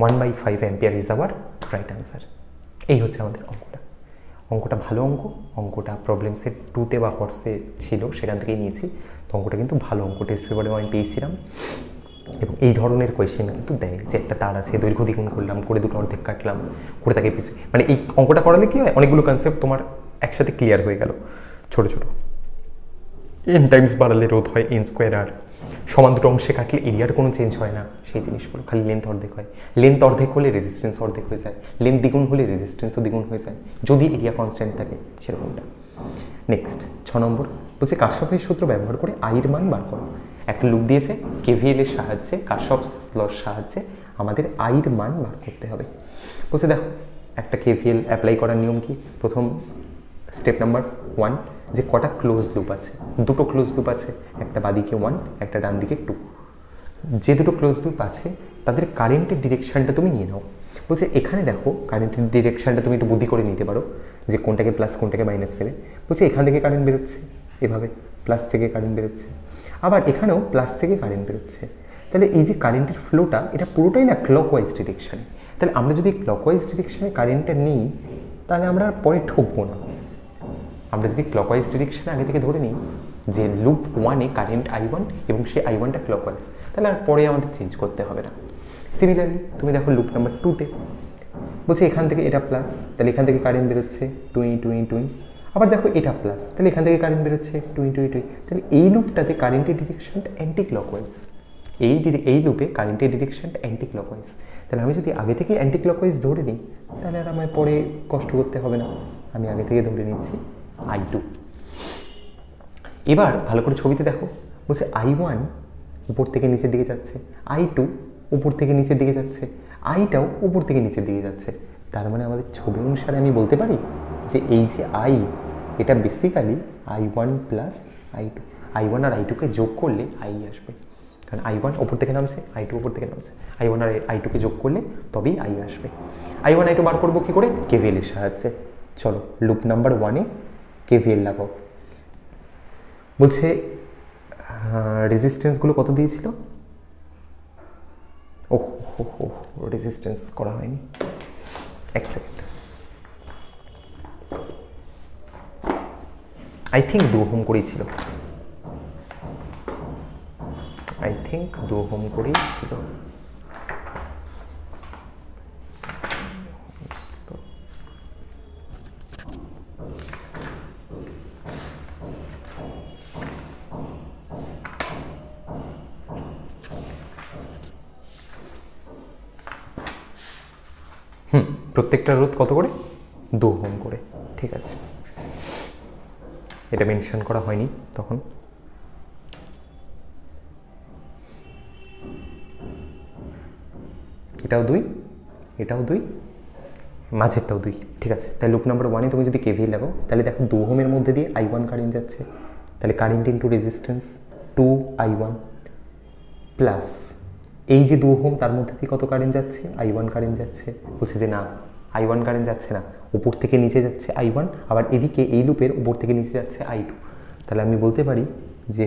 1/5 ampere is our right answer. এই হচ্ছে আমাদের অঙ্কটা। অঙ্কটা ভালো অঙ্ক, অঙ্কটা প্রবলেমসের 2তে বা হর্সে ছিল, সেখান থেকেই নিয়েছি। তো অঙ্কটা কিন্তু ভালো অঙ্ক, টেস্ট পেপারেও আমি পেয়েছিলাম। এবং এই ধরনের কোয়েশ্চেন কিন্তু দেয় যে একটা তার আছে, দৈর্ঘ্য দ্বিগুণ করলাম, করে দুটো অর্ধেক কাটলাম, করে তাকে পিছু, মানে এই অঙ্কটা করালে কি হয়, অনেকগুলো কনসেপ্ট তোমার একসাথে ক্লিয়ার হয়ে গেল। ছোটো ছোটো n টাইমস বাড়ালে রোধ হয় n²R, সমান দুটো অংশে কাটলে এরিয়ার কোনো চেঞ্জ হয় না, সেই জিনিসগুলো, খালি লেন্থ অর্ধেক হয়। লেন্থ অর্ধেক হলে রেজিস্ট্যান্স অর্ধেক হয়ে যায়, লেন্থ দ্বিগুণ হলে রেজিস্ট্যান্সও দ্বিগুণ হয়ে যায়, যদি এরিয়া কনস্ট্যান্ট থাকে সেরকমটা। নেক্সট 6 নম্বর বলছে কারশফের সূত্র ব্যবহার করে আইয়ের মান বার করো। একটা লুপ দিয়েছে, KVL এর সাহায্যে, কারশফস লর সাহায্যে আমাদের আইয়ের মান বার করতে হবে। বলছে দেখো একটা KVL অ্যাপ্লাই করার নিয়ম কি, প্রথম স্টেপ নাম্বার 1, যে কটা ক্লোজ লুপ আছে, দুটো ক্লোজ লুপ আছে, একটা বাদিকে 1 একটা ডান দিকে 2। যে দুটো ক্লোজ লুপ আছে তাদের কারেন্টের ডিরেকশানটা তুমি নিয়ে নাও। বলছে এখানে দেখো কারেন্টের ডিরেকশানটা তুমি একটু বুদ্ধি করে নিতে পারো, যে কোনটাকে প্লাস কোনটাকে মাইনাস দেবে। বলছে এখান থেকে কারেন্ট বেরোচ্ছে, এভাবে প্লাস থেকে কারেন্ট বেরোচ্ছে, আবার এখানেও প্লাস থেকে কারেন্ট বেরোচ্ছে। তাহলে এই যে কারেন্টের ফ্লোটা, এটা পুরোটাই না ক্লকওয়াইজ ডিরেকশানে। তাহলে আমরা যদি ক্লকওয়াইজ ডিরেকশানে কারেন্টটা নিই তাহলে আমরা পরে ঠকবো না। আমরা যদি ক্লকওয়াইজ ডিরেকশানে আগে থেকে ধরে নিই যে লুপ 1-এ কারেন্ট I1 এবং সেই I1টা ক্লকওয়াইজ, তাহলে আর পরে আমাদের চেঞ্জ করতে হবে না। সিমিলারলি তুমি দেখো লুপ নাম্বার 2-তে বলছে এখান থেকে এটা প্লাস, তাহলে এখান থেকে কারেন্ট বেরোচ্ছে 2 × 2 আবার দেখো এটা প্লাস, তাহলে এখান থেকে কারেন্ট বেরোচ্ছে 2 × 2 তাহলে এই লুপটাতে কারেন্টের ডিরেকশনটা অ্যান্টি ক্লকওয়াইজ, এই লুপে কারেন্টের ডিরেকশনটা অ্যান্টি ক্লকওয়াইজ। তাহলে আমি যদি আগে থেকে অ্যান্টি ক্লকওয়াইজ ধরে নিই তাহলে আর আমায় পরে কষ্ট করতে হবে না, আমি আগে থেকে ধরে নিচ্ছি I2। এবার ভালো করে ছবিতে দেখো, বলছে I1 উপর থেকে নিচের দিকে যাচ্ছে, I2 উপর থেকে নিচের দিকে যাচ্ছে, আইটাও উপর থেকে নিচের দিকে যাচ্ছে। তার মানে আমাদের ছবি অনুসারে আমি বলতে পারি যে এই যে I, এটা বেসিক্যালি I1 + I2, I1 আর I2কে যোগ করলে I আসবে, কারণ I1 উপর থেকে নামছে, I2 উপর থেকে নামছে, I1 আর I2কে যোগ করলে তবেই I আসবে। I1 I2 বার করবো কী করে? KVL এর সাহায্যে। চলো লুপ নাম্বার 1-এ KVL লাগাও। বলছে রেজিস্ট্যান্সগুলো কত দিয়েছিল? ওহ রেজিস্ট্যান্স করা হয়নি, এক সেকেন্ড, আই থিঙ্ক 2 ওহম করেই ছিল, আই থিঙ্ক 2 ওহম করেই ছিল। প্রত্যেকটা রোধ কত করে? 2 ওহম করে, ঠিক আছে, এটা মেনশন করা হয়নি তখন। এটাও 2, এটাও 2, মাঝেরটাও 2, ঠিক আছে। তাই লুপ নাম্বার 1-এ তুমি যদি KVL লাগাও তাহলে দেখো 2 ওহমের মধ্যে দিয়ে I1 কারেন্ট যাচ্ছে, তাহলে current into resistance 2I1 plus এই যে 2 ওহম তার মধ্যে দিয়ে কত কারেন্ট যাচ্ছে? I1 কারেন্ট যাচ্ছে। বলছে যে না, I1 কারেন্ট যাচ্ছে না, উপর থেকে নিচে যাচ্ছে I1, আবার এদিকে এই লুপের উপর থেকে নিচে যাচ্ছে I2। তাহলে আমি বলতে পারি যে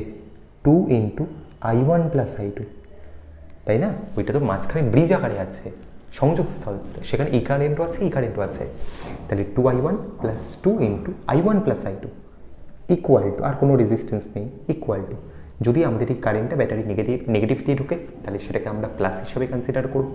2 × I1 + I2, তাই না? ওইটা তো মাঝখানে ব্রিজ আকারে আছে, সংযোগস্থল, সেখানে এই কারেন্টও আছে এই কারেন্টও আছে। তাহলে 2i1 plus 2 into i1 plus i2 equal to, আর কোনো রেজিস্ট্যান্স নেই, ইকুয়াল টু, যদি আমাদের এই কারেন্টটা ব্যাটারি নেগেটিভ দিয়ে ঢুকে তাহলে সেটাকে আমরা প্লাস হিসেবে কনসিডার করব,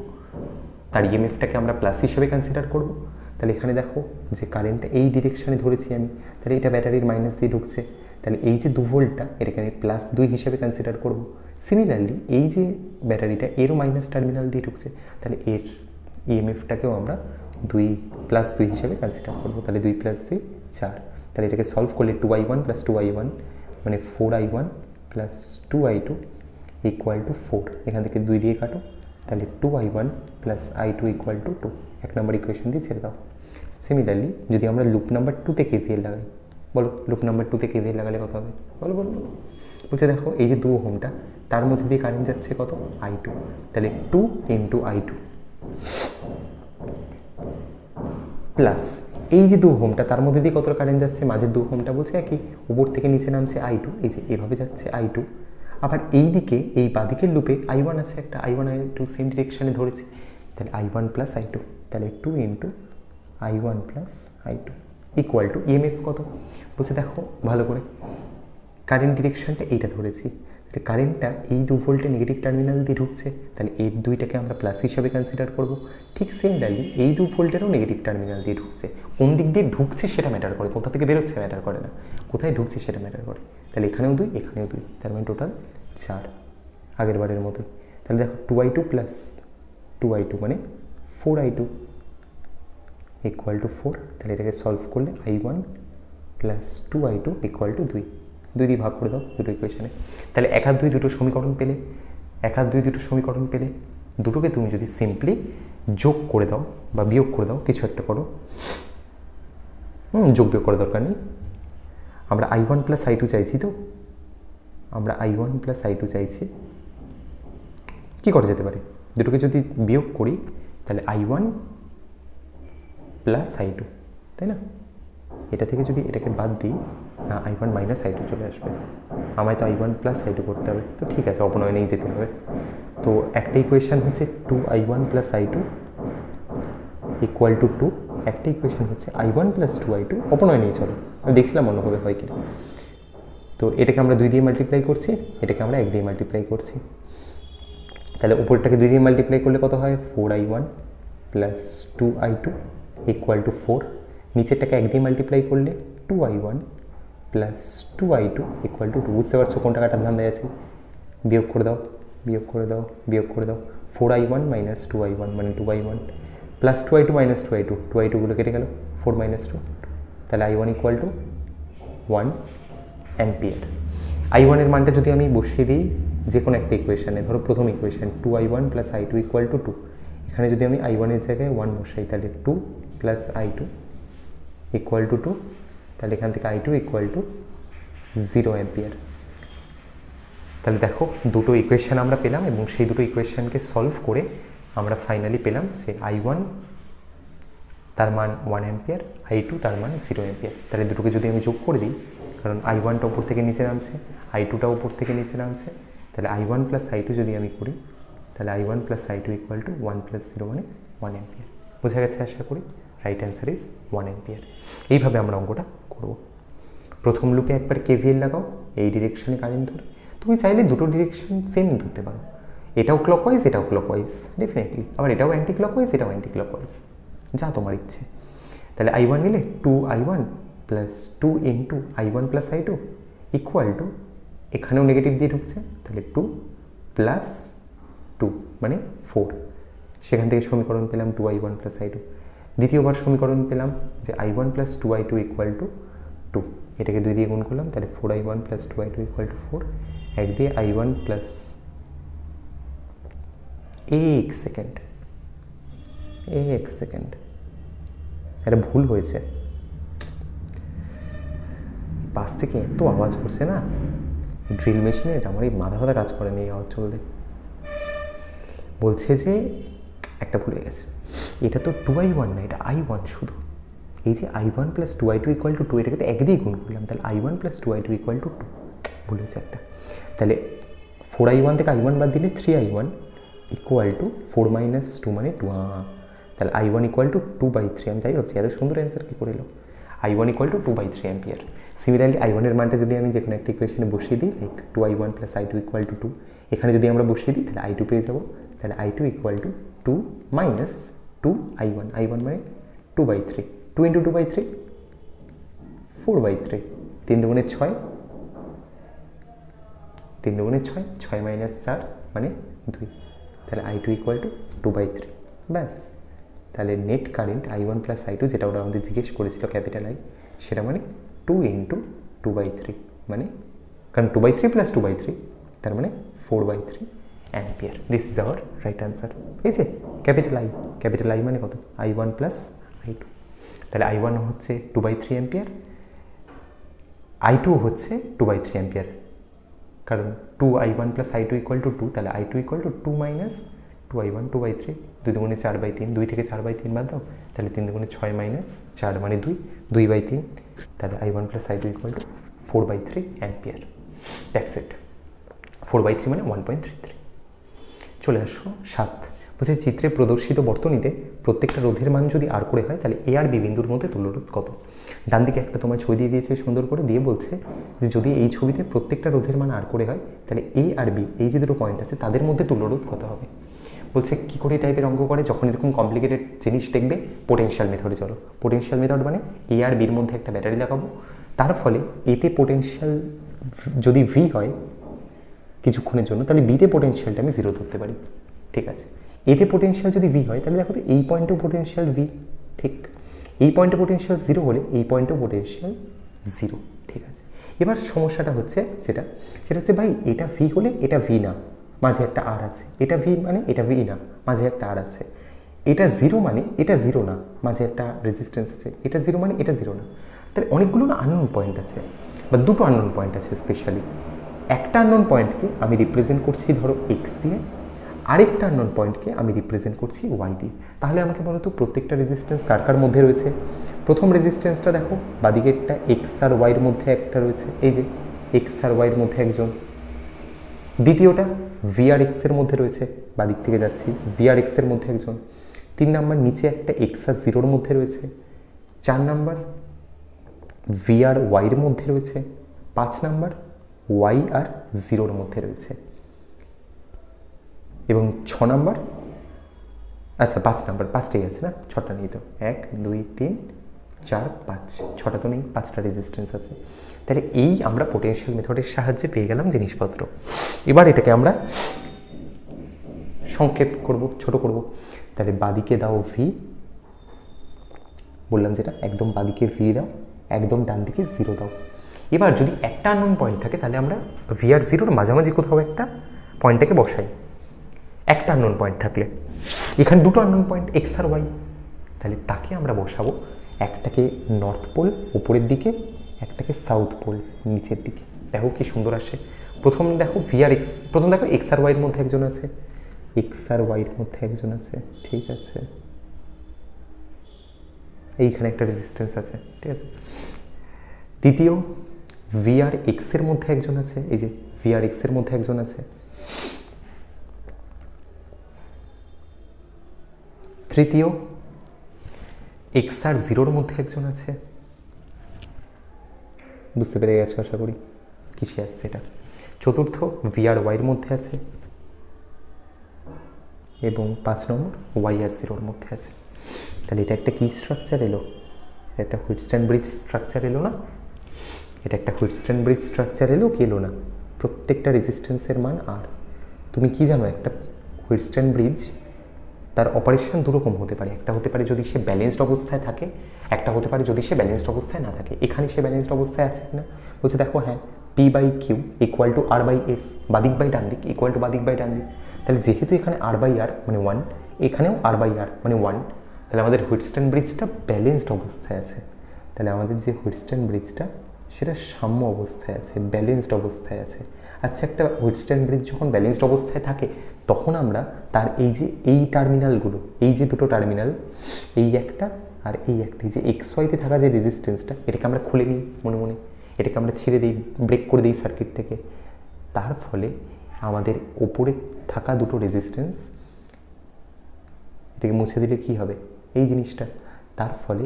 তার ইএমএফটাকে আমরা প্লাস হিসেবে কনসিডার করব। তাহলে এখানে দেখো যে কারেন্টটা এই ডিরেকশানে ধরেছি আমি, তাহলে এটা ব্যাটারির মাইনাস দিয়ে ঢুকছে, তাহলে এই যে 2 ভোল্টটা এটাকে আমি প্লাস 2 হিসেবে কনসিডার করব। সিমিলারলি এই যে ব্যাটারিটা এরও মাইনাস টার্মিনাল দিয়ে ঢুকছে, তাহলে এর ইএমএফটাকেও আমরা প্লাস 2 হিসেবে কনসিডার করব। তাহলে 2 প্লাস 2 4। তাহলে এটাকে সলভ করলে 2i1 প্লাস 2i1 মানে 4i1 plus 2i2 equal to 4। এখান থেকে 2 দিয়ে কাটো, তাহলে 2i1 plus i2 equal to 2। 1 number equation দিয়ে ছেড়ে দাও। সিমিলারলি যদি আমরা লুপ নাম্বার 2তে কেভিএল লাগাই, বলো লুপ নাম্বার 2তে কেভিএল লাগালে কত হবে? বলো বলো বলছে দেখো এই যে 2 ওহমটা তার মধ্যে দিয়ে কারেন্ট যাচ্ছে কত? i2। তাহলে 2 ইন্টু i2 প্লাস এই যে 2 ওহমটা তার মধ্যে দিয়ে কত কারেন্ট যাচ্ছে? মাঝের 2 ওহমটা বলছে একই, উপর থেকে নিচে নামছে i2, এই যে এভাবে যাচ্ছে i2। আবার এই দিকে এই বাদিকের লুপে i1 আছে একটা, i1 i2 সেম ডিরেকশানে ধরেছি, তাহলে i1 প্লাস i2, তাহলে 2 into i1 plus i2 equal two EMF কত? বলছে দেখো ভালো করে, কারেন্ট ডিরেকশানটা এইটা ধরেছি, তাহলে কারেন্টটা এই 2 ভোল্টে নেগেটিভ টার্মিনাল দিয়ে ঢুকছে, তাহলে এই 2টাকে আমরা প্লাস হিসাবে কনসিডার করব। ঠিক সিমিলারলি এই 2 ভোল্টেরও নেগেটিভ টার্মিনাল দিয়ে ঢুকছে, কোন দিক দিয়ে ঢুকছে সেটা ম্যাটার করে, কোথা থেকে বেরোচ্ছে ম্যাটার করে না, কোথায় ঢুকছে সেটা ম্যাটার করে। তাহলে এখানেও 2 এখানেও 2, তার মানে টোটাল 4 আগের বারের মতোই। তাহলে দেখো 2i2 প্লাস 2i2 মানে 4i2 ইকুয়াল টু 4। তাহলে এটাকে সলভ করলে i1 plus 2i2 equal to 2 দিয়ে ভাগ করে দাও দুটো ইকুয়েশানে। তাহলে 1 আর 2 দুটো সমীকরণ পেলে, 1 আর 2 দুটো সমীকরণ পেলে, দুটোকে তুমি যদি সিম্পলি যোগ করে দাও বা বিয়োগ করে দাও, কিছু একটা করো, যোগ বিয়োগ করার দরকার নেই, আমরা i1 প্লাস i2 চাইছি, তো আমরা i1 প্লাস i2 চাইছি, কী করা যেতে পারে? দুটোকে যদি বিয়োগ করি তাহলে i1 প্লাস i2, তাই না? এটা থেকে যদি এটাকে বাদ দিই না, i1 মাইনাস i2 চলে আসবে, আমায় তো i1 প্লাস i2 করতে হবে, তো ঠিক আছে অপনয়নেই যেতে হবে। তো একটা ইকুয়েশান হচ্ছে 2i1 plus i2 equal to 2, একটা ইকুয়েশান হচ্ছে i1 প্লাস 2i2 অপনয়নেই চলো, আমি দেখছিলাম অন্যভাবে হয় কিনা। তো এটাকে আমরা 2 দিয়ে মাল্টিপ্লাই করছি, এটাকে আমরা 1 দিয়ে মাল্টিপ্লাই করছি, তাহলে উপরটাকে 2 দিয়ে মাল্টিপ্লাই করলে কত হয়? 4i1 plus 2i2 equal to 4। নিচেরটাকে 1 দিয়ে মাল্টিপ্লাই করলে 2i1 plus 2i2 equal to 2। বুঝতে পারছো কোনটা কাটার ধান্দায় আছে? বিয়োগ করে দাও, বিয়োগ করে দাও, বিয়োগ করে দাও। 4i1 মাইনাস 2i1 মানে 2i1 plus 2i2 minus 2i2, 2i2গুলো কেটে গেল, 4 মাইনাস 2, তাহলে i1 equal to 1 ampere. i1 এর মানটা যদি আমি বসিয়ে দিই যে কোনো একটা ইকুয়েশানে, ধরো প্রথম equation 2i1 plus i2 equal to 2, এখানে যদি আমি i1 এর জায়গায় 1 বসাই তাহলে 2 প্লাস i2 ইকুয়াল টু 2, তাহলে এখান থেকে i2 ইকুয়াল টু 0 অ্যাম্পিয়ার। তাহলে দেখো দুটো ইকুয়েশান আমরা পেলাম এবং সেই দুটো ইকুয়েশানকে সলভ করে আমরা ফাইনালি পেলাম যে i1 তার মান 1 অ্যাম্পিয়ার, i2 তার মান 0 অ্যাম্পিয়ার। তাহলে দুটোকে যদি আমি যোগ করে দিই, কারণ i1টা উপর থেকে নিচে নামছে, i2টা উপর থেকে নিচে নামছে, তাহলে i1 প্লাস i2 যদি আমি করি তাহলে i1 plus i2 equal to 1 plus 0 মানে 1 অ্যাম্পিয়ার। বোঝা গেছে আশা করি? Right answer is 1 ampere. এইভাবে আমরা অঙ্কটা করব। প্রথম লুপে একবার কেভিএল লাগাও, এই ডিরেকশানে কারেন্ট ধরে, তুমি চাইলে দুটো ডিরেকশন সেম ধরতে পারো, এটাও ক্লকওয়াইজ এটাও ক্লকওয়াইজ ডেফিনেটলি, আবার এটাও অ্যান্টি ক্লকওয়াইজ এটাও অ্যান্টি ক্লকওয়াইজ, যা তোমার ইচ্ছে। তাহলে i1 নিলে 2i1 plus 2 into i1 plus i2 equal two, এখানেও নেগেটিভ দিয়ে ঢুকছে, তাহলে 2 প্লাস 2 মানে 4। সেখান থেকে সমীকরণ পেলাম 2i1 প্লাস i2। দ্বিতীয়বার সমীকরণ পেলাম যে i1 plus 2i2 equal to 2, এটাকে 2 দিয়ে গুণ করলাম, তাহলে 4i1 plus 2i2 equal to 4। 1 দিয়ে i1 প্লাস এক সেকেন্ড এটা ভুল হয়েছে, পাশ থেকে এত আওয়াজ করছে না ড্রিল মেশিনে, এটা আমার এই মাথা ব্যথা কাজ করে নেই আওয়াজ চলতে। বলছে যে একটা ভুল হয়ে গেছে, এটা তো 2i1 না, এটা i1 শুধু। এই যে i1 plus 2i2 equal to 2, এটাকে তো 1 দিয়ে গুণ করলাম, তাহলে i1 plus 2i2 equal to 2, ভুল হয়েছে একটা। তাহলে 4i1 থেকে i1 বাদ দিলে 3i1 ইকুয়াল টু 4 মাইনাস 2 মানে 2, তাহলে I1 ইকুয়াল টু 2/3। আমি তাই ভাবছি এত সুন্দর অ্যান্সার কী করে এলো। I1 equal to 2/3 ampere. Similarly I1 এর মানটা যদি আমি যে কোনো একটা ইকুয়েশনে বসিয়ে দিই, like 2I1 plus I2 equal to 2, এখানে যদি আমরা বসিয়ে দিই তাহলে I2 পেয়ে যাবো। তাহলে I2 equal to 2 minus 2I1, I1 মানে 2/3, 2 ইন্টু 2/3 4/3, 3 দুগুণে 6, 3 দুগুণে 6, 6 মাইনাস 4 মানে 2, তাহলে I2 ইকুয়াল টু 2/3। ব্যাস, তাহলে net current I1 plus I2 যেটা ওরা আমাদের জিজ্ঞেস করেছিল ক্যাপিটাল I, সেটা মানে 2 ইন্টু 2/3, মানে কারণ 2/3 প্লাস 2/3 তার মানে 4/3 ampere. This is our right answer. এই যে ক্যাপিটাল I মানে কত, I1 প্লাস I2, তাহলে I1 হচ্ছে 2/3 অ্যাম্পিয়ার, I2 হচ্ছে 2/3 অ্যাম্পিয়ার, কারণ 2I1 plus I2 equal to 2, তাহলে I2 equal to 2 minus 2I1, 2/3, 2 দুগুণে 4/3, 2 থেকে 4/3 বাদ দাও, তাহলে 3 দুগুণে 6 মাইনাস 4 মানে 2, 2/3, তাহলে I1 plus I2 equal two 4/3 ampere. That's it, 4/3 মানে 1.33। চলে আসো 7, বলছে চিত্রে প্রদর্শিত বর্তনীতে প্রত্যেকটা রোধের মান যদি আর করে হয় তাহলে এ আর বি বিন্দুর মধ্যে তুল্যরোধ কত। ডান দিকে একটা তোমায় ছবি দিয়ে দিয়েছে সুন্দর করে, দিয়ে বলছে যে যদি এই ছবিতে প্রত্যেকটা রোধের মান আর করে হয় তাহলে এ আর বি এই যে দুটো পয়েন্ট আছে তাদের মধ্যে তুল্যরোধ কত হবে। বলছে কী করে এই টাইপের অঙ্ক করে, যখন এরকম কমপ্লিকেটেড জিনিস দেখবে পোটেনশিয়াল মেথডে চলো। পোটেনশিয়াল মেথড মানে এ আর বির মধ্যে একটা ব্যাটারি লাগাবো, তার ফলে এতে পোটেনশিয়াল যদি ভি হয় কিছুক্ষণের জন্য, তাহলে বিতে পোটেনশিয়ালটা আমি 0 ধরতে পারি। ঠিক আছে, এতে পোটেনশিয়াল যদি ভি হয় তাহলে দেখো তো এই পয়েন্টেও পোটেনশিয়াল ভি, ঠিক এই পয়েন্টে পোটেনশিয়াল 0 হলে এই পয়েন্টেও পোটেনশিয়াল 0। ঠিক আছে, এবার সমস্যাটা হচ্ছে সেটা হচ্ছে ভাই এটা ভি হলে এটা ভি না, মাঝে একটা আর আছে, এটা ভি মানে এটা ভি না, মাঝে একটা আর আছে, এটা 0 মানে এটা 0 না, মাঝে একটা রেজিস্ট্যান্স আছে, এটা 0 মানে এটা 0 না। তাহলে অনেকগুলো না আননোন পয়েন্ট আছে, বা দুটো আননোন পয়েন্ট আছে স্পেশালি। একটা আননোন পয়েন্টকে আমি রিপ্রেজেন্ট করছি ধরো এক্স দিয়ে, আরেকটা আননোন পয়েন্টকে আমি রিপ্রেজেন্ট করছি ওয়াই দিয়ে। তাহলে আমাকে বলো তো প্রত্যেকটা রেজিস্ট্যান্স কার কার মধ্যে রয়েছে। প্রথম রেজিস্ট্যান্সটা দেখো বাদিকেরটা এক্স আর ওয়াইয়ের মধ্যে একটা রয়েছে, এই যে এক্স আর ওয়াইয়ের মধ্যে একজন। দ্বিতীয়টা ভি আর এক্সের মধ্যে রয়েছে, বাদিক থেকে যাচ্ছি ভি আর এক্সের মধ্যে একজন। 3 নাম্বার নিচে একটা এক্স আর 0-র মধ্যে রয়েছে। 4 নাম্বার ভি আর ওয়াইয়ের মধ্যে রয়েছে। 5 নাম্বার ওয়াই আর 0-র মধ্যে রয়েছে। এবং 6 নাম্বার, আচ্ছা 5 নাম্বার, 5টাই আছে না, 6টা নেই তো, 1 2 3 4 5, 6টা তো নেই, 5টা রেজিস্ট্যান্স আছে। তাহলে এই আমরা পোটেনশিয়াল মেথডের সাহায্যে পেয়ে গেলাম জিনিসপত্র। এবার এটাকে আমরা সংক্ষেপ করব, ছোট করব। তাহলে বাদিকে দাও ভি, বললাম যেটা একদম বাদিকে ভি দাও, একদম ডান দিকে 0 দাও। এবার যদি একটা আননোন পয়েন্ট থাকে তাহলে আমরা ভি আর 0-র মাঝামাঝি কোথাও একটা পয়েন্টটাকে বসাই। একটা আননোন পয়েন্ট থাকলে এখানে দুটো আননোন পয়েন্ট এক্স আর ওয়াই, তাহলে তাকে আমরা বসাবো একটাকে নর্থ পোল উপরের দিকে, একটাকে সাউথ পোল নিচের দিকে। দেখো কি সুন্দর আসে। প্রথম দেখো ভি আর এক্স, প্রথম দেখো এক্স আর ওয়াইয়ের মধ্যে একজন আছে, এক্স আর ওয়াইয়ের মধ্যে একজন আছে, ঠিক আছে, এইখানে একটা রেজিস্ট্যান্স আছে, ঠিক আছে। দ্বিতীয় ভি আর এক্সের মধ্যে একজন আছে, এই যে ভি আর এক্সের মধ্যে একজন আছে। তৃতীয় এক্স আর 0-র মধ্যে একজন আছে। বুঝতে পেরে গেছো আশা করি কিসে আসছে এটা। চতুর্থ ভি আর ওয়াইয়ের মধ্যে আছে, এবং 5 নম্বর ওয়াই আর 0-র মধ্যে আছে। তাহলে এটা একটা কি স্ট্রাকচার এলো, এটা একটা হুইটস্ট্যান্ড ব্রিজ স্ট্রাকচার এলো না, এটা একটা হুইটস্ট্যান্ড ব্রিজ স্ট্রাকচার এলো কি এলো না। প্রত্যেকটা রেজিস্ট্যান্সের মান আর। তুমি কি জানো একটা হুইটস্ট্যান্ড ব্রিজ তার অপারেশন দুরকম হতে পারে, একটা হতে পারে যদি সে ব্যালেন্সড অবস্থায় থাকে, একটা হতে পারে যদি সে ব্যালেন্সড অবস্থায় না থাকে। এখানে সে ব্যালেন্সড অবস্থায় আছে না, বলছে দেখো হ্যাঁ P by Q equal to R by S, বাদিক বাই ডান দিক ইকুয়াল টু বাদিক বাই ডান দিক। তাহলে যেহেতু এখানে আর বাই আর মানে 1, এখানেও আর বাই আর মানে 1, তাহলে আমাদের হুইটস্ট্যান্ড ব্রিজটা ব্যালেন্সড অবস্থায় আছে। তাহলে আমাদের যে হুইটস্ট্যান্ড ব্রিজটা সেটা সাম্য অবস্থায় আছে, ব্যালেন্সড অবস্থায় আছে। আচ্ছা একটা হুইটস্ট্যান্ড ব্রিজ যখন ব্যালেন্সড অবস্থায় থাকে তখন আমরা তার এই যে এই টার্মিনালগুলো, এই যে দুটো টার্মিনাল, এই একটা আর এই একটা, এই যে এক্স ওয়াইতে থাকা যে রেজিস্ট্যান্সটা, এটাকে আমরা খুলে নিই মনে মনে, এটাকে আমরা ছেড়ে দিই, ব্রেক করে দিই সার্কিট থেকে। তার ফলে আমাদের ওপরে থাকা দুটো রেজিস্ট্যান্স এটাকে মুছে দিলে কি হবে, এই জিনিসটা। তার ফলে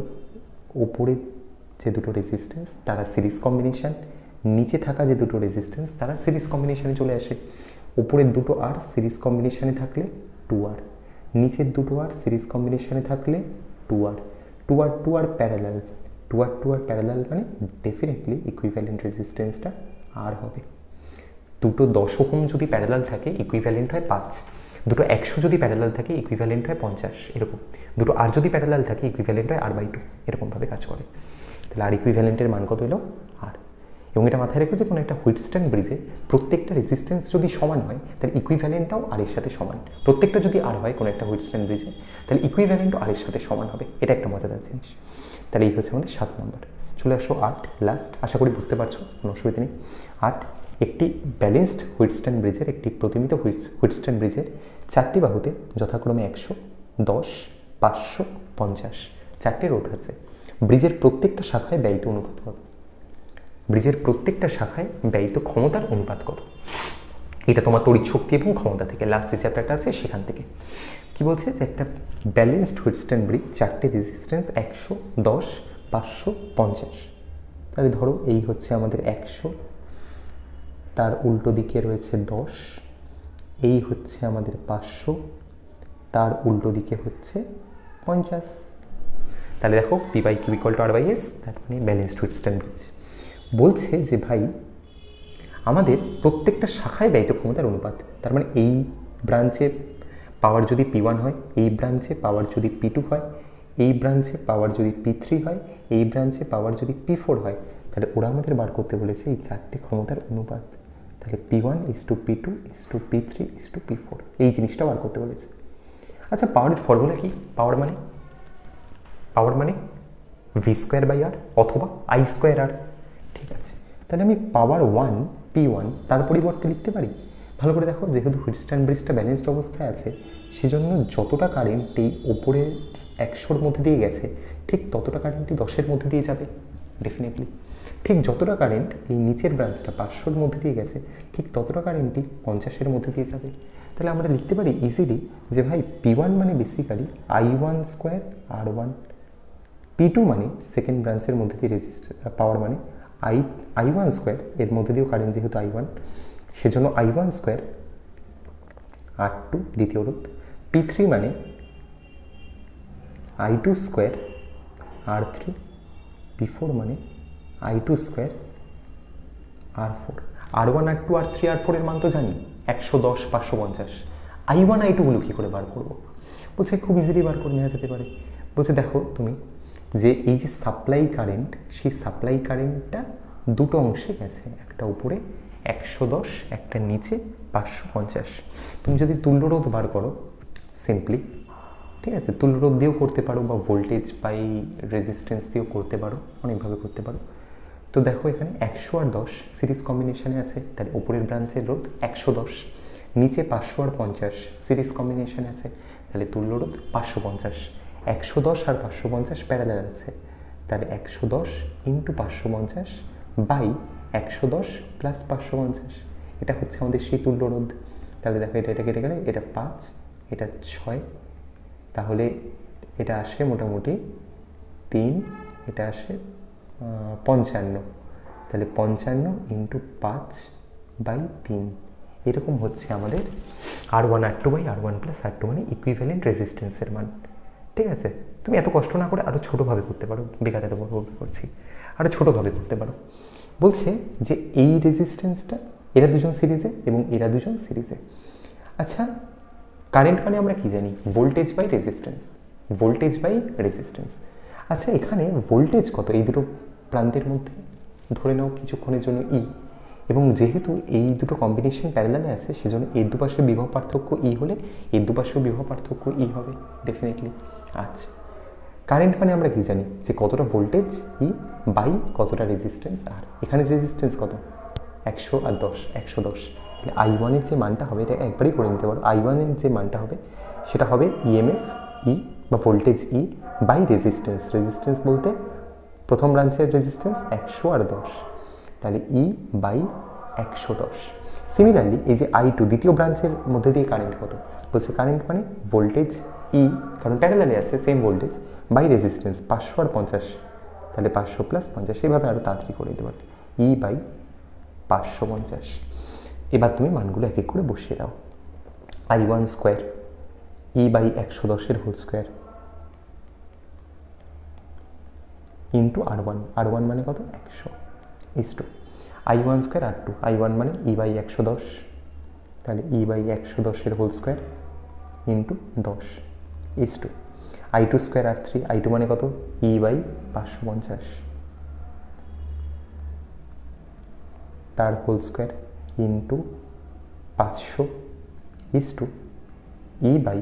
ওপরে যে দুটো রেজিস্ট্যান্স তারা সিরিজ কম্বিনেশন, নিচে থাকা যে দুটো রেজিস্ট্যান্স তারা সিরিজ কম্বিনেশনে চলে আসে। ওপরের দুটো আর সিরিজ কম্বিনেশনে থাকলে 2R, নিচের দুটো আর সিরিজ কম্বিনেশনে থাকলে 2R, 2R 2R parallel, 2R 2R parallel মানে ডেফিনেটলি ইকুইভ্যালেন্ট রেজিস্ট্যান্সটা আর হবে। দুটো 10 ওহম যদি প্যারালাল থাকে ইকুইভ্যালেন্ট হয় 5, দুটো 100 যদি প্যারালাল থাকে ইকুইভ্যালেন্ট হয় 50, এরকম। দুটো আর যদি প্যারালাল থাকে ইকুইভ্যালেন্ট হয় R/2, এরকমভাবে কাজ করে। তাহলে আর ইকুইভ্যালেন্টের মান কত এলো? আর। এবং এটা মাথায় রেখো যে কোনো একটা হুইটস্টোন ব্রিজে প্রত্যেকটা রেজিস্ট্যান্স যদি সমান হয় তাহলে ইকুইভ্যালেন্টটাও আর এর সাথে সমান। প্রত্যেকটা যদি আর হয় কোনো একটা হুইটস্টোন ব্রিজে তাহলে ইকুইভ্যালেন্টও আর এর সাথে সমান হবে। এটা একটা মজাদার জিনিস। তাহলে এই হচ্ছে আমাদের 7 নম্বর। চলে আসো 8, লাস্ট। আশা করি বুঝতে পারছো, কোনো অসুবিধা নেই। 8, একটি ব্যালেন্সড হুইটস্টোন ব্রিজের, একটি প্রতিমিত হুইটস্টোন ব্রিজের 4টি বাহুতে যথাক্রমে 100, 10, 500, 50 4টে রোধ আছে। ব্রিজের প্রত্যেকটা শাখায় ব্যয়িত অনুপাত কত? ব্রিজের প্রত্যেকটা শাখায় ব্যয়িত ক্ষমতার অনুপাত কত? এটা তোমার তড়িৎ শক্তি এবং ক্ষমতা থেকে, লাস্ট যে চ্যাপ্টারটা আছে সেখান থেকে। কি বলছে যে একটা ব্যালেন্সড হুইটস্টোন ব্রিজ 4টে রেজিস্ট্যান্স 100, 10, 500, 50। তাহলে ধরো এই হচ্ছে আমাদের 100, তার উল্টো দিকে রয়েছে 10, এই হচ্ছে আমাদের 500, তার উল্টো দিকে হচ্ছে 50। তাহলে দেখো P/Q = R/S, তার মানে ব্যালেন্সড হুইটস্টোন ব্রিজ। বলছে যে ভাই আমাদের প্রত্যেকটা শাখায় ব্যয়িত ক্ষমতার অনুপাত, তার মানে এই ব্রাঞ্চে পাওয়ার যদি P1 হয়, এই ব্রাঞ্চে পাওয়ার যদি P2 হয়, এই ব্রাঞ্চে পাওয়ার যদি P3 হয়, এই ব্রাঞ্চে পাওয়ার যদি P4 হয়, তাহলে ওরা আমাদের বার করতে বলেছে এই 4টে ক্ষমতার অনুপাত। তাহলে P1 = P2 = P3 = P4, এই জিনিসটা বার করতে বলেছে। আচ্ছা, পাওয়ারের ফর্মুলা কি? পাওয়ার মানে V²/R অথবা I²R। ঠিক আছে, তাহলে আমি পাওয়ার 1 P1 তার পরিবর্তে লিখতে পারি। ভালো করে দেখো, যেহেতু হুইটস্টোন ব্রিজটা ব্যালেন্সড অবস্থায় আছে সেজন্য যতটা কারেন্ট এই ওপরে 100-র মধ্যে দিয়ে গেছে ঠিক ততটা কারেন্টই 10-এর মধ্যে দিয়ে যাবে ডেফিনেটলি। ঠিক যতটা কারেন্ট এই নিচের ব্রাঞ্চটা 500-র মধ্যে দিয়ে গেছে ঠিক ততটা কারেন্টই 50-এর মধ্যে দিয়ে যাবে। তাহলে আমরা লিখতে পারি ইজিলি যে ভাই P1 মানে বেসিক্যালি I1² R1, P2 মানে সেকেন্ড ব্রাঞ্চের মধ্যে দিয়ে পাওয়ার মানে I1² এর মধ্যে দিয়েও কারেন্ট যেহেতু I1 সেজন্য I1² R2 দ্বিতীয় রোধ, P3 মানে I2² R3, P4 মানে I2² R4। R1, R2, R3, R4 এর মান তো জানি 110, 550। I1, I2 গুলো কী করে বার করবো? বলছে খুব ইজিলি বার করে নেওয়া যেতে পারে। বলছে দেখো তুমি যে এই যে সাপ্লাই কারেন্ট, সেই সাপ্লাই কারেন্টটা দুটো অংশে গেছে, একটা উপরে 110, একটা নিচে 550। তুমি যদি তুল্যরোধ বার করো সিম্পলি, ঠিক আছে, তুল্যরোধ দিয়েও করতে পারো বা ভোল্টেজ বাই রেজিস্ট্যান্স দিয়েও করতে পারো, অনেকভাবে করতে পারো। তো দেখো এখানে 100 আর 10 সিরিজ কম্বিনেশনে আছে, তাহলে উপরের ব্রাঞ্চের রোধ 110, নিচে 500 আর 50 সিরিজ কম্বিনেশনে আছে, তাহলে তুল্যরোধ 550। 110 আর 550 প্যারালাল আছে, তাহলে 110 × 550 বাই 110 + 550, এটা হচ্ছে আমাদের সেই তুল্যরোধ। তাহলে দেখো এটা কেটে গেলে এটা 5, এটা 6, তাহলে এটা আসে মোটামুটি 3, এটা আসে 55। তাহলে 55 × 5/3 এরকম হচ্ছে আমাদের R1 R2/R1 + R2 মানে ইকুইভ্যালেন্ট রেজিস্ট্যান্সের মান। ঠিক আছে, তুমি এত কষ্ট না করে আরও ছোটোভাবে করতে পারো, বেকার এত বড় করছি, আরও ছোটোভাবে করতে পারো। বলছে যে এই রেজিস্ট্যান্সটা এরা দুজন সিরিজে এবং এরা দুজন সিরিজে। আচ্ছা, কারেন্ট মানে আমরা কি জানি? Voltage by resistance. আচ্ছা, এখানে ভোল্টেজ কত এই দুটো প্রান্তের মধ্যে? ধরে নাও কিছুক্ষণের জন্য ই, এবং যেহেতু এই দুটো কম্বিনেশন প্যারালালে আছে সেজন্য এর দুপাশের বিভব পার্থক্য ই হলে এর দুপাশের বিভব পার্থক্য ই হবে ডেফিনেটলি। আচ্ছা, কারেন্ট মানে আমরা কি জানি? যে কতটা ভোল্টেজ ই বাই কতটা রেজিস্ট্যান্স আর। এখানে রেজিস্ট্যান্স কত? 100 আর 10, 110। তাহলে I1-এর যে মানটা হবে, এটা একবারই করে নিতে পারো, I1-এর যে মানটা হবে সেটা হবে EMF ই বা ভোল্টেজ ই বাই রেজিস্ট্যান্স বলতে প্রথম ব্রাঞ্চের রেজিস্ট্যান্স 100 আর 10, তাহলে ই বাই 110। সিমিলারলি এই যে I2 দ্বিতীয় ব্রাঞ্চের মধ্যে দিয়ে কারেন্ট কত? বলছে কারেন্ট মানে ভোল্টেজ ই, কারণ প্যারালালে আছে সেম ভোল্টেজ, বাই রেজিস্ট্যান্স 500 আর 50, তাহলে 500 + 50, এইভাবে আরও তাড়াতাড়ি করে দিতে পারবে। ই বাই 550। এবার তুমি মানগুলো এক এক করে বসিয়ে দাও। I1 square E by 110 whole square into R1, R1 মানে কত 100 is to I1 square R2, I1 মানে ই বাই 110, তাহলে E by 110 whole square into 10 is to I2 square R3, I2 মানে কত ই বাই 550 তার whole square into 500 is to E by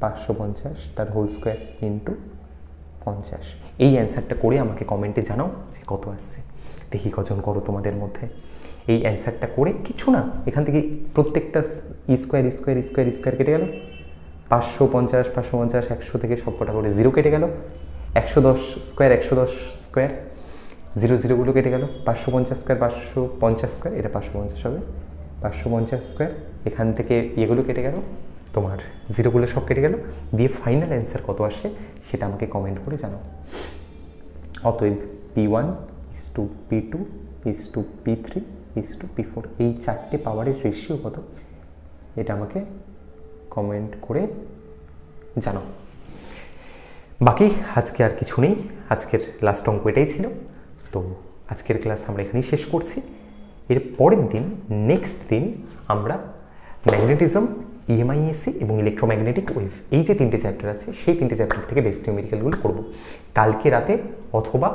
550 তার whole square into 50। এই অ্যান্সারটা করে আমাকে কমেন্টে জানাও যে কত আসছে, দেখি কজন করো তোমাদের মধ্যে। এই অ্যান্সারটা করে কিছু না, এখান থেকে প্রত্যেকটা ই স্কোয়ার ই স্কোয়ার ই স্কোয়ার ই স্কোয়ার কেটে গেল, 550 550 100 থেকে সব কটা করে 0 কেটে গেল, 110 স্কোয়ার 110 স্কোয়ার 0 0গুলো কেটে গেল, 550 স্কোয়ার 550 স্কোয়ার, এটা 550 হবে, 550 স্কোয়ার, এখান থেকে এগুলো কেটে গেল, তোমার 0গুলো সব কেটে গেল, দিয়ে ফাইনাল অ্যান্সার কত আসে সেটা আমাকে কমেন্ট করে জানাও। অতএব P1 is to P2 is to P3 is to P4, এই চারটে পাওয়ারের রেশিও কত এটা আমাকে কমেন্ট করে জানাও। বাকি আজকে আর কিছু নেই, আজকের লাস্ট অঙ্ক এটাই ছিল। তো আজকের ক্লাস আমরা এখানেই শেষ করছি। এর পরের দিন নেক্সট দিন আমরা ম্যাগনেটিজম, EMIAC এবং ইলেকট্রোম্যাগনেটিক ওয়েভ, এই যে তিনটে চ্যাপ্টার আছে সেই তিনটে চ্যাপ্টার থেকে বেস্ট নিউমেরিক্যালগুলো করবো। কালকে রাতে অথবা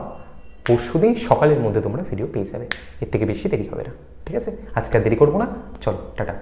পরশুদিন সকালের মধ্যে তোমরা ভিডিও পেয়ে যাবে, এর থেকে বেশি দেরি হবে না। ঠিক আছে, আজকে আর দেরি করবো না, চলো টাটা।